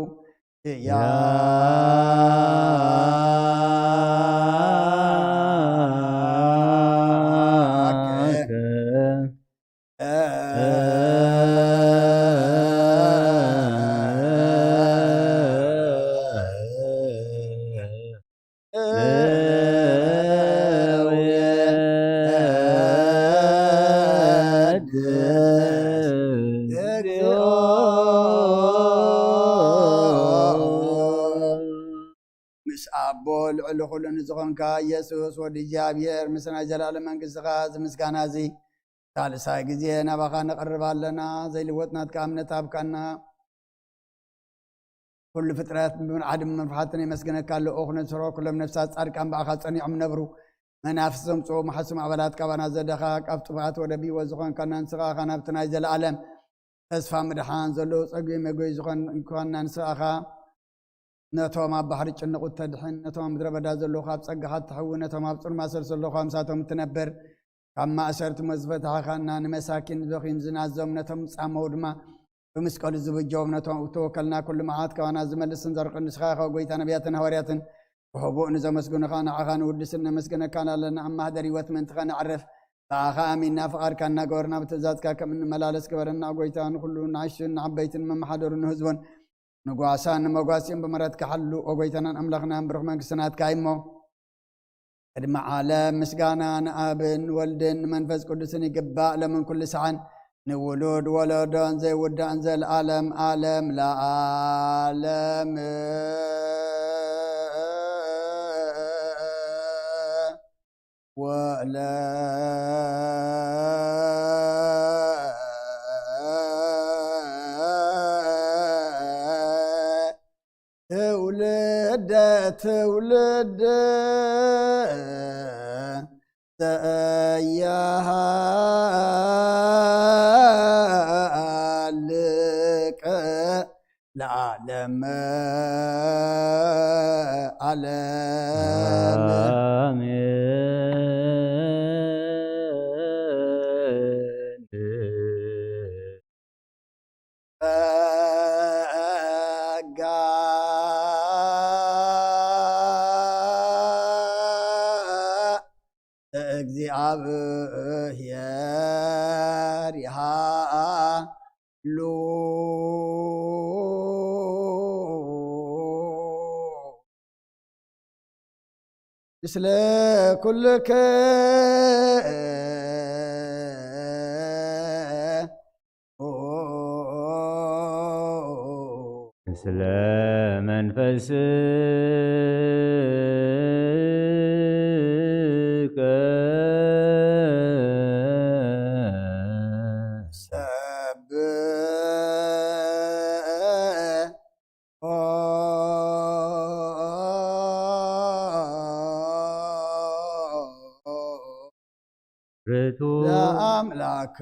ልዕሊ ኩሉ ንዝኾንካ ኢየሱስ ወዲ እግዚኣብሔር ምስ ናይ ዘላለም መንግሥትኻ ዝምስጋና እዚ ሳልሳይ ግዜ ናባኻ ነቐርብ ኣለና ዘይልወጥናትካ እምነት ኣብካና ኩሉ ፍጥረት ብመርዓድን መፍሓትን የመስግነካ ኣለኦ ኩነስሮ ኩሎም ነፍሳት ጻድቃን በኣኻ ጸኒዖም ነብሩ መናፍስ ዘምጽኡ ማሕሱም ኣባላት ካባና ዘደኻ ካብ ጥፋት ወደ ቢወ ዝኾንካና ንስኻኻ ናብቲ ናይ ዘለዓለም ተስፋ ምድሓን ዘለዎ ጸጉ መጎይ ዝኾን እንኳና ንስኻኻ ነቶም ኣብ ባሕሪ ጭንቁ ተድሕን ነቶም ኣብ ምድረ በዳ ዘለዉ ካብ ጸጋኻ ትሕውን ነቶም ኣብ ጽልማ ሰር ዘለዉ ካብ ምሳቶም ትነብር ካብ ማእሰርቲ መዝፈታኻና ንመሳኪን በኺን ዝናዞም ነቶም ጻመው ድማ ብመስቀሉ ዝብጀዎም ነቶም ተወከልና ኩሉ መዓት ካባና ዝመልስን ዘርቅን ንስኻኻ ጎይታ ነቢያትን ሃዋርያትን ብህቡእ ንዘመስግኑኻ ንዓኻ ንውድስን ነመስግነካን ኣለና ኣብ ማህደር ህይወት ምንትኸ ንዕርፍ ብኣኻ ኣሚንና ፍቓድካ እናገበርና ብትእዛዝካ ከም እንመላለስ ግበረና ጎይታ ንኩሉ ንዓሽን ንዓበይትን መመሓደሩ ንህዝቦን ንጓሳን ንመጓስን ብመረትካ ሓሉ ኦ ጎይታናን ኣምላኽናን ብሩኽ መንግሥትናትካ እሞ ቅድሚ ዓለም ምስጋና ንኣብን ወልድን መንፈስ ቅዱስን ይግባእ ለምን ኩሉ ሰዓን نولد ولدان زي ودان زي العالم عالم لا عالم ولا تولد تأيها لك العالم عالم እግዚአብሔር ይሃሉ ምስለ ኩልከ ምስለ መንፈስከ ለአምላክ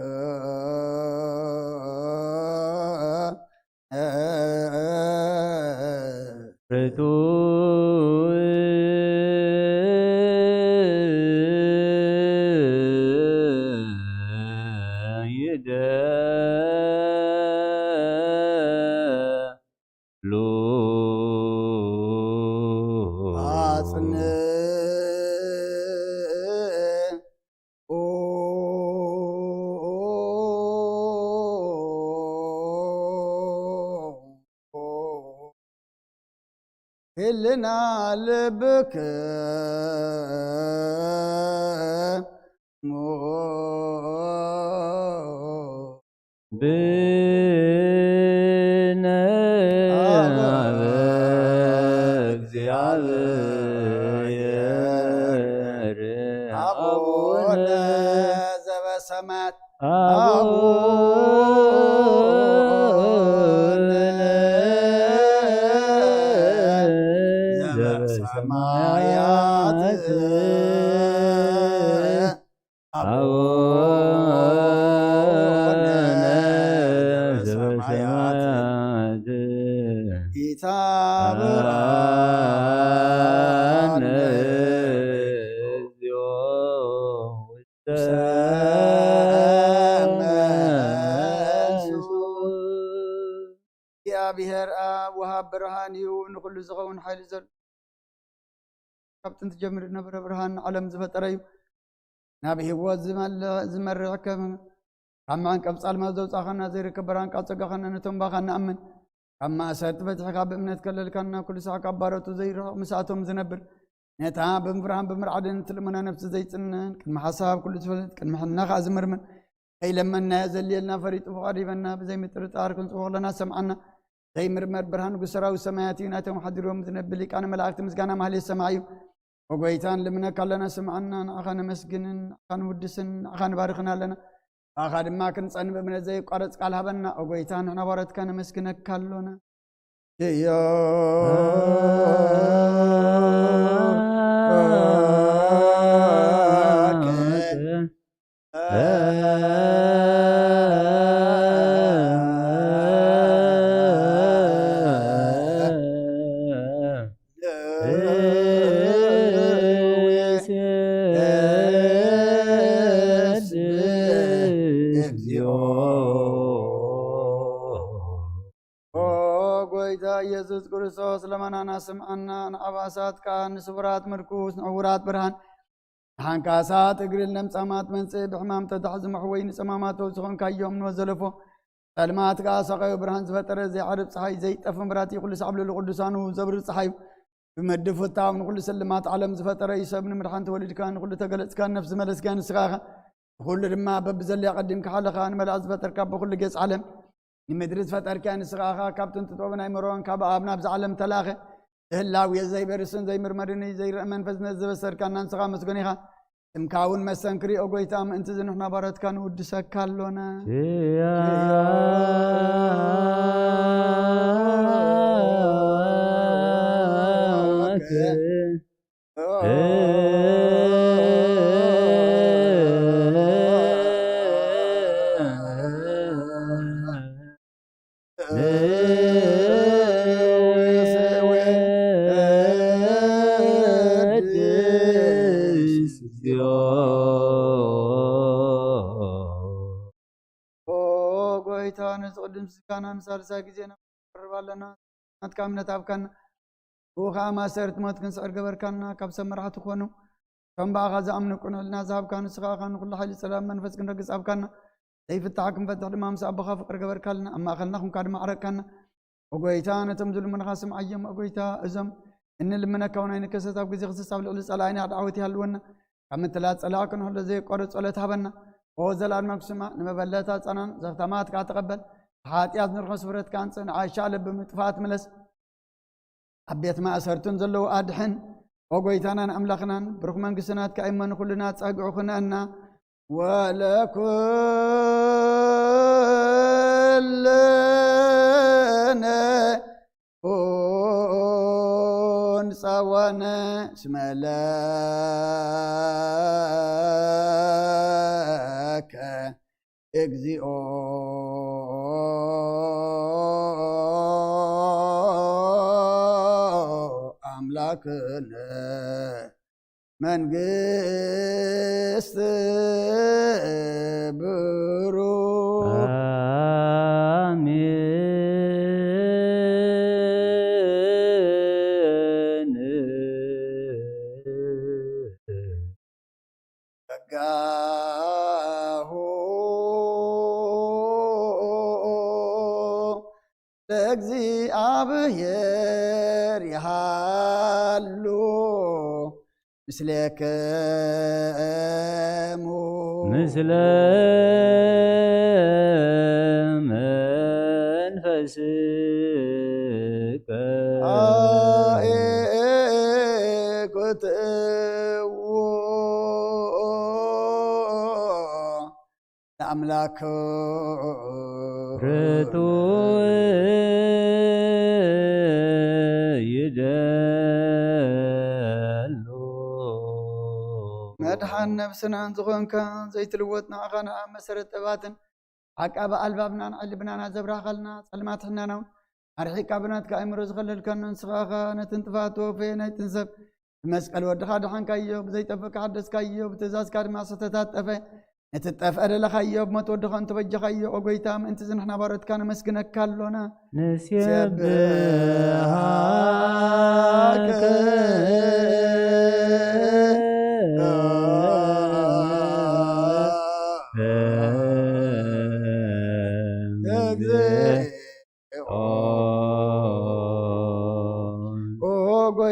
ርቱ ይደሉ አጽንዕ ህልና ልብከ ብነ እግዚአብሔር አቡነ ዘበሰማያት ዘበሰማያት አቡነ ዘበሰማያት ኢታብአነ እግዚኦ ውስተ እግዚአብሔር አብ ወሃብ ብርሃን እዩ ንኩሉ ዝኸውን ሓይሊ ዘሎ ካብ ጥንቲ ጀሚሩ ነበረ ብርሃን ዓለም ዝፈጠረ እዩ ናብ ህይወት ዝመርዕ ከም ማዓን ቀብፃል ዘውፃእኻና ዘይርከብ ብርሃን ቃል ፀጋኻና ነቶም ባኻ ንኣምን ካብ ማእሰርቲ ፈትሒኻ ብእምነት ከለልካና ኩሉ ሰዓት ካብ ባሮቱ ዘይርሕቕ ምስኣቶም ዝነብር ነታ ብምብርሃን ብምርዓድን ትልሙና ነፍሲ ዘይፅንን ቅድሚ ሓሳብ ኩሉ ዝፈልጥ ቅድሚ ሕና ከዓ ዝምርምን ከይለመናዮ ዘልየልና ፈሪጡ ፍቓዲበና ብዘይምጥርጣር ክንፅውቕ ለና ሰምዓና ዘይምርመር ብርሃን ንጉሥ ሰራዊት ሰማያት እዩ ናቶም ሓዲሮም ዝነብል ሊቃነ መላእክቲ ምስጋና ማህሌት ሰማዕ እዩ ወጎይታን ልምነካ ኣለና ስምዓና ንዓኻ ነመስግንን ንዓኻ ንውድስን ንዓኻ ንባርኽና ኣለና ባኻ ድማ ክንፀን ብእምነት ዘይቋረፅ ቃል ሃበና ወጎይታ ንሕና ባረትካ ነመስግነካ ኣሎና እዮ ኢየሱስ ክርስቶስ ለመናና ስምዓና ንኣባሳትካ ንስውራት ምርኩስ ንዕውራት ብርሃን ንሓንካሳት እግርን ለምፃማት መንፅእ ብሕማም ተታሕ ዝመሕወይ ንፀማማት ተውፅኾንካ እዮም ንወዘለፎ ጸልማት ከዓ ሰቐዩ ብርሃን ዝፈጠረ ዘይዓርብ ፀሓይ ዘይጠፍ ምራት ኩሉ ሳዕብለሉ ቅዱሳኑ ዘብርህ ፀሓይ ብመድብ ፍታው ንኩሉ ስልማት ዓለም ዝፈጠረ እዩ ሰብ ንምድሓን ተወሊድካ ንኩሉ ተገለፅካ ነፍሲ መለስካ ንስኻ كل ما ببزل يقدم كحلقة أنا ملاز بتركب بكل جس عالم نمدرس فتر كان سخاخا كابتن تطوبنا يمرون كابا أبنا بز عالم تلاخي هلاوي زي برسون زي مرمرني زي من فزنا زبسر كان نسخا مسكونيها مكاون مسنكري أقويتام أنت زنحنا بارت كان ودسك كالونا قدم سكانا نسال ساكينا ربالنا نتكامل تابكنا وخا ما سرت موت كن سعر قبر كنا كبس مرحة تخونو كم باغا زامن كنا لنا زاب كان سخاخا كل حال سلام منفس كن رقص أبكنا سيف التحكم فتح الإمام سأب خاف فقر قبر كلنا أما أخذناهم كاد معرك كنا وقويتانا تمزل من خاسم أيام وقويتا أزم إن لمنا كونين كسات أبقى زي خصص أبل أولس على عيني دعوتي هالونا كم ثلاث ألاكن هلا زي قرص ولا تهبنا وزل المقسمة نمبلتات أنا زختمات كاتقبل حاتيات نرخص فرت كانسن عايشة بمتفات ملس حبيت ما أسرتن زلو أدحن وقويتانا أملخنا برغم من قسنات كأيمن كلنا تساقعو خنانا ولكلنا كون سوانا اسملاك اجزئو أملاكنا መንግስት ብሩክ አሜን ጸጋሁ ለእግዚአብሔር ይሃሉ ምስሌክሙ ምስለ መንፈስከ አእኩትዎ ለአምላክ ርቱዕ ይደሉ መድኃን ነፍስና ዝኾንካ ዘይትልወጥ ንዓኻና መሰረት ጥባትን ዓቃባ ኣልባብና ንዕልብናና ዘብራኸልና ጸልማት ሕናናውን ኣርሒካ ብናትካ ኣእምሮ ዝኸለልከኖ ንስኻኻ ነቲ እንጥፋት ወፈ ናይትን ሰብ ብመስቀል ወድኻ ድሓንካዮ ብዘይጠበቅካ ሓደስካዮ ብትእዛዝካ ድማ ሰተታት ጠፈ ነቲ ጠፍአ ደለኻዮ ብሞት ወድኻ እንተበጀኻዮ ኦጎይታ ምእንቲ ዝንሕና ባረትካ ነመስግነካ ኣሎና ንስየብሃከ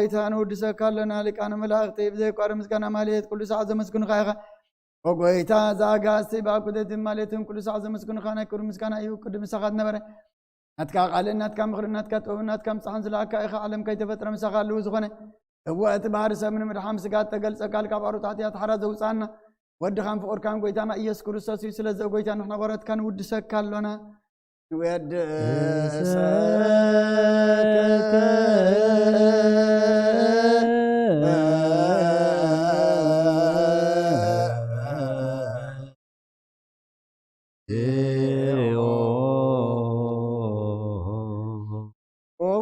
ጎይታን ውድሰካ ኣለና ሊቃነ መላእኽቲ ብዘይቋረ ምስጋና ማለት ኩሉ ሰዓት ዘመስግኑኻ ኢኻ ወጎይታ ዛጋስቲ ብኣኩደትን ማለትን ኩሉ ሰዓት ዘመስግኑኻ ናይ ክብሪ ምስጋና እዩ ቅድም ምሳኻ ነበረ ናትካ ቃልን ናትካ ምኽሪ ናትካ ጥበብን ናትካ ምፅሓን ዝለኣካ ኢኻ ዓለም ከይተፈጥረ ምሳኻ ኣለዉ ዝኾነ እወ እቲ ባህሪ ሰብ ንምድሓም ስጋት ተገልፀካል ካብ ኣሩት ሓጢኣት ሓራ ዘውፃና ወድኻን ፍቑርካን ጎይታና ኢየሱስ ክርስቶስ እዩ ስለዚ ጎይታ ንሕና ባረትካ ንውድሰካ ኣሎና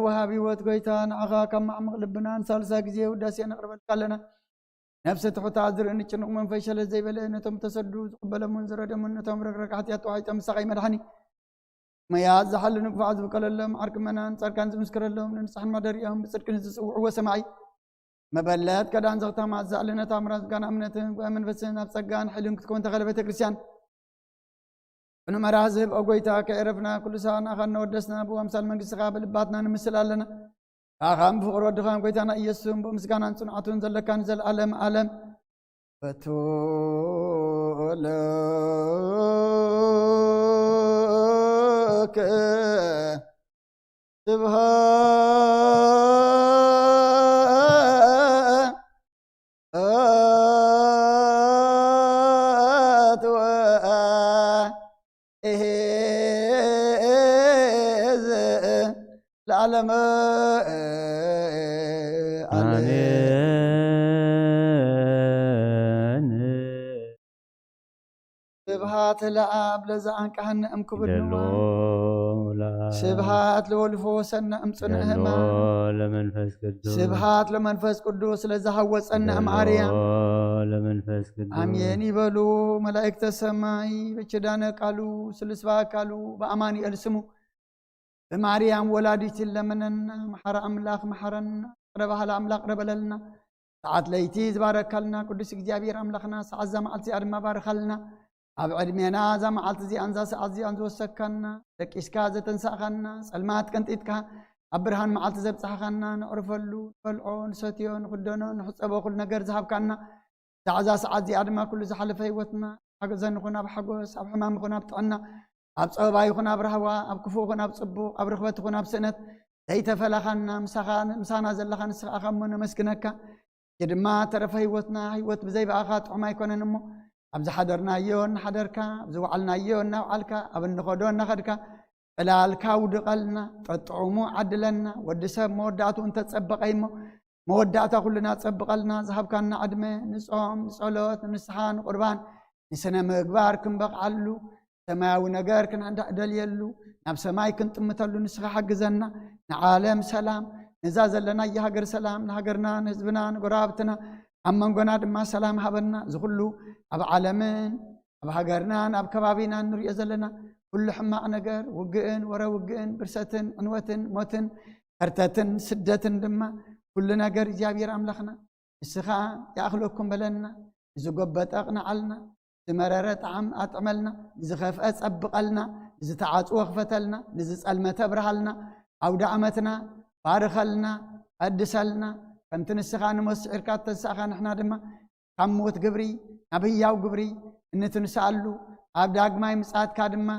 ወሃቢ ህይወት ጎይታ ንዓኻ ካብ ማዕምቕ ልብና ንሳልሳ ግዜ ውዳሴ ነቕርበልካ ኣለና ነፍሲ ትሑታት ዝርእኒ ጭኑቕ መንፈስ ሸለት ዘይበለ ነቶም ተሰዱ ዝቕበሎምን ዝረደሙን ነቶም ረግረግ ሓጢኣት ተዋሒጦም ምሳኸይ መድሓኒ መያዝ ዝሓሉ ንግፋዕ ዝብቀለሎም ዓርክመናን ጻድቃን ዝምስክረሎም ንንስሓን ማደሪኦም ብጽድቅን ዝጽውዕዎ ሰማይ መበለት ከዳን ዘኽተማት ዝኣለነ ታምራት ምስጋና እምነትን መንፈስን ኣብ ጸጋን ሕልን ክትኮን ተኸለ ቤተ ክርስቲያን ቅኑ መርሃ ዝህብ ኦጎይታ ከዕረፍና ኩሉ ሰዓት ናኻ እናወደስና ብኣምሳል መንግስትኻ ብልባትና ንምስል ኣለና ካኻን ብፍቕሪ ወድኻን ጎይታና ኢየሱስን ብምስጋናን ጽንዓቱን ዘለካን ዘለዓለም ዓለም وتولك سبحات وإهز العالم سبحات لعب لزعن كهن أم كبرنوا سبحات لولفو سنة أم صنعهما سبحات لمنفس قدوس لزهوت سنة أم عريا أمين يبلو ملائكة السماء بشدانا قالوا سلسوا قالوا بأماني ألسمو بماريام ولاديت لمننا محر أملاك محرنا ربها الأملاك ربللنا ساعات ليتي بارك لنا قدس جابير أملاكنا ساعات زمعتي أرما بارك لنا أب عدمينا زمعت زي أنزا ساعات زي أنزو سكنا لك إسكازة تنساخنا سلمات كنت إتكا أبرهان معلت زبصحنا نعرفلو فلعون ستيون خدنا نحسبو كل نجر ذهب كنا ساعات زي أرما كل زحل في وتنا حجزن خنا بحجوس أب حمام خنا بتعنا أب صباي خنا برهوا أب كفو خنا بصبو أب رخبت خنا بسنت هيت فلخنا مسانا زلخنا سخامنا مسكنك جدما ترى في وتنا هيوت بزي بأخات عما يكون نمو أبز حضرنا يون حضرك أبز وعلنا يون نوعلك أبن نخدون نخدك إلالك ودقلنا فطعمو عدلنا ودسب مودعته أنت تسبق أيمو مودعته كلنا تسبق لنا ذهب كان عدمه نصوم صلوات نسحان قربان نسنا مقبار كن بقعلو سماوي نجار كن عند أدل يلو نب سماي كنت متلو نسخ حق زنا نعالم سلام نزاز لنا يهجر سلام نهجرنا نزبنا نقرابتنا أما نقول ما سلام هبنا زغلو أب عالمين أب هجرنا أب كبابينا نور يزلنا كل حماق نجار وجئن ورا وجئن برستن عنوتن موتن ارتتن سدتن دما كل نجار جابير أملخنا السخاء يأخلكم بلنا زقبت أقنعلنا زمررت عم أتعملنا زخف أسبقلنا زتعاط وخفتلنا زسأل ما تبرهلنا أو دعمتنا بارخلنا أدسلنا كنت نسخان مسعر كات تسخان إحنا دما كموت قبري نبياو قبري إن تنسألو أبداق ما يمسعات كادما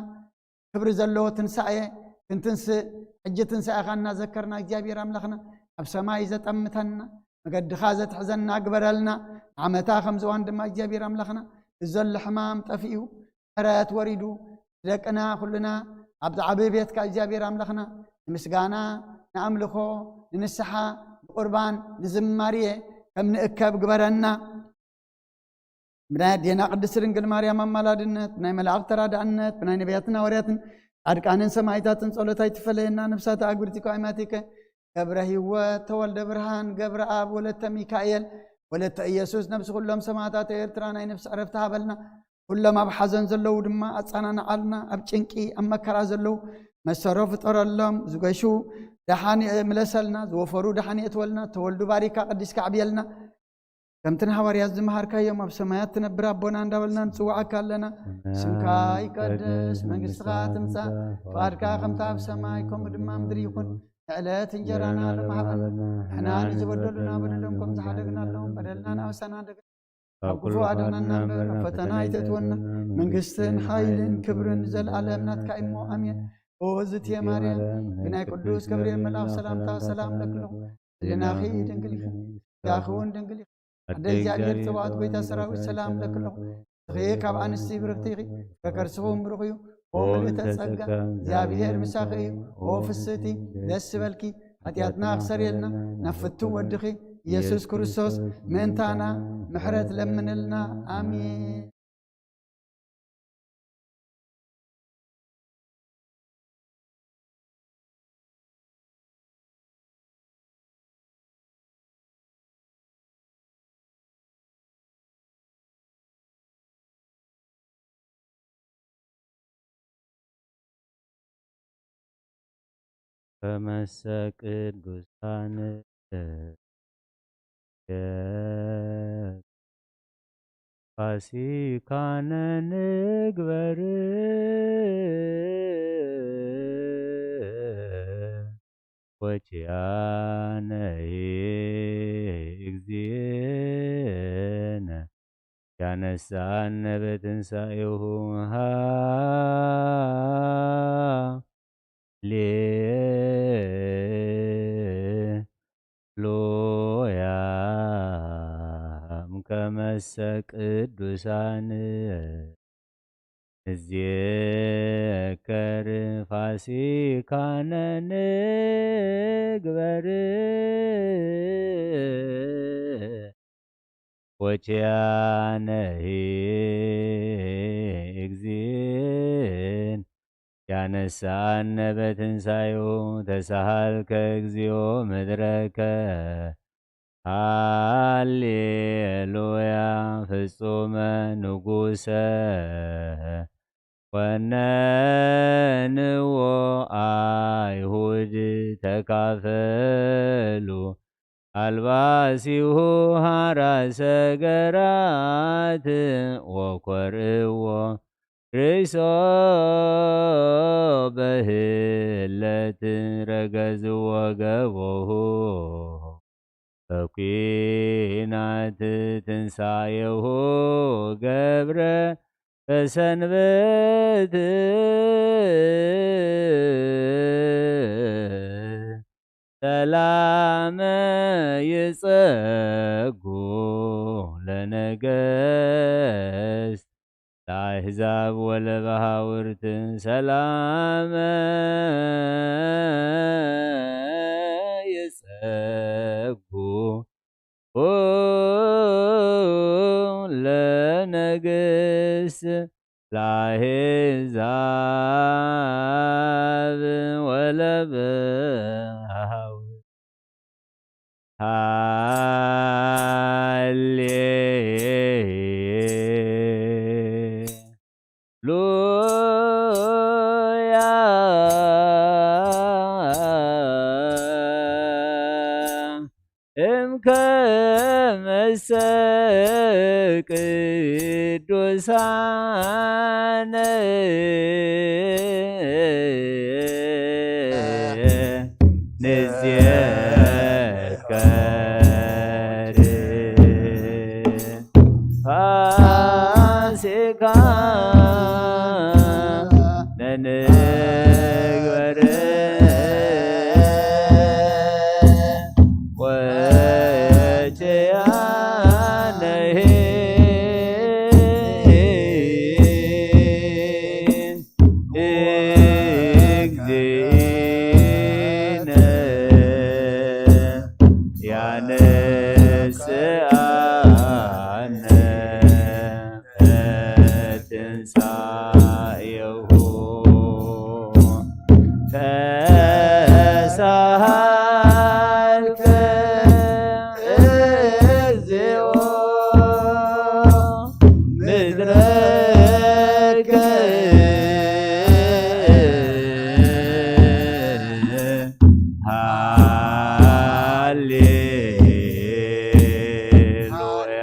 كبر زلو تنسأيه كنت نسأ حجة تنسأ خانا ذكرنا جابير أملخنا أبسماء إذا أمتنا مقد خازت حزننا أقبرلنا عمتا خمزوان دما جابير أملخنا الزل حمام تفيو أرات وريدو لكنا كلنا عبد عبيبيت كجابير أملخنا مسقانا نأملخو ننسحا قربان نزماريه كم نأكب قبرنا بناء دينا قدس رنقل مريم مالادنت بناء ملاك ترادعنت بناء نبياتنا ورياتن أركانن سمايتاتن صلوتاي تفلينا نفسات أقبرتك وعماتك قبر هيوات تولد برهان قبر آب ولدت ميكائيل ولدت إيسوس نفس كلهم سماعتات إرترانا نفس عرفتها بلنا كلما بحزن زلو دما أتصانا نعلنا أبچنكي أما كرا زلو مسروف طر اللهم زقشو دحاني ملسلنا زوفرو دحاني اتولنا تولدو باريكا قدس كعبيلنا كم تنهار يزم هاركا يوم بسمايات تنبرا بونا ندولنا نسوعك لنا سمكا يقدس منقسطا تمسا فاركا خمتا بسمايكم دما مدري يكون علات انجرانا لمحبا احنا نزبدلنا بدلنكم زحدقنا لهم بدلنا نوسنا دق أبقفو عدنا فتنا يتتونا منقسطن حيلن كبرن زل عالمنا تكايمو أمين وزت يا مريم بناء قدوس كبريل ملاك سلام لك له لنا خي دنقلي يا أخوان دنقلي عدل جابير تبعت بيت سراوي سلام لك له غيك عن السيبرتيغي فكرسوهم برغيو وملت تسقى جابير مساقي وفستي دسبلكي حتياتنا أخسر يلنا نفتو ودخي يسوس كريستوس منتانا محرت لمن لنا آمين فمسك البستان فاسيكان نقبر وجيانا يجزينا ያነሳነ በትንሣኤሁ ሃሌሉያ እምከመሰ ቅዱሳን ንዜከር ፋሲካነ ንግበር ወቺያነሂ እግዚእን ያነሳነ በትንሣኤሁ ተሳሃልከ እግዚኦ ምድረከ ሃሌሉያ ፍጹመ ንጉሰ ወነንዎ አይሁድ ተካፈሉ አልባሲሁ ሐራሰ ገራት ወኰርእዎ ርእሶ በህለት ረገዝዎ ገቦሁ በኲናት ትንሣኤሁ ገብረ በሰንበት ሰላመ ይጸጉ ለነገሥት ለአሕዛብ ወለባሕውርት ሰላመ ይጸጉ ለነገሥት ለአሕዛብ ወለባሕውርት ሃሌሉያ እምከመሰ ቅዱሳን ንዜከር ፋሲካነ ንግበር ወቺያነሂ እግዚእነ ያነስአነ በትንሣኤሁ ተሳሃልከ እግዚኦ ምድረከ ሃሌሉያ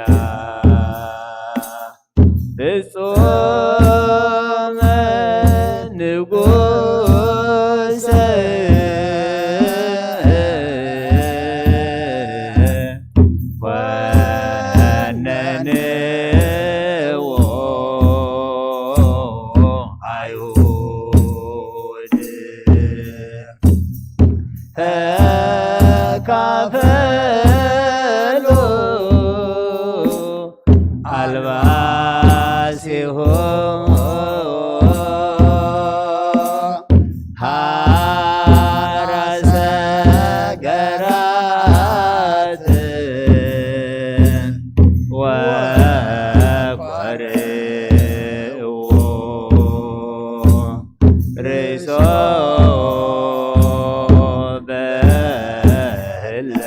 ፍጹመ ንጉሰ ወነንዎ አይሁድ ተካፈሉ አልባሲሁ ሐራሰ ገራት ወኰርእዎ ርእሶ በህለት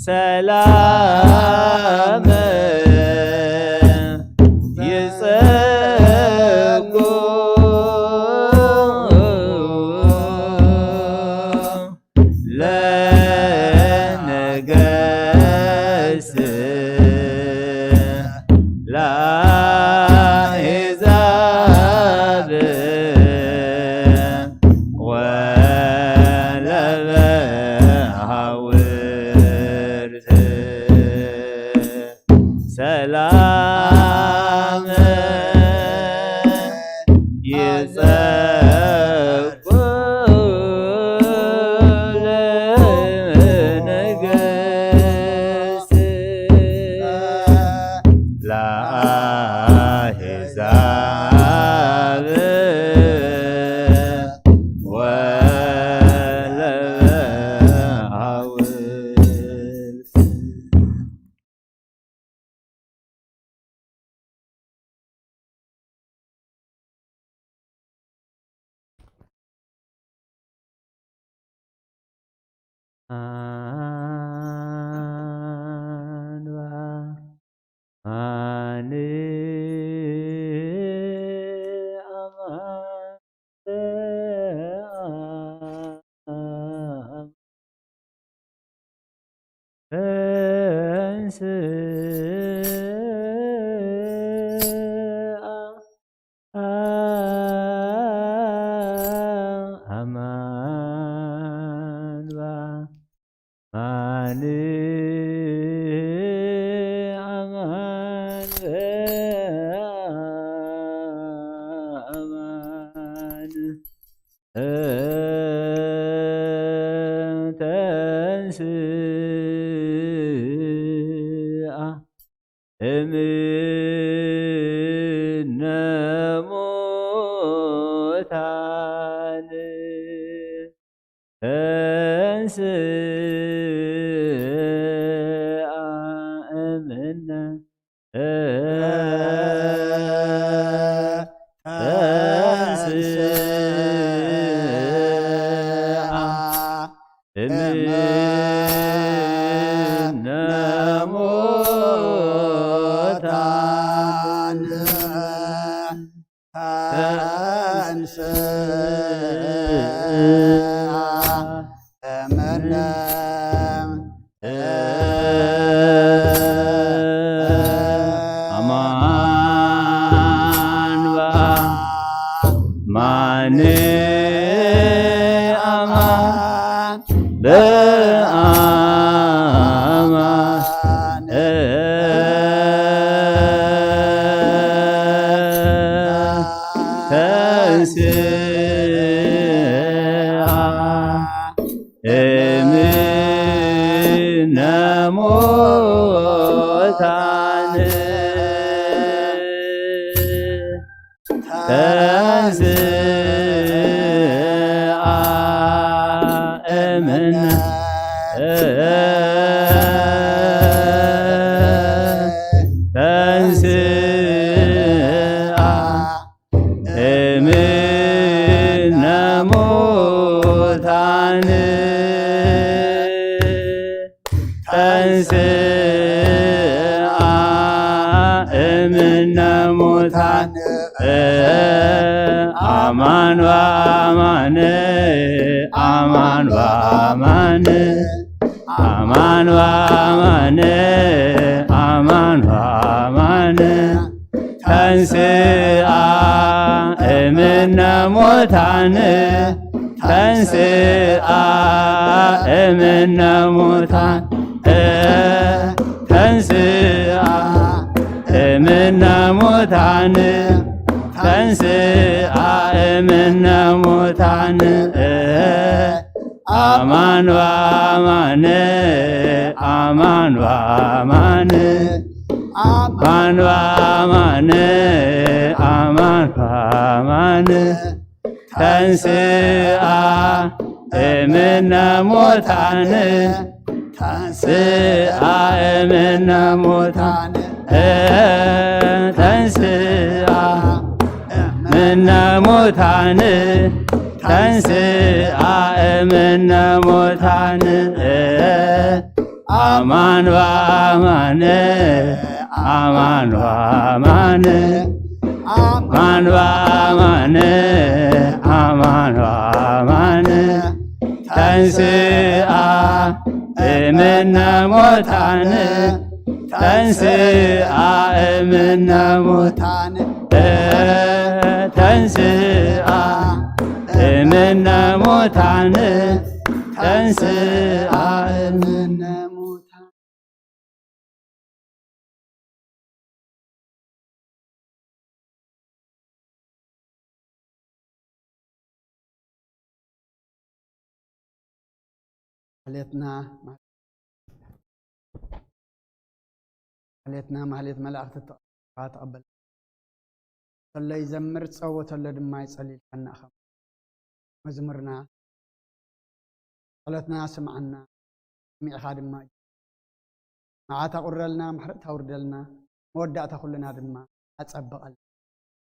ሰላም ይጸጉ ለነገሥት ለአሕዛብ ወለበሃውርት ሰላም ይጸጉ ለነገሥት ለአሕዛብ ወለበሃውርት አንባ አን አማን አማን ማን አማን አማን ተንሥአ እምነ ሙታን ተንሥአ እምነ እምነ ሙታን አማን ማን አማን በአማን ተንሥአ እምነ ሙታን ተንሥአ እምነ ተንሥአ እምነ ሙታን ተንሥአ እምነ ሙታን አማን በአማን አማን በአማን አማን በአማን አማን በአማን ተንሥአ እምነ ሙታን ተንሥአ እምነ ሙታን ተንሥአ እምነ ሙታን ተንሥአ እምነ ሙታን አማን በአማን አማን በአማን አማን በአማን አማን በአማን ተንሥአ እምነ ሙታን ተንሥአ እምነ ሙታን ተንሥአ እምነ ሙታን ተንሥአ እምነ ሙታን አማን በአማን አማን በአማን አማን በአማን አማን በአማን ተንሥአ እምነ ሙታን ተንሥአ እምነ ሙታን ተንሥአ እምነ ሙታን ተንሥአ እምነ ሙታን ማህሌትና ማህሌት መላእክት ተቀበል صلى يزمر تصوت ولا دما يصلي لنا خم مزمرنا صلاتنا سمعنا سمع خادم معاتا قرلنا محرقتا وردلنا مودعتا كلنا دما اتصبقل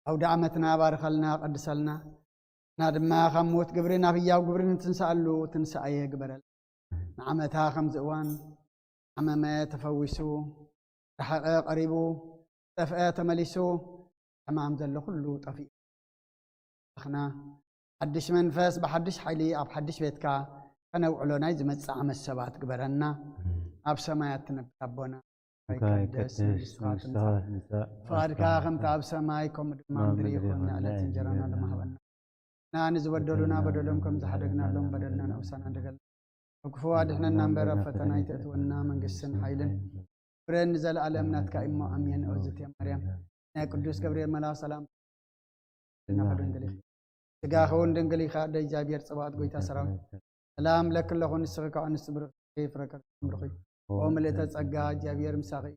او دعمتنا بارخلنا قدسلنا نادما خموت قبرنا فيا وقبرنا تنسالو تنسايه قبرل نعمتها خمس اوان عمما تفوسو تحقق قريبو تفقى تملسو تمام زلو كله طفي اخنا حدش منفس بحدش حيلي اب حدش بيتكا كنوعلو ناي زمص عمل سبات قبرنا اب سمايات نبتابونا قدس فاركا خمت اب سمايكم دما مدري يكون على تنجرنا لمهبنا نانز ودلونا بدلهم زحدقنا لهم بدلنا نوسنا دغل وكفوا دحنا نمبر فتنا يتتونا منقسن حيلن برن زل عالمنا تكايمو امين اوزت يا مريم يا قدوس جبريل ملا سلام نفدن دلي تجاهون دنجلي خاد جابير صبات قويتا سراو سلام لك لهون السرك عن السبر كيف ركب مرخي وملت تصقا جابير مساقي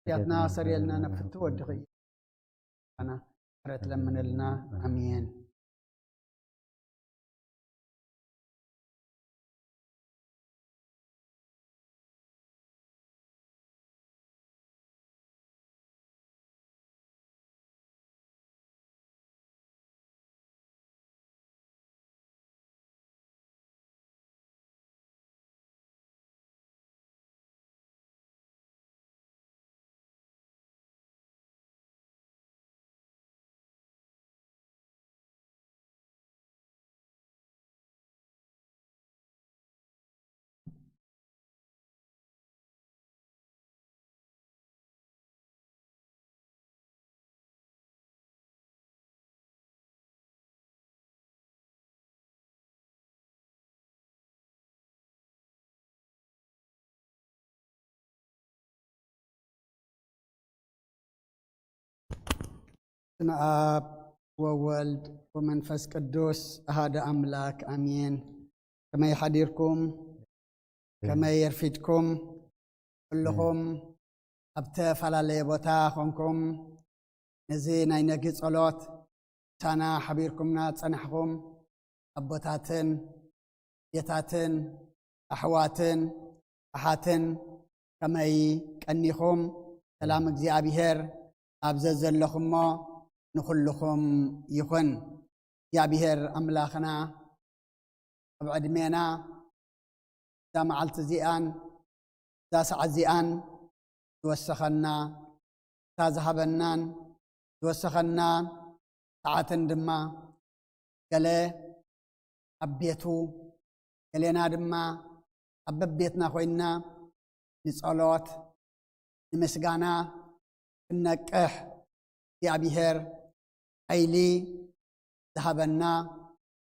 ياتنا سريلنا نفت ودخي انا رت لمن لنا امين بسم آب وولد ومنفس قدوس هذا أملاك أمين كما يحضركم كما يرفدكم كلكم أبتف على ليبوتاخنكم نزين أينك صلوت سانا حبيركم نات سنحكم أبوتاتن يتاتن أحواتن أحاتن كما يكنيكم سلام እግዚአብሔር أبززلكم نخلكم يخن يا بهر أملاخنا أبعد مينا دا معلت زيان دا سعد زيان توسخنا تا ذهبنان توسخنا ساعتن دما قالي أبيتو قالينا دما أببيتنا خوينا نصلوات نمسقانا نكح يا بهر أيلي ذهبنا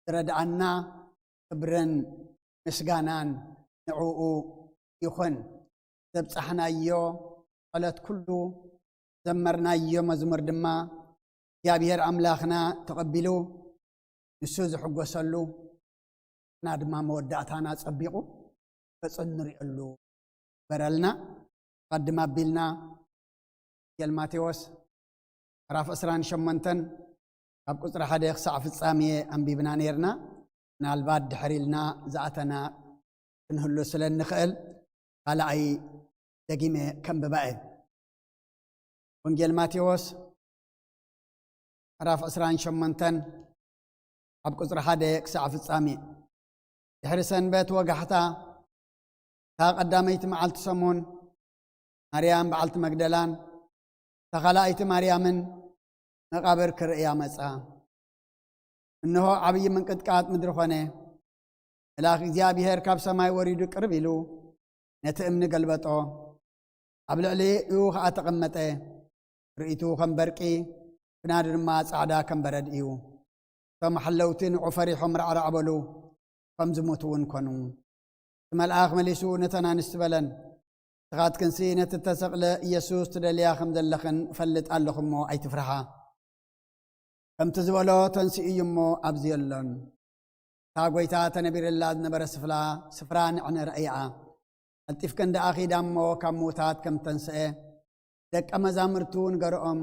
ردعنا كبرن مسقانان نعوء يخن تبصحنا يو قالت كله زمرنا يو مزمر دما يا بهر أملاخنا تقبلوا نسوز حق وصلوا نادما مودعتنا تصبيقوا فصنري اللو برلنا قدما بلنا يا الماتيوس راف أسران شمنتن أب قصر حدا يخصع في الصامية أم ببنا نيرنا نالباد دحريلنا زعتنا نهلو سلن نخل على أي دقيمة كم ببعد ونجيل ماتيوس راف أسران شمنتن أب قصر حدا يخصع في الصامية دحرسن بيت وقحتا تا قداميت معلت سمون مريم بعلت مجدلان تخلايت مريمن مقابر كرئيا مسا إنه عبي من قدقات مدرخونه ملاك እግዚአብሔር ካብ ሰማይ ወሪዱ ቅርብ ኢሉ ነቲ እምኒ ገልበጦ ኣብ ልዕሊኡ ከዓ ተቐመጠ ርእይቱ ከም በርቂ ፍናድ ድማ ጻዕዳ ከም በረድ እዩ እቶም ሓለውቲ ንዑ ፈሪሖም ረዕራዕ በሉ ከም ዝሞቱ እውን ኮኑ መልአኽ መሊሱ ነተን ኣንስቲ በለን ንስኻትክንሲ ነቲ ተሰቕለ ኢየሱስ ትደልያ ከም ዘለኽን እፈልጥ ኣለኹ እሞ ኣይትፍርሓ ከምቲ ዝበሎ ተንስኡ እዩ እሞ ኣብዚ የሎን تا ጎይታ ተነቢርላ ዝነበረ ስፍራ ንዕነ ረእያ ኣልጢፍከ እንዳኣኺዳ እሞ ካብ ሙታት ከም ተንስአ ደቀ መዛሙርቱ ንገርኦም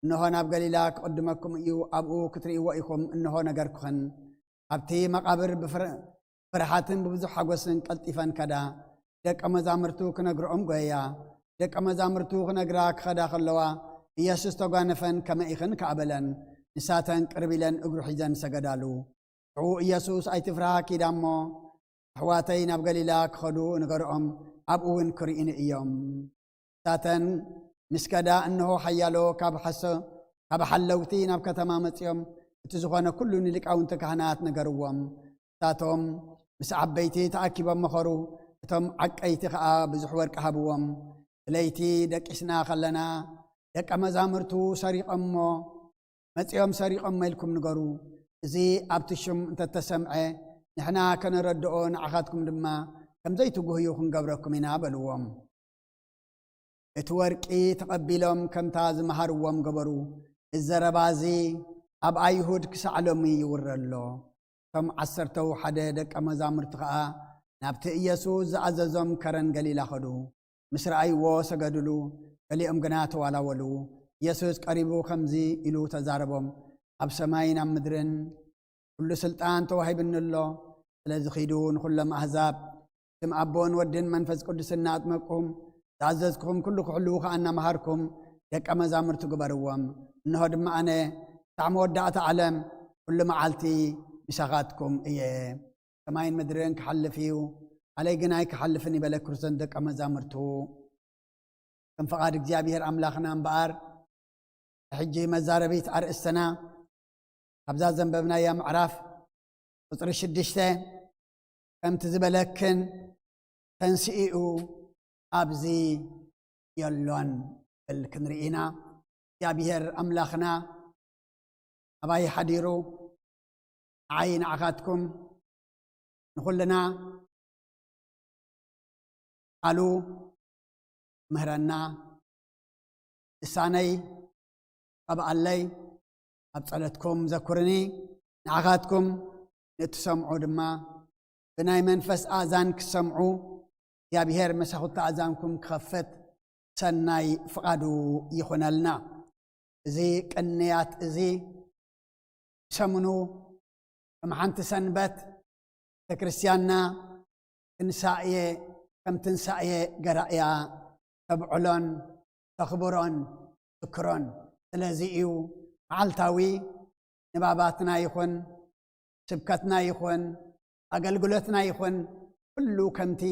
እንሆ ናብ ገሊላ ክቅድመኩም እዩ ኣብኡ ክትርእይዎ ኢኹም እንሆ ነገርኩኽን ኣብቲ መቃብር ብፍርሓትን ብብዙሕ ሓጎስን ቀልጢፈን ከዳ ደቀ መዛሙርቱ ክነግርኦም ጎያ ደቀ መዛሙርቱ ክነግራ ክኸዳ ከለዋ ኢየሱስ ተጓነፈን ከመኢኽን ከኣበለን ንሳተን ቅርብ ኢለን እግሩ ሒዘን ሰገዳሉ ኢየሱስ ኣይትፍርሃ ኪዳ እሞ ኣሕዋተይ ናብ ገሊላ ክኸዱ ንገርኦም ኣብኡ እውን ክርኢን እዮም ሳተን ምስ ከዳ እንሆ ሓያሎ ካብ ሓለውቲ ናብ ከተማ መፂኦም እቲ ዝኾነ ኩሉ ንሊቃውንቲ ካህናት ነገርዎም ሳቶም ምስ ዓበይቲ ተኣኪቦም መኸሩ እቶም ዓቀይቲ ከዓ ብዙሕ ወርቂ ሃብዎም ለይቲ ደቂስና ከለና ደቀ መዛሙርቱ ሰሪቖሞ መፂኦም ሰሪቖም ኢልኩም ንገሩ እዚ ኣብቲ ሽም እንተተሰምዐ ንሕና ከነረድኦ ንዓኻትኩም ድማ ከምዘይትጉህዩ ክንገብረኩም ኢና በልዎም እቲ ወርቂ ተቐቢሎም ከምታ ዝመሃርዎም ገበሩ እዘረባዚ ኣብ ኣይሁድ ክሳዕሎም ይውረሎ እቶም 11 ደቀ መዛሙርቲ ከዓ ናብቲ ኢየሱስ ዝኣዘዞም ከረን ገሊላ ኸዱ ምስ ረኣይዎ ሰገድሉ ገሊኦም ግና ተዋላወሉ ኢየሱስ ቀሪቡ ከምዚ ኢሉ ተዛረቦም ኣብ ሰማይን ኣብ ምድርን ኩሉ ስልጣን ተዋሂብንሎ ስለዚ ኺዱ ንኩሎም ኣሕዛብ ስም ኣቦን ወድን መንፈስ ቅዱስን ኣጥመቅኩም ዝኣዘዝኩኹም ኩሉ ክሕሉ ከዓ እናምሃርኩም ደቀ መዛሙርቲ ግበርዎም እንሆ ድማ ኣነ ክሳዕ መወዳእታ ዓለም ኩሉ መዓልቲ ምሳኻትኩም እየ ሰማይን ምድርን ክሓልፍ እዩ ኣለይ ግን ኣይክሓልፍን ይበለ ክርስቶስ ደቀ መዛሙርቱ ከም ፈቃድ እግዚአብሔር ኣምላኽና እምበኣር ሕጂ መዛረቢት ኣርእስትና ኣብዛ ዘንበብናያ ምዕራፍ ቁፅሪ 6 ከምቲ ዝበለክን ተንስኡ ኣብዚ የሎን ብል ክንርኢና እግዚአብሔር ኣምላኽና ኣባይ ሓዲሩ ንዓይ ንዓኻትኩም ንኹልና ቃሉ ምህረና እሳነይ ቀብኣለይ ኣብ ጸለትኩም ዘኩርኒ ንዓኻትኩም ንትሰምዑ ድማ ብናይ መንፈስ ኣዛን ክሰምዑ እግዚአብሔር መሳኹቲ ኣዛንኩም ክኸፍት ሰናይ ፍቓዱ ይኹነልና እዚ ቅንያት እዚ ሰሙኑ ከም ሓንቲ ሰንበት ቤተክርስቲያንና ትንሳኤ ከም ትንሳኤ ገራእያ ተብዕሎን ተኽብሮን ትክሮን ስለዚ እዩ መዓልታዊ ንባባትና ይኹን ስብከትና ይኹን ኣገልግሎትና ይኹን ኩሉ ከምቲ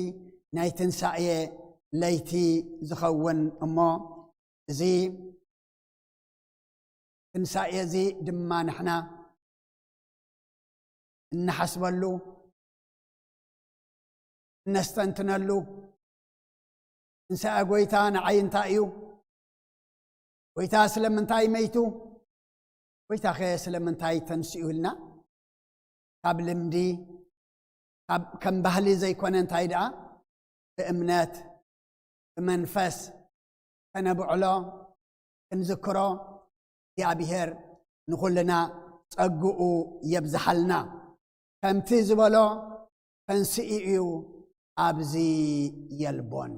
ናይ ትንሳኤ ለይቲ ዝኸውን እሞ እዚ ትንሳኤ እዚ ድማ ንሕና እናሓስበሉ እነስተንትነሉ ትንሳኤ ጎይታ ንዓይ እንታይ እዩ ጎይታ ስለምንታይ መይቱ ጎይታ ኸ ስለምንታይ ተንስኡ ኢልና ካብ ልምዲ ከም ባህሊ ዘይኮነ እንታይ ደኣ ብእምነት ብመንፈስ ከነብዕሎ ክንዝክሮ እግዚአብሔር ንኹልና ጸጉኡ የብዝሓልና ከምቲ ዝበሎ ተንስኡ እዩ ኣብዚ የሎን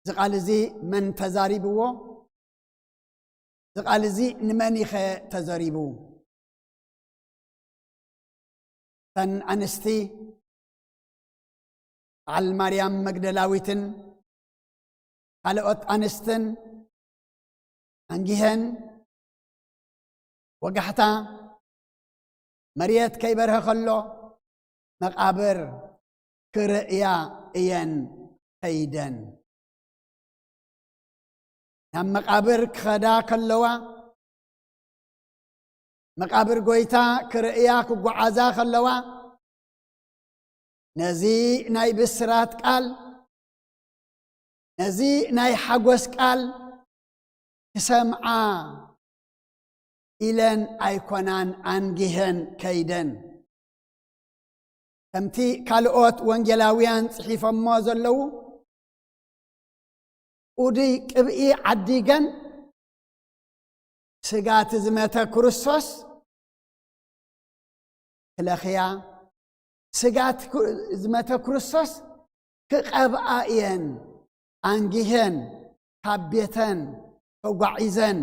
እዚ ቃል እዚ መን ተዛሪብዎ እዚ ቃል እዚ ንመን ኢኸ ተዘሪቡ ተን ኣንስቲ በዓል ማርያም መግደላዊትን ካልኦት ኣንስትን አንጊሄን ወጋሕታ መርየት ከይበርሀ ከሎ مقابر كرئيا إيان خيدن نام مقابر كخدا كلوا مقابر قويتا كرئيا كقعازا خلوا نزي ناي بسرات قال نزي ناي حقوس قال كسمعا إلن أيقونان أنجهن كيدن كمتي كالوت وانجلاويان صحيفة موزلو ودي كبئي عديقن سقات زمتا كرسوس الأخيا سقات زمتا كرسوس كقبائيان أنجهن كابيتن كوقعيزن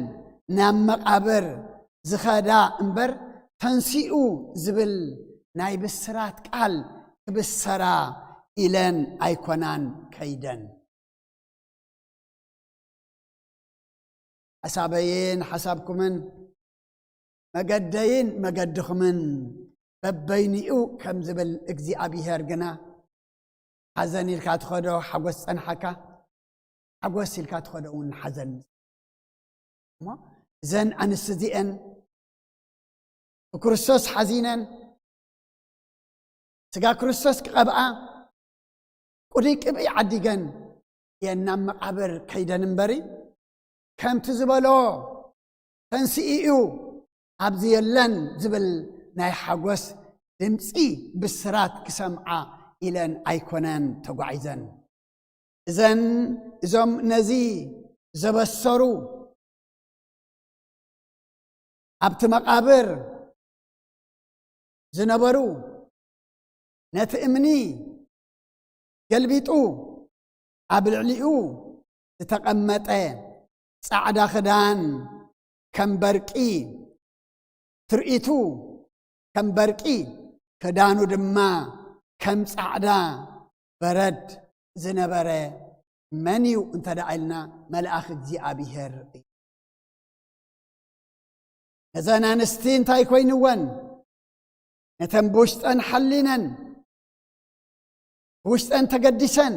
نام مقابر زخدا انبر تنسيئو زبل نايب السرات قال كبسرا إلن أيقونان كيدن حسابين حسابكمن مقدين مقدخمن ببينيئو كم زبل اكزي أبي هرقنا حزني الكات خدو حقوس انحكا حقوس الكات خدو حزن زن أنستدئن كريستوس حزينا سقا كريستوس قبعا قريك إبعي عديقن ينام مقابر كيدن مبري كم تزبلو تنسئيو عبزي اللن زبل ناي حقوس دمسي بسرات كسمعا إلن أيكونان تقعيزن إذن إذن نزي زبسرو أبت مقابر زنبرو نتأمني قلبيتو أبلعليو تتقمتي سعدا خدان كم بركي ترئيتو كم بركي خدانو دما كم سعدا برد زنبري منيو انت دعيلنا ملأخ زي أبيهر نزانا نستين تاي كوينوان نتنبوشتن حلينن بوشتن تقدسن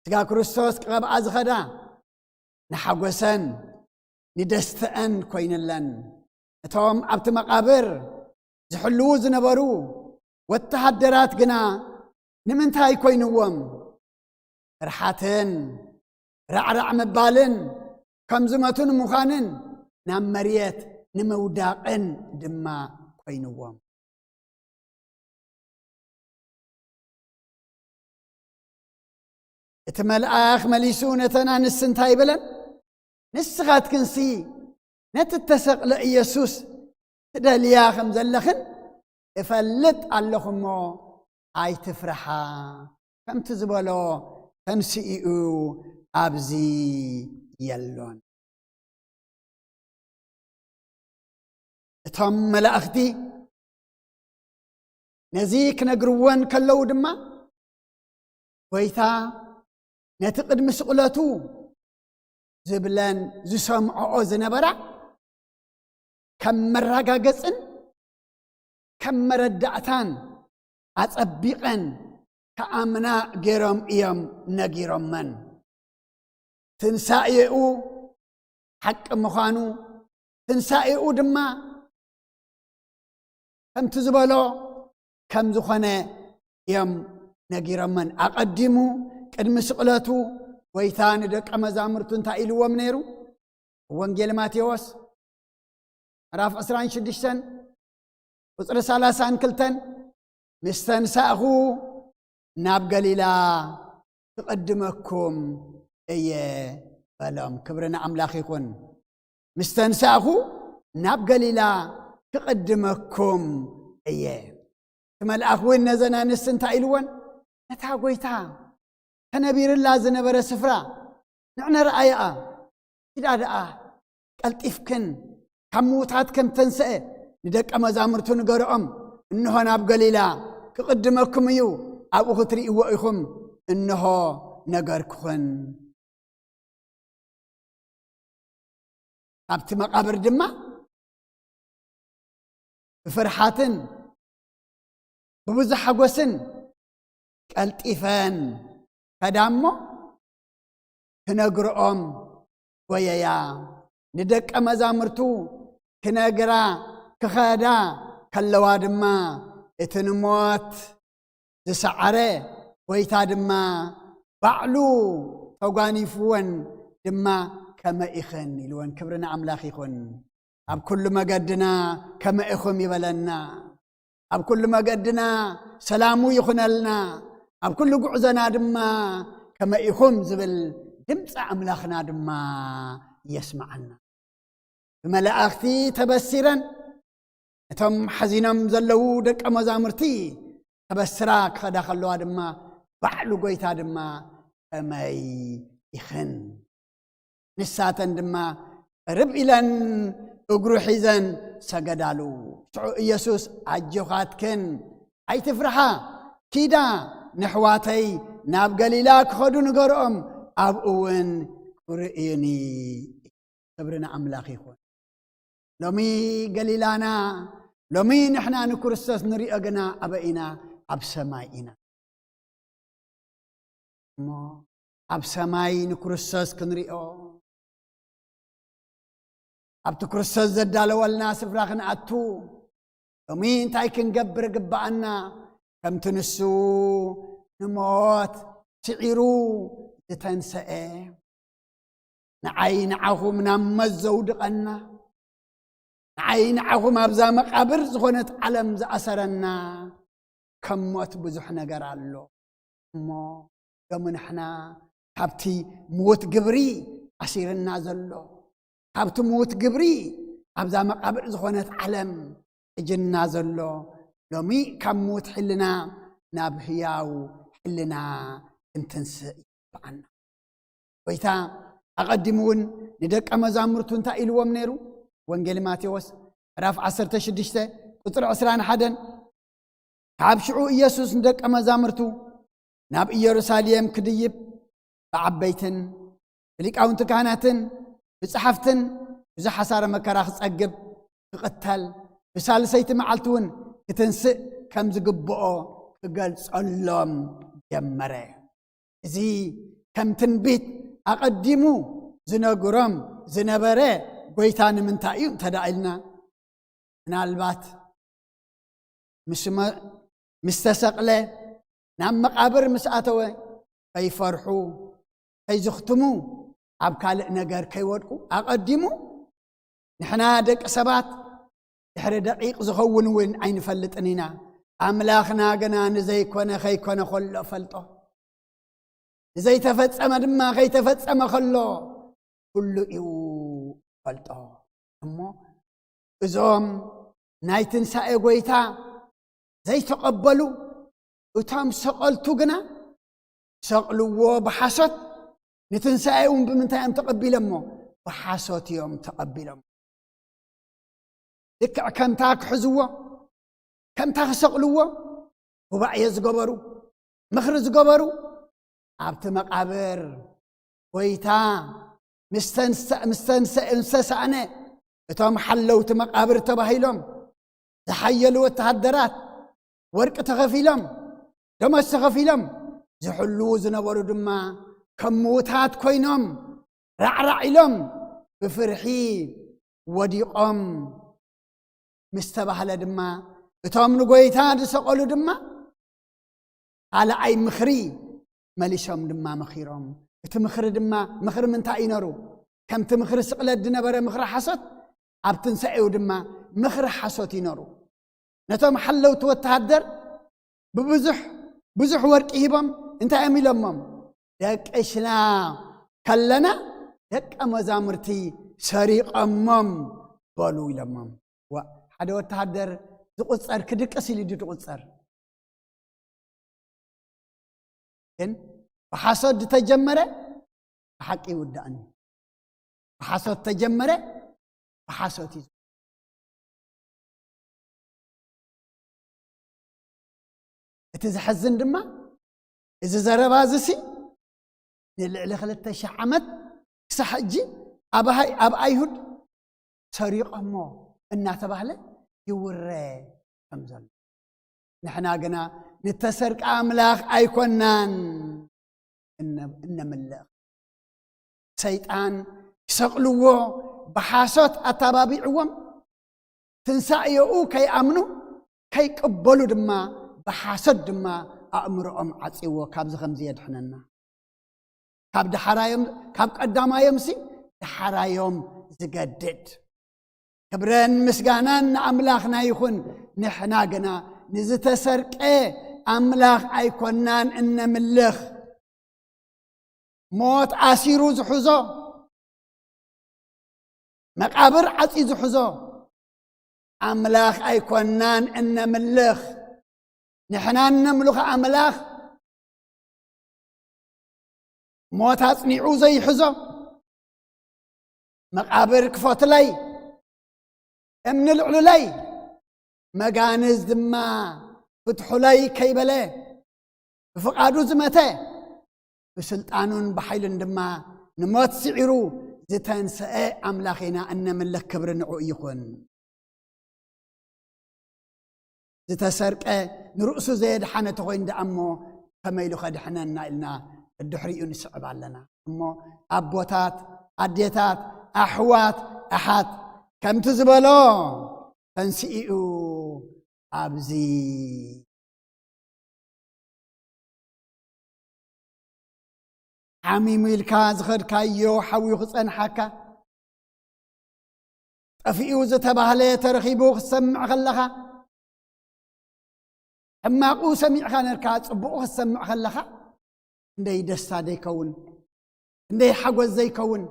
تقا كريستوس قبع زغدا نحقوسن ندستن كوينلن نتوم عبت مقابر زحلو زنبرو والتحدرات قنا نمن تاي كوينوام رحاتن رعرع مبالن كمزمتون مخانن نام مريت نموداقن دما كوينوام اتمال آخ مليسونتنا نسنتاي بلن نسخات كنسي نتتسق لإيسوس تداليا خمزلخن افلت اللخمو اي تفرحا كم تزبلو تنسئو أبزي يلون تم ملأختي نزيك نقروان كلو دما ويتا نتقد مسؤولاتو زبلان زسمعو زنبرا كم مرقا قصن كم مردعتان أتبقن كأمنا جيرم إيام نجيرم من تنسائيو حق مخانو تنسائيو دما كم تزبلو كم زخنة يوم نجيرم من أقدمو قدم سقلاتو ويثان دك أمزامرتون تايلو ومنيرو وانجيل ماتيوس راف أسران شدشتن وصر سالاسان كلتن مستنساخو ناب قليلا تقدمكم ايه بلام كبرنا أملاخي كون مستنساخو ناب قليلا تقدمكم ايه تمال أخوين نزنا نستنتايلوان نتاقويتا تنبير الله زنبر سفرا نعنا رأيا كدا دعا قلت إفكن كموتات كم تنسئ ندك أمزامرتون قرأم إنه ناب قليلا كقدمكم يو أبو خطري إيوائكم إنه نقركخن أبت مقابر دماء بفرحاتن ببزح حقوسن قلطيفن كدامو كنغرኦም ويا ندق مزامرتو كنغرا كخدا كلوا دما اتنموت زسعره ويتا دما بعلو توغانيفون دما كما إخن يلون كبرنا أملاخ يخون أب كل ما قدنا كما إخم يبلنا أب كل ما قدنا سلامو يخون لنا أب كل قعزنا دما كما إخم زبل دمسع أملاخنا دما يسمعنا بملائكتي تبسرا تم حزينم زلو دك مزامرتي تبسراك خدا خلوا دما بعلو قويتا دما كما إخن نساتن دما رب إلن أقرو حيزن سجدالو شعو يسوس عجوخاتكن أي تفرحا كيدا نحواتي ناب قليلاك خدو نقرأم أبقون قرئيني كبرنا أملاخي خون لومي قليلانا لومي نحنا نكرسس نريئنا أبئنا أبسمائنا أبسماي نكرسس كنريئو أبتو كرسس زدالو والناس فراخن أتو ومين تايكن قبر قبعنا كم تنسو نموت تعيرو تتنسئ نعين عهم نمزو دقنا نعين عهم أبزا مقابر زخونت علم زأسرنا كم موت بزحنا قرالو مو يوم نحنا كابتي موت قبري أسيرنا زلو كابتي موت قبري أبزا مقابر زخونت علم إجنا زلو لومي كم موت حلنا نابهياو حلنا انتنسئ بعنا ويتا أقدمون ندك أمزامرتون تايلوم نيرو وانجيل ماتيوس رافع 16 قطر 21 كابشعو يسوس ندك أمزامرتو ناب يروساليم كديب بعبيتن بليقاونت كهناتن بصحفتن بزح حسار مكراخ صقب تقتل بسالسيت معلتون كتنسئ كم زقبؤو كقلصلهم جمره زي كم تنبيت أقدمو زنقرم زنبره قويتان من تايو تدعيلنا نالبات مستسقله نام مقابر مساتوه كي فرحو كي زختمو عبكال نقر كي ودقو أقدمو نحنا دك سبات دحر دقيق زخون وين عين فلتنينا أملاخنا قنا نزي كونه خي كونه خلو فلطو زي تفتسم دما خي تفتسم خلو كله إيو فلطو أمو إزوم نايتن ساقي قويتا زي تقبلو وتام سقلتو قنا سقلو بحاسوت نتنساقيهم بمنتايم تقبلمو بحاسوت يوم تقبلمو لك كم تاك حزوه كم تاك سقلوه وبعي زقبرو مخرز قبرو عبت مقابر ويتا مستنسأنا اتام حلوت مقابر تبهيلهم تحيلوا التهدرات ورق تغفيلهم دمس تغفيلهم زحلو زنبرو دما كموتات كوينهم رعرعيلهم بفرحي وديقهم مستبهل دما اتام نقويتا دسقلو دما على أي مخري ماليشهم دما مخيرهم تمخر دما مخر من تاينرو كم تمخر سقلد نبره مخر حسد ابتنسعيو دما مخر حسد ينرو نتم حلو توتهدر ببزح ورق يهبم انت اميلمم دقشنا كلنا دق مزامرتي سريق امم بالو يلمم وحده وتهدر زقصر كدقس يلي تقصر إن بحسد تجمره بحقي ودعني بحسد تجمره بحسد اتزحزن دما اذا زربازسي نلعل 3 عمت سحجي اب ايهود سريق امو ان تبهله يوره امزل نحنا قنا نتسرق أملاخ أيكونان إن ملخ سيطان يسقلوه بحاسات أتابابيعهم تنسايو كي أمنو كي قبلوا دما بحاسد دما أمرهم عصيو كاب زخمزي يدحننا كاب دحرايم كاب قداما يمسي دحرايم زقدد كبرن مسغانان أملاخنا يخون نحنا قنا نزتسرق أملاخ أيكونان إن ملخ موت عسيرو زحزو مقابر عصي زحزو أملاخ أيكونان إن ملخ نحنا نملخ أملاخ موت هتصنيعو زي حزو مقابر كفوت لي امن العلو لي مقانز دما فتحو لي كيبلي بفقادو زمته بسلطانون بحيل دما نموت سعيرو زتنسأ أملاخنا أن ملك كبر نعو يخون زتسرق نرؤسو زيد حانة تغوين دا أمو كما يلو خد حنانا إلنا الدحريو نسعب علنا أمو أبوتات أديتات أحوات أحات كم تزبلو تنسئو أبزي عمي ميلكا زخد كايو حوي خصن حكا أفئو زتبهلي ترخيبو خسمع خلخا أما قو سميع خانركا صبؤ خسمع خلخا ندي دستا دي كون ندي حقوز زي كون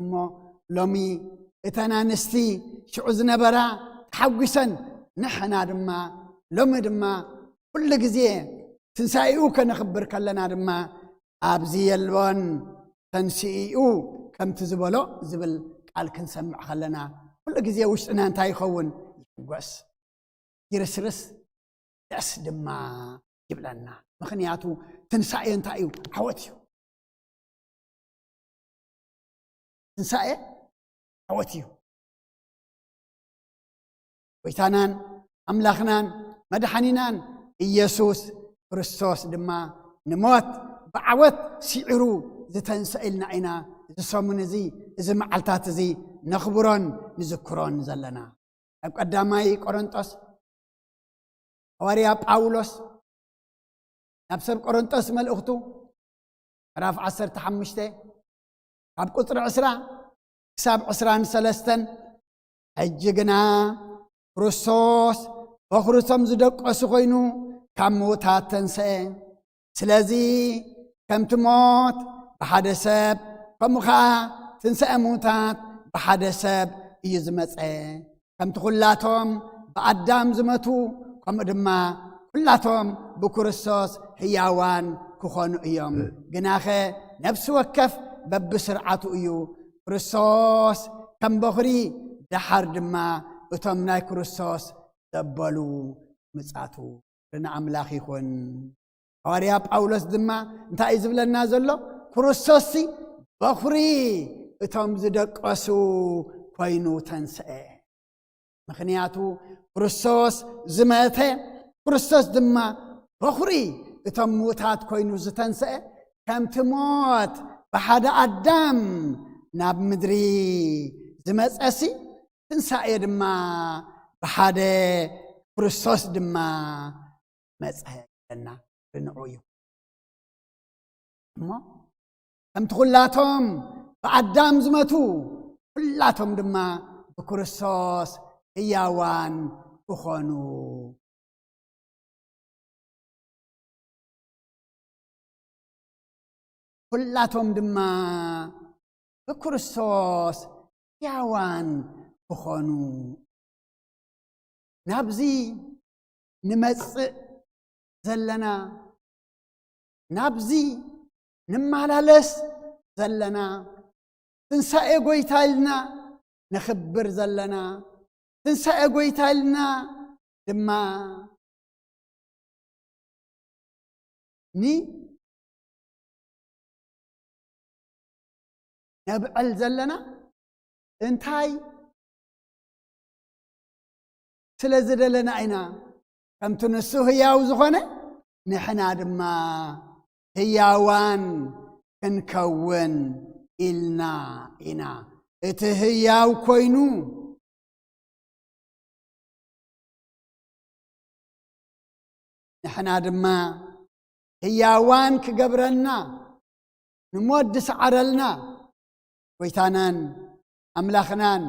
أمو لومي اتنا نستي شعوز نبرا تحقسن نحنا دما لومي دما كل جزيه تنسايو كنخبر كلنا دما أبزي يلون تنسيئو كم تزبلو زبل قال كنسمع خلنا كل جزيه وشنا انتاي خون يقوس يرسرس داس دما يبلنا مخنياتو تنساي انتايو عوتيو تنساي عوتيو ويتانان أملاخنان مدحنينان إيسوس كريستوس دما نموت بعوت سعرو زتنسألنا عنا زسومن زي إذا معلتات زي نخبرون نذكرون زلنا قداماي قرنطس حواريا باولوس نفسب قرنطس ملأختو راف 15 عب قطر 10 حساب 23 حجقنا كريستوس وخرسم زدقس خوينو كموتات تنسأ سلازي كم تموت بحد سب كمخا تنسأ موتات بحد سب يزمسأ كم تخلاتهم بأدام زمتو كم دما كلاتهم بكريستوس هياوان كخونو ايوم جناخه نفس وكف ببسرعته ايو كريستوس كم بخري دحر دما اتم ناي كريستوس تبلو مصاتو لنا املاخ يكون حواريا باولوس دما انتا يزبلنا زلو كريستوسي بخري اتم زدقسو كوينو تنسأ مخنياتو كريستوس زمته كريستوس دما بخري اتم موتات كوينو زتنسأ كم تموت بحد أدم ناب مدري زمسأسي تنسأ دما بحد كريستوس دما مسألة لنا بنعويه أما كم تخلاتهم بأدم زمتو كلاتهم دما بكريستوس هياوان كخونو كلاتهم دما بكريستوس هياوان كخونو نابزي نمصئ زلنا نابزي نمالالس زلنا تنسأ قويتالنا نخبر زلنا تنسأ قويتالنا دما ني نبعل زلنا انتاي سلازد لنا عنا كم تنسو هياو زخونة نحنا دما هياوان كنكون إلنا إنا إتهياو كوينو نحنا دما هياوان كقبرنا نمودس عرلنا ويتانان أملاخنان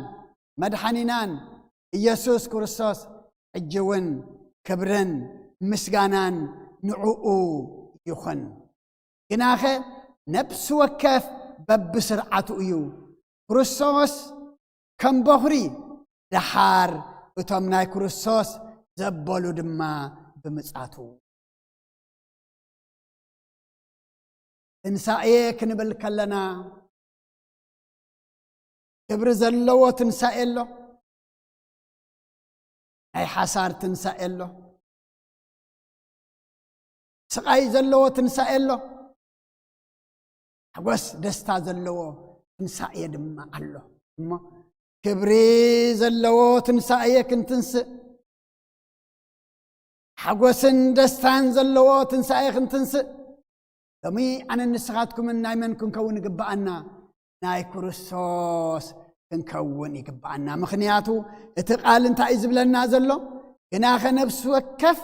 مدحنينان إيسوس كريستوس عجون كبرن مسغانان نعوء يخن جناخه نفس وكف بب سرعته يو كريستوس كم بخري دحار اتمناي كريستوس زبلو دما بمصاتو تنسائي كنبل كلنا كبر زلو تنسائي له أي حسار تنسائي له سقاي زلو تنسائي له حقوس دستا زلو تنسائي دم الله كبري زلو تنسائي كنتنس حقوسن دستان زلو تنسائي كنتنس دمي أنا نسخاتكم من نايمنكم كون قبعنا ناي كريستوس كنكون يقبعنا مخنياتو اتقال انت عزب لنا زلو يناخ نفس وكف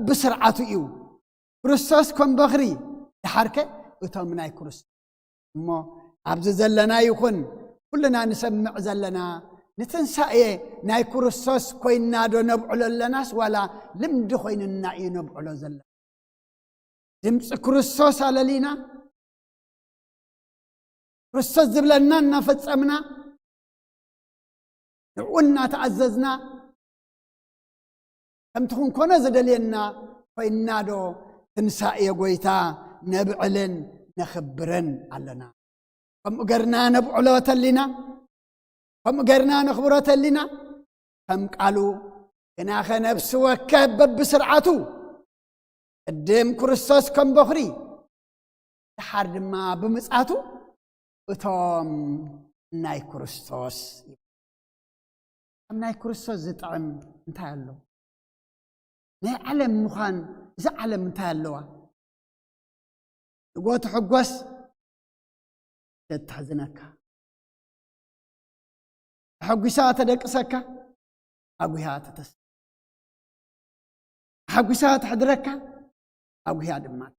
بسرعته ايو كريستوس كون بغري الحركة اتهم ناي كريستوس مو عبز زلنا يكون كلنا نسمع زلنا نتنسأي ناي كريستوس كوين نادو نبعلو لناس ولا لمد خوين النائي نبعلو زلنا دمس كريستوس على لينا كريستوس زبلنا نفصمنا نقولنا تعززنا كم تكون كنا زدلينا فإنا دو تنسائي قويتا نبعلن نخبرن علنا كم قرنا نبعلوة لنا كم قرنا نخبروة لنا كم قالوا إناخ نفس وكبب بسرعته قدام كريستوس كم بخري تحرد ما بمسعته وتوم ناي كريستوس ناي كريستوس زطعم انتهى له ناي علم مخان إذا علم انتهى له يقول تحقوس تتحزنك حقوسات تدقسك حقوها تتس حقوسات تحضرك أبوها دمات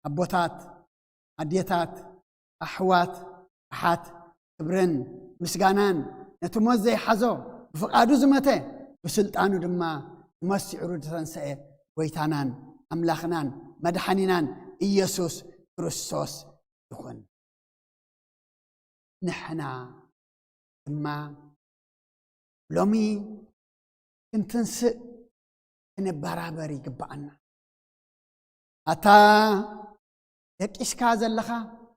أبوتات أديتات أحوات أحات كبرن مسجانان نتموزع حزو بفقادو زمته بسلطانو دما مسعرو تنسئ ويتانان أملاخنان مدحنينان إيسوس كريستوس يخون نحنا دما لومي كنتنسئ نبرابري قبعنا أتا يكيشكا زلخا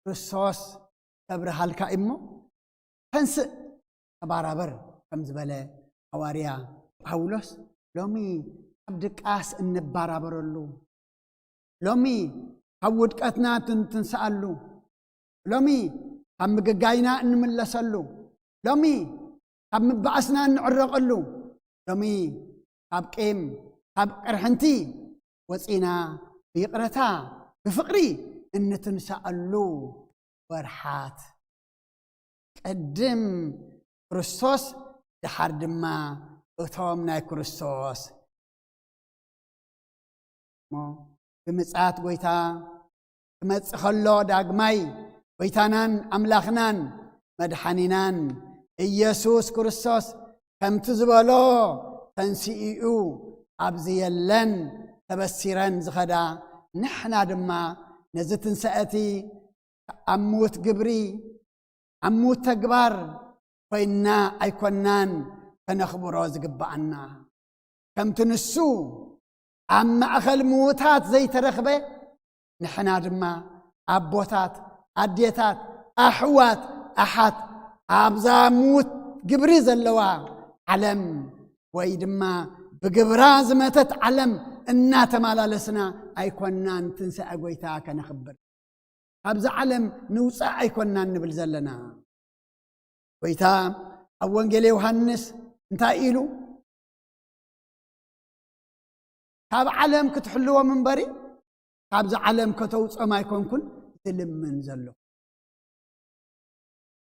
كريستوس كبر هالكا إمو تنس برابر كم زبالة حواريا باولوس لومي عبدك آس إن برابر اللو لومي حودك أثناء تنسألو لومي هم جاينا نملسلو لومي هم بعثنا نعرقلو لومي أبكيم أرحنتي وصينا بيقرتا بفقري إن تنسألو ورحات قدم كريستوس دحر دما اتوم ناي كريستوس مو بمصات ጎይታ كمصخلو داغماي ጎይታናን أملاخنان مدحنينان إيسوس كريستوس كم تزبلو تنسئو أبزيلن تبسيرن زخدا نحنا دما نزتن سأتي أموت قبري أموت تقبر فإنا أيكونان فنخبرو زقبعنا كم تنسو أما أخل موتات زي ترخبه نحنا دما أبوتات أديتات أحوات أحات أبزا موت قبري زلوا علم ويدما بقبراز متت علم إنا تمالالسنا أيكونان تنسى أقويتاك نخبر أبزا علم نوسع أيكونان نبل زلنا ويتا أوانجيلي يوحنس እንታይ ኢሉ ካብ ዓለም ክትሕልዎ መንበሪ ካብዚ ዓለም ከተውፅኦም ኣይኮንኩን ዝልምን ዘሎ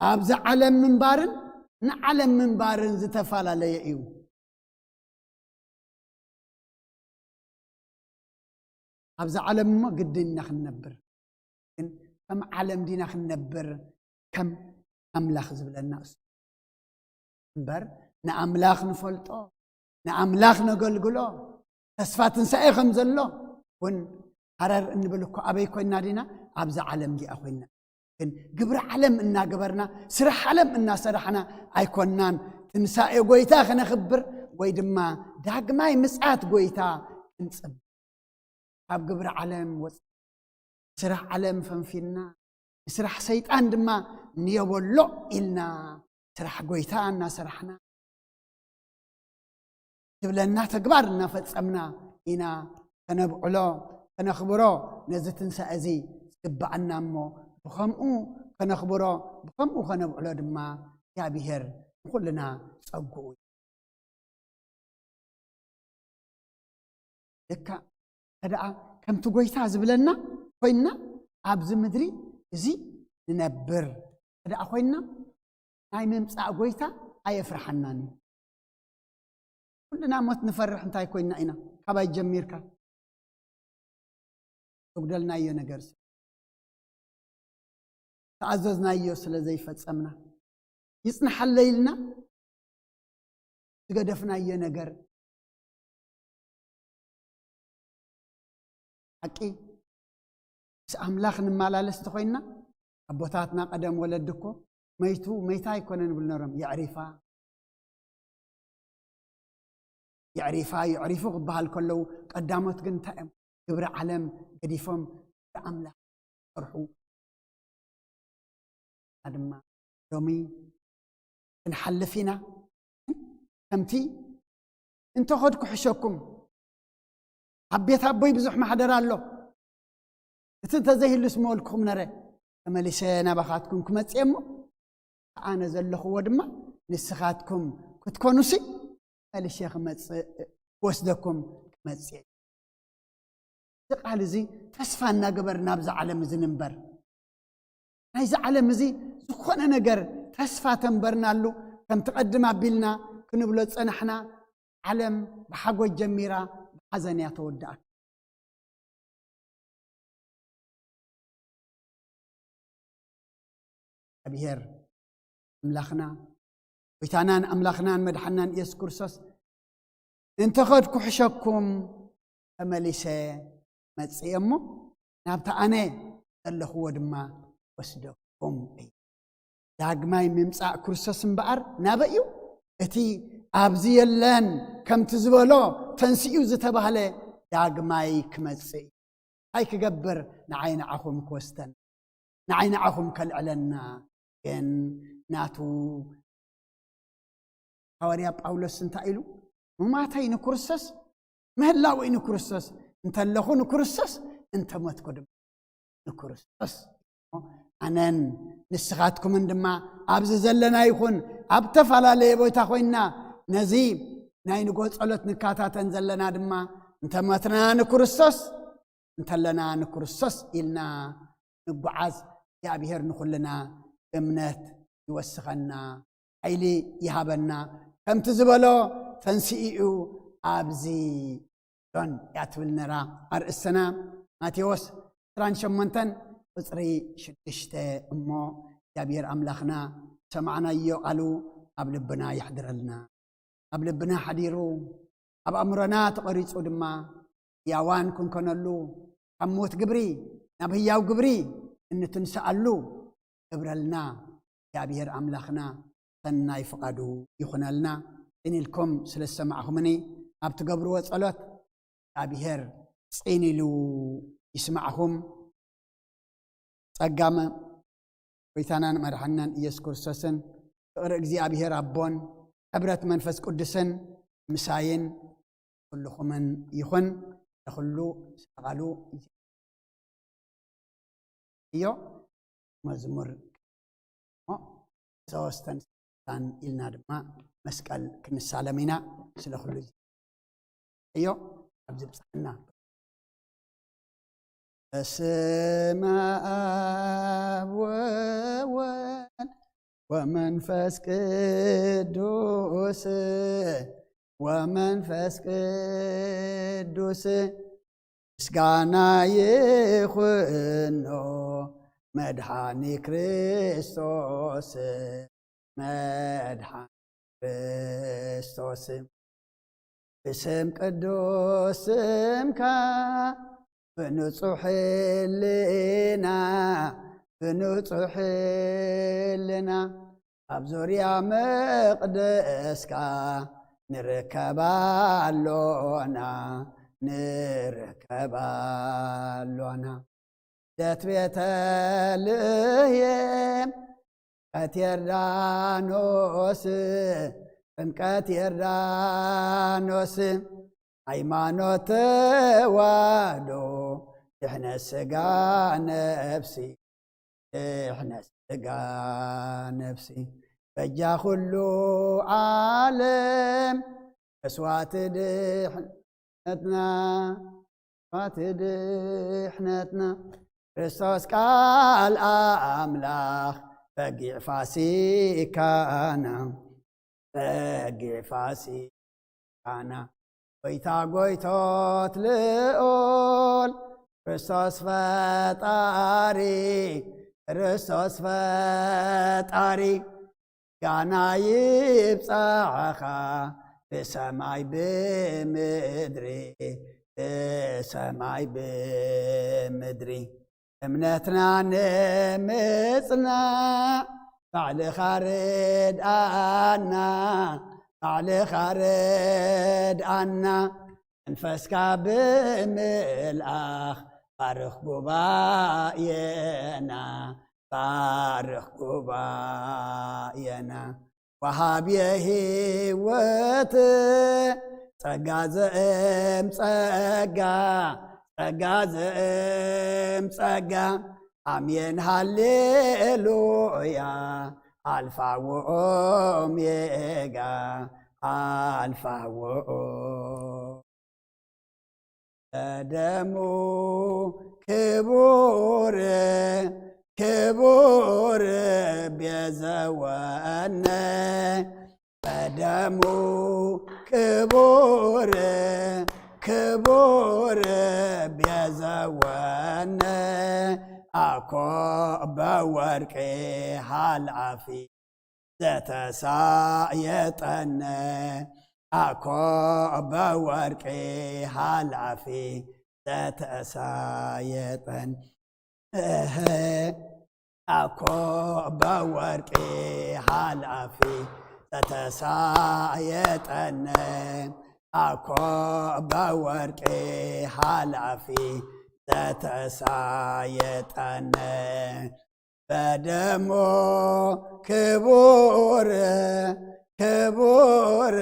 ኣብዚ ዓለም ምንባርን ንዓለም ምንባርን ዝተፈላለየ እዩ ኣብዚ ዓለም ሞ ግድና ክንነብር ግን ከም ዓለም ዲና ክንነብር ከም ኣምላኽ ዝብለና እሱ እምበር ንኣምላኽ ንፈልጦ ንኣምላኽ ነገልግሎ ተስፋ ትንሣኤ ከም ዘሎ ውን ሃረር እንብል እኮ ኣበይ ኮይና ዲና ኣብዚ ዓለም ዲኣ ኮይና ግን ግብሪ ዓለም እናገበርና ስራሕ ዓለም እናሰራሕና ኣይኮናን ትንሣኤ ጎይታ ክነኽብር ወይ ድማ ዳግማይ ምጽኣት ጎይታ ክንጽብ ኣብ ግብሪ ዓለም ወፅ ስራሕ ዓለም ፈንፊልና ስራሕ ሰይጣን ድማ ንየበሎ ኢልና ስራሕ ጎይታ እናሰራሕና ትብለና ተግባር እናፈጸምና ኢና ከነብዕሎ ከነኽብሮ ነዚ ትንሣኤ እዚ ዝግባአና እሞ ብኸምኡ ከነኽብሮ ብኸምኡ ከነብዕሎ ድማ እግዚኣብሔር ንኹልና ፀጉኡ ደካ ተደኣ ከምቲ ጎይታ ዝብለና ኮይና ኣብዚ ምድሪ እዚ ንነብር ተደኣ ኮይና ናይ ምምጻእ ጎይታ ኣየፍርሐናን ኩልና ሞት ንፈርሕ እንታይ ኮይና ኢና ካባይ ጀሚርካ ተጉደልናዮ ነገር ተኣዘዝናዮ ስለ ዘይፈጸምና ይጽንሐለ ኢልና ዝገደፍናዮ ነገር ሓቂ ምስ ኣምላኽ ንመላለስ ተኾይና ኣቦታትና ቀደም ወለድኮ መይታ ኣይኮነን ብል ነሮም يعرف ክበሃል ከለው ቀዳሞት ግን እንታይ እዮም ግብሪ ዓለም ገዲፎም ብኣምላኽ ሰርሑ ድማ ሎሚ ክንሓልፍ ኢና ከምቲ እንተኸድኩ ሕሸኩም ኣብ ቤት ኣቦይ ብዙሕ ማሕደር ኣሎ እቲ እንተዘይህሉስ መወልክኹም ነረ ተመሊሰ ናባኻትኩም ክመፅእ እሞ ኣነ ዘለኽዎ ድማ ንስኻትኩም ክትኮኑሲ መልሼ ክመፅእ ወስደኩም ክመፅእ እዚ ቃል እዚ ተስፋ እናገበርና ኣብዚ ዓለም እዚ ንንበር ናይዚ ዓለም እዚ ዝኾነ ነገር ተስፋ ተንበርናሉ ከም ትቐድም ኣቢልና ክንብሎ ፀናሕና ዓለም ብሓጎስ ጀሚራ ብሓዘን እያ ተወድኣ እግዚአብሔር ኣምላኽና ጎይታናን ኣምላኽናን መድሓናን ኢየሱስ ክርስቶስ እንተኸድኩ ሕሸኩም ተመሊሰ መፅእ እሞ ናብቲ ኣነ ዘለኽዎ ድማ ወስደኩም እዩ ዳግማይ ምምጻእ ክርስቶስ እምበኣር ናበይ እዩ እቲ ኣብዚ የለን ከምቲ ዝበሎ ተንስኡ ዝተባህለ ዳግማይ ክመፅእ እንታይ ክገብር ንዓይ ንዓኹም ክወስተን ንዓይ ንዓኹም ከልዕለና ግን ናቱ ሐዋርያ ጳውሎስ እንታይ ኢሉ ምማተይ ንክርስቶስ ምህላወይ ንክርስቶስ እንተለኹ ንክርስቶስ እንተሞትኩ ድማ ንክርስቶስ ኣነን ንስኻትኩምን ድማ ኣብዚ ዘለና ይኹን ኣብ ተፈላለየ ቦታ ኮይና ነዚ ናይ ንጎ ጸሎት ንካታተን ዘለና ድማ እንተሞትና ንክርስቶስ እንተለና ንክርስቶስ ኢልና ንጓዓዝ እግዚአብሔር ንኹልና እምነት ይወስኸና ኃይሊ ይሃበና ከምቲ ዝበሎ ተንስኢኡ ኣብዚ ዶን ያትብል ነራ ኣርእስና ማቴዎስ 28 ቁፅሪ 6 እሞ እግዚአብሔር ኣምላኽና ሰማዕናዮ ቃሉ ኣብ ልብና ይሕድረልና ኣብ ልብና ሓዲሩ ኣብ ኣእምሮና ተቐሪጹ ድማ ያዋን ክንኮነሉ ካብ ሞት ግብሪ ናብ ህያው ግብሪ እንትንስኣሉ ግብረልና እግዚአብሔር ኣምላኽና ሰናይ ፍቃዱ ይኹነልና ጽኒልኩም ስለ ዝሰማዕኹምኒ ኣብ ትገብርዎ ጸሎት እግዚአብሔር ጽኒሉ ይስማዕኹም ጸጋመ ጎይታናን መድሓኒናን ኢየሱስ ክርስቶስን ፍቅሪ እግዚአብሔር ኣቦን ሕብረት መንፈስ ቅዱስን ምሳይን ኩልኹምን ይኹን ለኹሉ ዝተቓሉ እዮ መዝሙር ሶስተን ኢልና ድማ مسكال كنسالمينا سلخلو ايو ابز بصحنا بسم آب وولد ومنفس قدوس ومنفس قدوس مسكانا يخونو مدحاني كريستوس مدحاني كريستوس بسم قدوس سمكا بنصح لنا بنصح لنا أبزوريا مقدسكا نركبالونا نركبالونا دات بيتاليم كتيردانوس كتيردانوس ሃይማኖት ተዋህዶ ድሕነ ስጋ ነፍሲ ድሕነ ስጋ ነፍሲ በጃ ኩሉ ዓለም መስዋዕት ድሕነትና መስዋዕት ድሕነትና ክርስቶስ ቃል አምላኽ በጊዕ ፋሲካና በጊዕ ፋሲካና ويتا قويتوت لقول ክርስቶስ ፈጣሪ ክርስቶስ ፈጣሪ ጋና ይብጻኻ በሰማይ በምድሪ በሰማይ በምድሪ እምነትና ንምጽና ባዕልኻ ርድኣና ባዕልኻ ርድኣና መንፈስካ ብምልኣኽ ባርኽ ጉባኤና ባርኽ ጉባኤና ወሃብየ ህይወት ጸጋ ዘእም ጸጋ ጸጋ ዘእም ጸጋ አሜን ሃሌሉያ አልፋ ወኦሜጋ አልፋ ደሙ ክቡር ክቡር ቤዘወነ በደሙ ክቡር ክቡር ቤዘወነ አኮ በወርቄ ሃልአፊ ዘተሳየጠነ አኮ በወርቄ ሃልአፊ ዘተሳየጠን አኮ በወርቄ ሃልአፊ ዘተሳየጠነ አኮ በወርቄ ሃልአፊ ዘተሳየጠነ በደሞ ክቡር ክቡር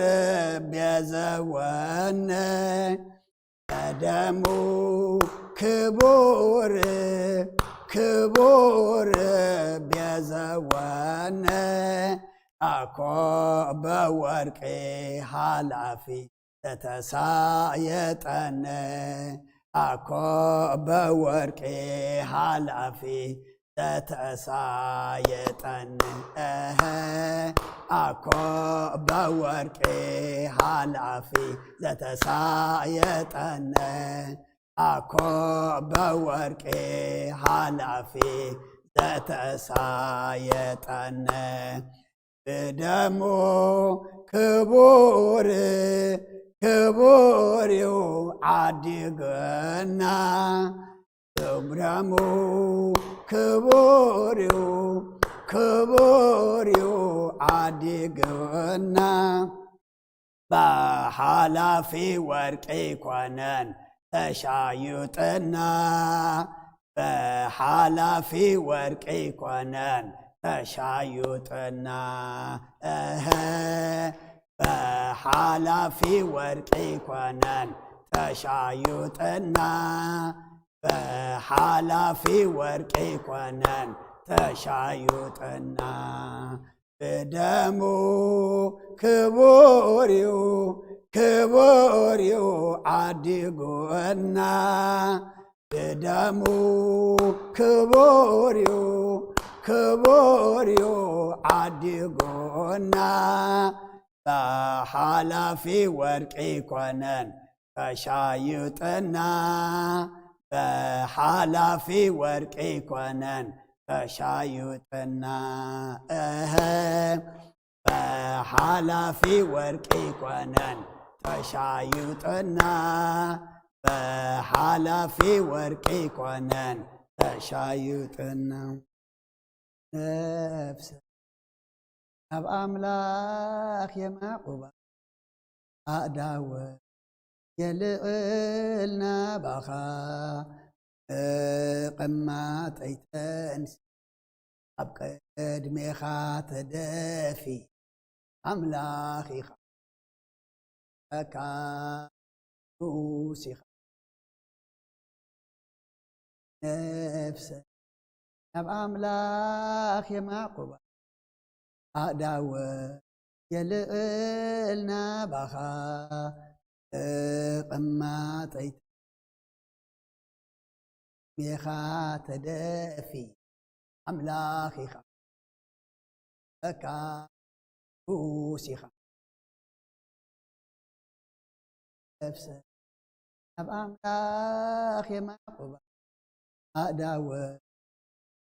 ቤዘወነ በደሙ ክቡር ክቡር ቤዘወነ አኮ በወርቄ ሃልአፊ ዘተሳየጠነ አኮ በወርቄ ሃልአፊ ዘተሳየጠነ አኮ በወርቄ ሃልአፊ ዘተሳየጠነ አኮ በወርቄ ሃልአፊ ዘተሳየጠነ በደሙ ክቡር ክቡርዩ ዓዲግና ደሙ ክቡርዩ ክቡርዩ ዓዲግና በሓላፊ ወርቂ ኮነን ተሻዩጥና በሓላፊ ወርቂ ኮነን ተሻዩጥና በሓላፊ ወርቂ ኮነን ተሻዩጥና በሓላፊ ወርቂ ኮነን ተሻዩጥና بدمو كبوريو عديقونا بدمو كبوريو عديقونا بحلفي ورقي كونن فشايطنا بحلفي ورقي كونن فشايطنا بحلفي ورقي كونن فشايطنا بحلفي ورقي كونن فشايطنا نفس أب أملاك يا معقوبة أداوة يلقلنا بخا قمات أيتنس أبقى دميخا تدافي أملاخي خاكا توسي نفسك أب أملاك يا معقوبة أداوة يلقلنا بخا قمات أيتنس ميخا تدافي أملاخي خاكا توسي نفسك أب أملاخ يا معقوبة أداوة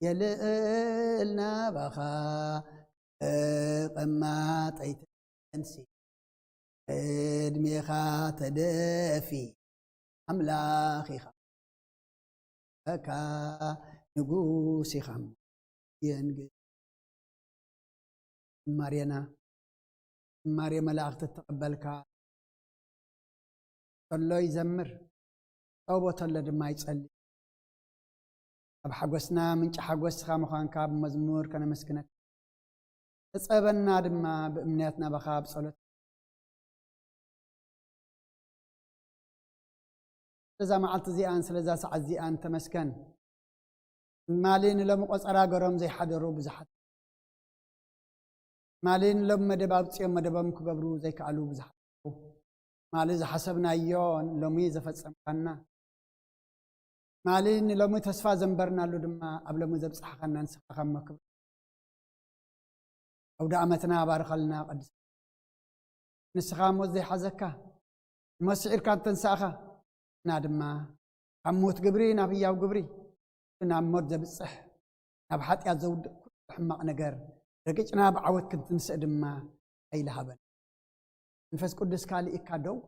يلقلنا بخا قمات أيتنسي دميخا تدافي أملاخي خاكا نقوسي خم ينقل ماريا ملاك تتقبلك طلو يزمر أو طلو دما يتصلي أب حقوسنا منش حقوسخا مخانكا بمزمور كان مسكنك تصابنا دما بأمنياتنا بخاب صلوت سلزا معلت زيان سلزا ساعة زيان تمسكن مالين لم قصرا قرم زي حدرو بزحت مالين لم مدباب تصيم مدبام كقبرو زي كعلو بزحت مالي إذا حسبنا يون لومي إذا فتسمكنا مالين لومي تسفى زنبرنا لو دما قبل ما زبص حقنا نسخ مكب أو دعمتنا بارك لنا قد نسخة موزي حزكة مسعير كانت تنساخة نادما عموت قبري نبيا وقبري نعمود زبصح نبحث يا زود حمق نجار رجعنا بعود كنت نسقدم ما أي لهبن نفس قدس كالي إكادو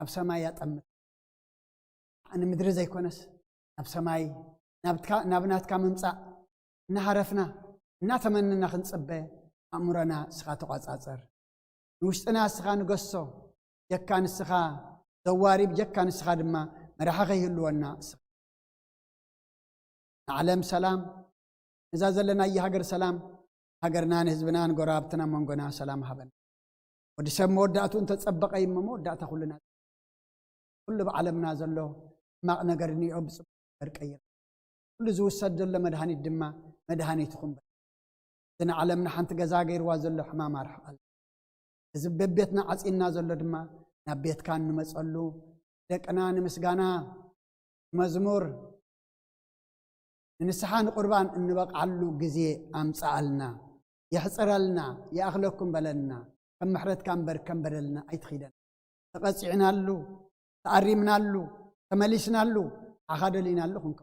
أب سماي أتأمل أنا مدري زي كونس أب سماي نبنات كامنصا نعرفنا نتمنى نخنصبه أمرنا سخات قاصاصر وشتنا سخان قصو يكان سخا دواري بجكان سخا دما مرحخي يلونا عالم سلام إذا زلنا أي هجر سلام هجرنا نهزبنا نقرابتنا منقنا سلام هبن ودي سم ودعتو انت تصبق اي مودعت كلنا كل بعالمنا زلو ما نغرني ابص برقير كل زو سدل لمدهاني دما مدهاني تخم دنا عالمنا حنت غزا غير وازلو حمام رحال زببيتنا عصينا زلو دما نبيت كان نمصلو دقنا نمسغانا مزمور نسحان قربان انبقعلو غزي امصالنا يحصرلنا ياخلكم بلنا كم محرت كم بدلنا أيتخيدنا تقصعنا له تعرمنا له تملسنا له أخذلنا له خنك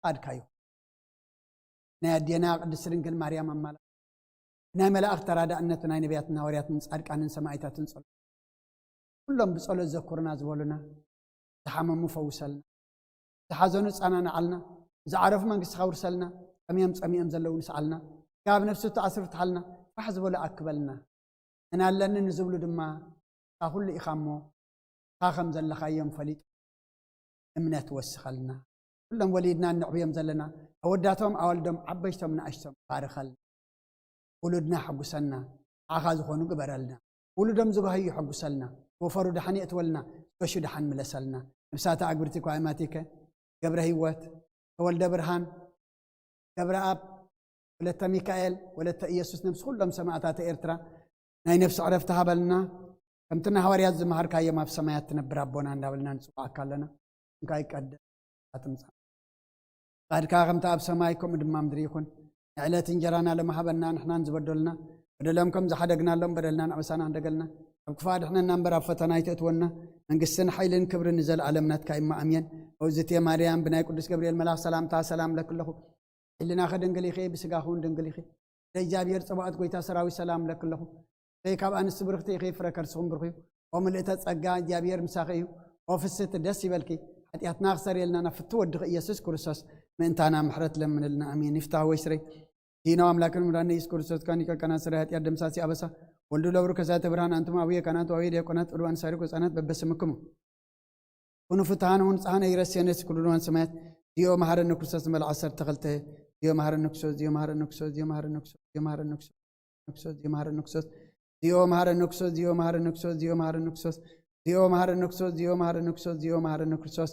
قد كايو نادينا قد سرنجل مريم أملا نعمل أختار هذا أنتنا نبياتنا ورياتنا نسألك عن سماعتها تنصل كلهم بسألوا ذكرنا زولنا تحمم فوسلنا تحزنوا أنا نعلنا إذا عرف من قصة ورسلنا أميم زلوا نسألنا قاب نفسه تأثرت حالنا فحسب ولا أقبلنا أنا لأن نزول دما كل إخامو خاخم زل خيم فليت أمنات وسخلنا كلهم وليدنا النعبيم زلنا أوداتهم أولدهم عبيشتهم من أشتم بارخل ولدنا حق سلنا أخذ خونو قبرلنا ولدهم زغو هي حق سلنا وفرو دحني أتولنا وشو دحن ملسلنا نفساتا أقبرتك وعماتك قبر هيوات ولد برهان قبر أب ولت ميكائيل ولت إيسوس نفس كلهم سماعات إرترا ناي نفس عرفت هبلنا كم تنا هواريات زمهر كايا ما في سماعات تنبر ربنا عند هبلنا نسوق أكلنا كاي قد أتمسح قد كاغم تاب سمايكم دمام دريكون علات إنجرانا لما هبلنا نحن نزبدلنا بدلهم زحدقنا لهم بدلنا نعمسنا عندقلنا كفاد إحنا نمبر فتنا يتأتونا نقصنا حيلين كبر نزل علمنا كايما أمين وزتي مريم بناي قدس جبريل ملاك سلام تا سلام لك له اللي ناخذ دنقلي خي بسقاخون دنقلي خي جابير صبعت قويتا سراوي سلام لك له في كاب أنس برختي خي فركر سون برخي ومن الاتسقى جابير مساخي وفست دسي بالكي حتى أتناخسر يلنا نفتو ودق يسوس كرسوس من تانا محرت لمن لنا أمين نفتح ويسري دينا أملاكن مراني يسكرسوس كاني كنا سرهت يدم ساسي أبسا ولدو لورو كذات برهان أنتم أبويا كانت وأبويا دي كانت أروان ساركوس أنات ببسمكم ونفتحان ونصحان يرسيانس كلون سمات ديو مهار النكسوس مال عصر تغلته ديو مهار النكسوس ديو مهار النكسوس ديو مهار النكسوس ديو مهار النكسوس ديو مهار النكسوس ديو مهار النكسوس ديو مهار النكسوس ديو مهار النكسوس ديو مهار النكسوس ديو مهار النكسوس ديو مهار النكسوس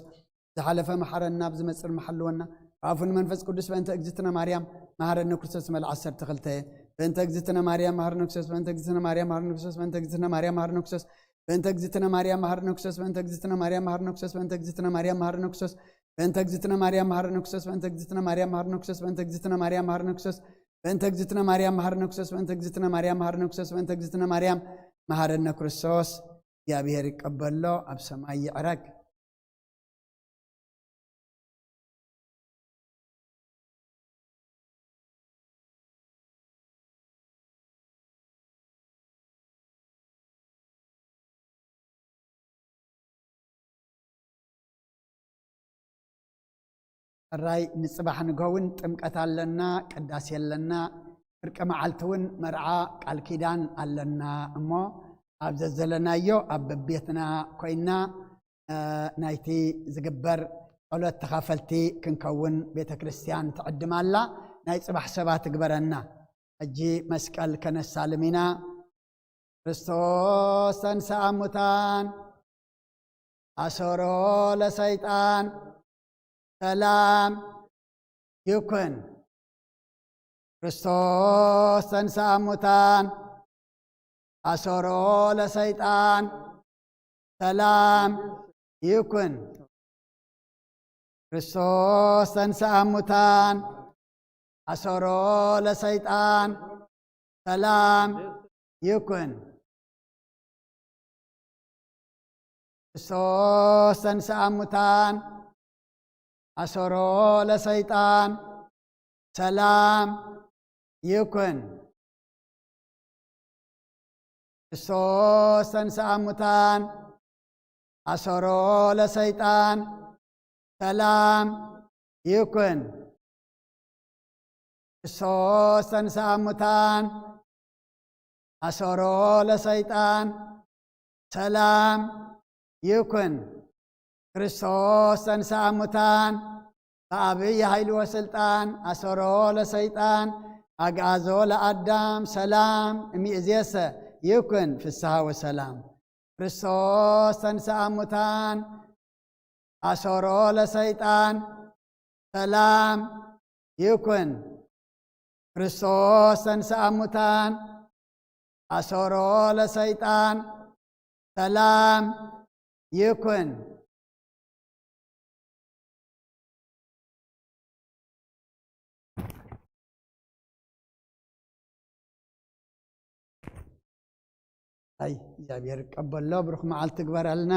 زحلف محر النابز مصر محلونا عفوا منفس قدس بنت اجتنا مريم مهار النكسوس مال عصر تغلته بنت اجتنا مريم مهار النكسوس بنت اجتنا مريم مهار النكسوس بنت اجتنا مريم مهار النكسوس بنت اجتنا مريم مهار النكسوس بنت اجتنا مريم مهار النكسوس بنت اجتنا مريم مهار النكسوس بنت اجتنا مريم مهار النكسوس بنت اجتنا مريم مهار النكسوس بنت اجتنا مريم مهار النكسوس بنت اجتنا مريم مهار النكسوس بنت اجتنا مريم مهار النكسوس بنت اجتنا مريم مهار النكسوس يا بير يقبل له اب سماي يعرق الراي نصبح نقون طمقت لنا قداس لنا فرق معلتون مرعى قال كيدان لنا امو ابززلنا يو اب بيتنا كوينا نايتي زغبر قولت تخافلتي كنكون بيت كريستيان تعدم الله ناي صبح سبات غبرنا اجي مسقال كنسالمينا ክርስቶስ ተንሥአ እሙታን አሰሮ ለሰይጣን ሰላም ይኩን። ክርስቶስ ተንሥአ እሙታን አሰሮ ለሰይጣን ሰላም ይኩን። ክርስቶስ ተንሥአ እሙታን አሰሮ ለሰይጣን ሰላም ይኩን። ክርስቶስ ተንሥአ እሙታን አሰሮ ለሰይጣን ሰላም ይኩን። ክርስቶስ ተንሥአ እሙታን አሰሮ ለሰይጣን ሰላም ይኩን። ክርስቶስ ተንሥአ እሙታን አሰሮ ለሰይጣን ሰላም ይኩን። ክርስቶስ ተንሥአ እሙታን በአብይ ኃይል ወስልጣን አሰሮ ለሰይጣን አግዓዞ ለአዳም ሰላም እምይእዜሰ ይኩን ፍስሐ ወሰላም። ክርስቶስ ተንሥአ እሙታን አሰሮ ለሰይጣን ሰላም ይኩን። ክርስቶስ ተንሥአ እሙታን አሰሮ ለሰይጣን ሰላም ይኩን። አይ እግዚአብሔር ቀበሎ ብሩክ መዓልቲ ግበረልና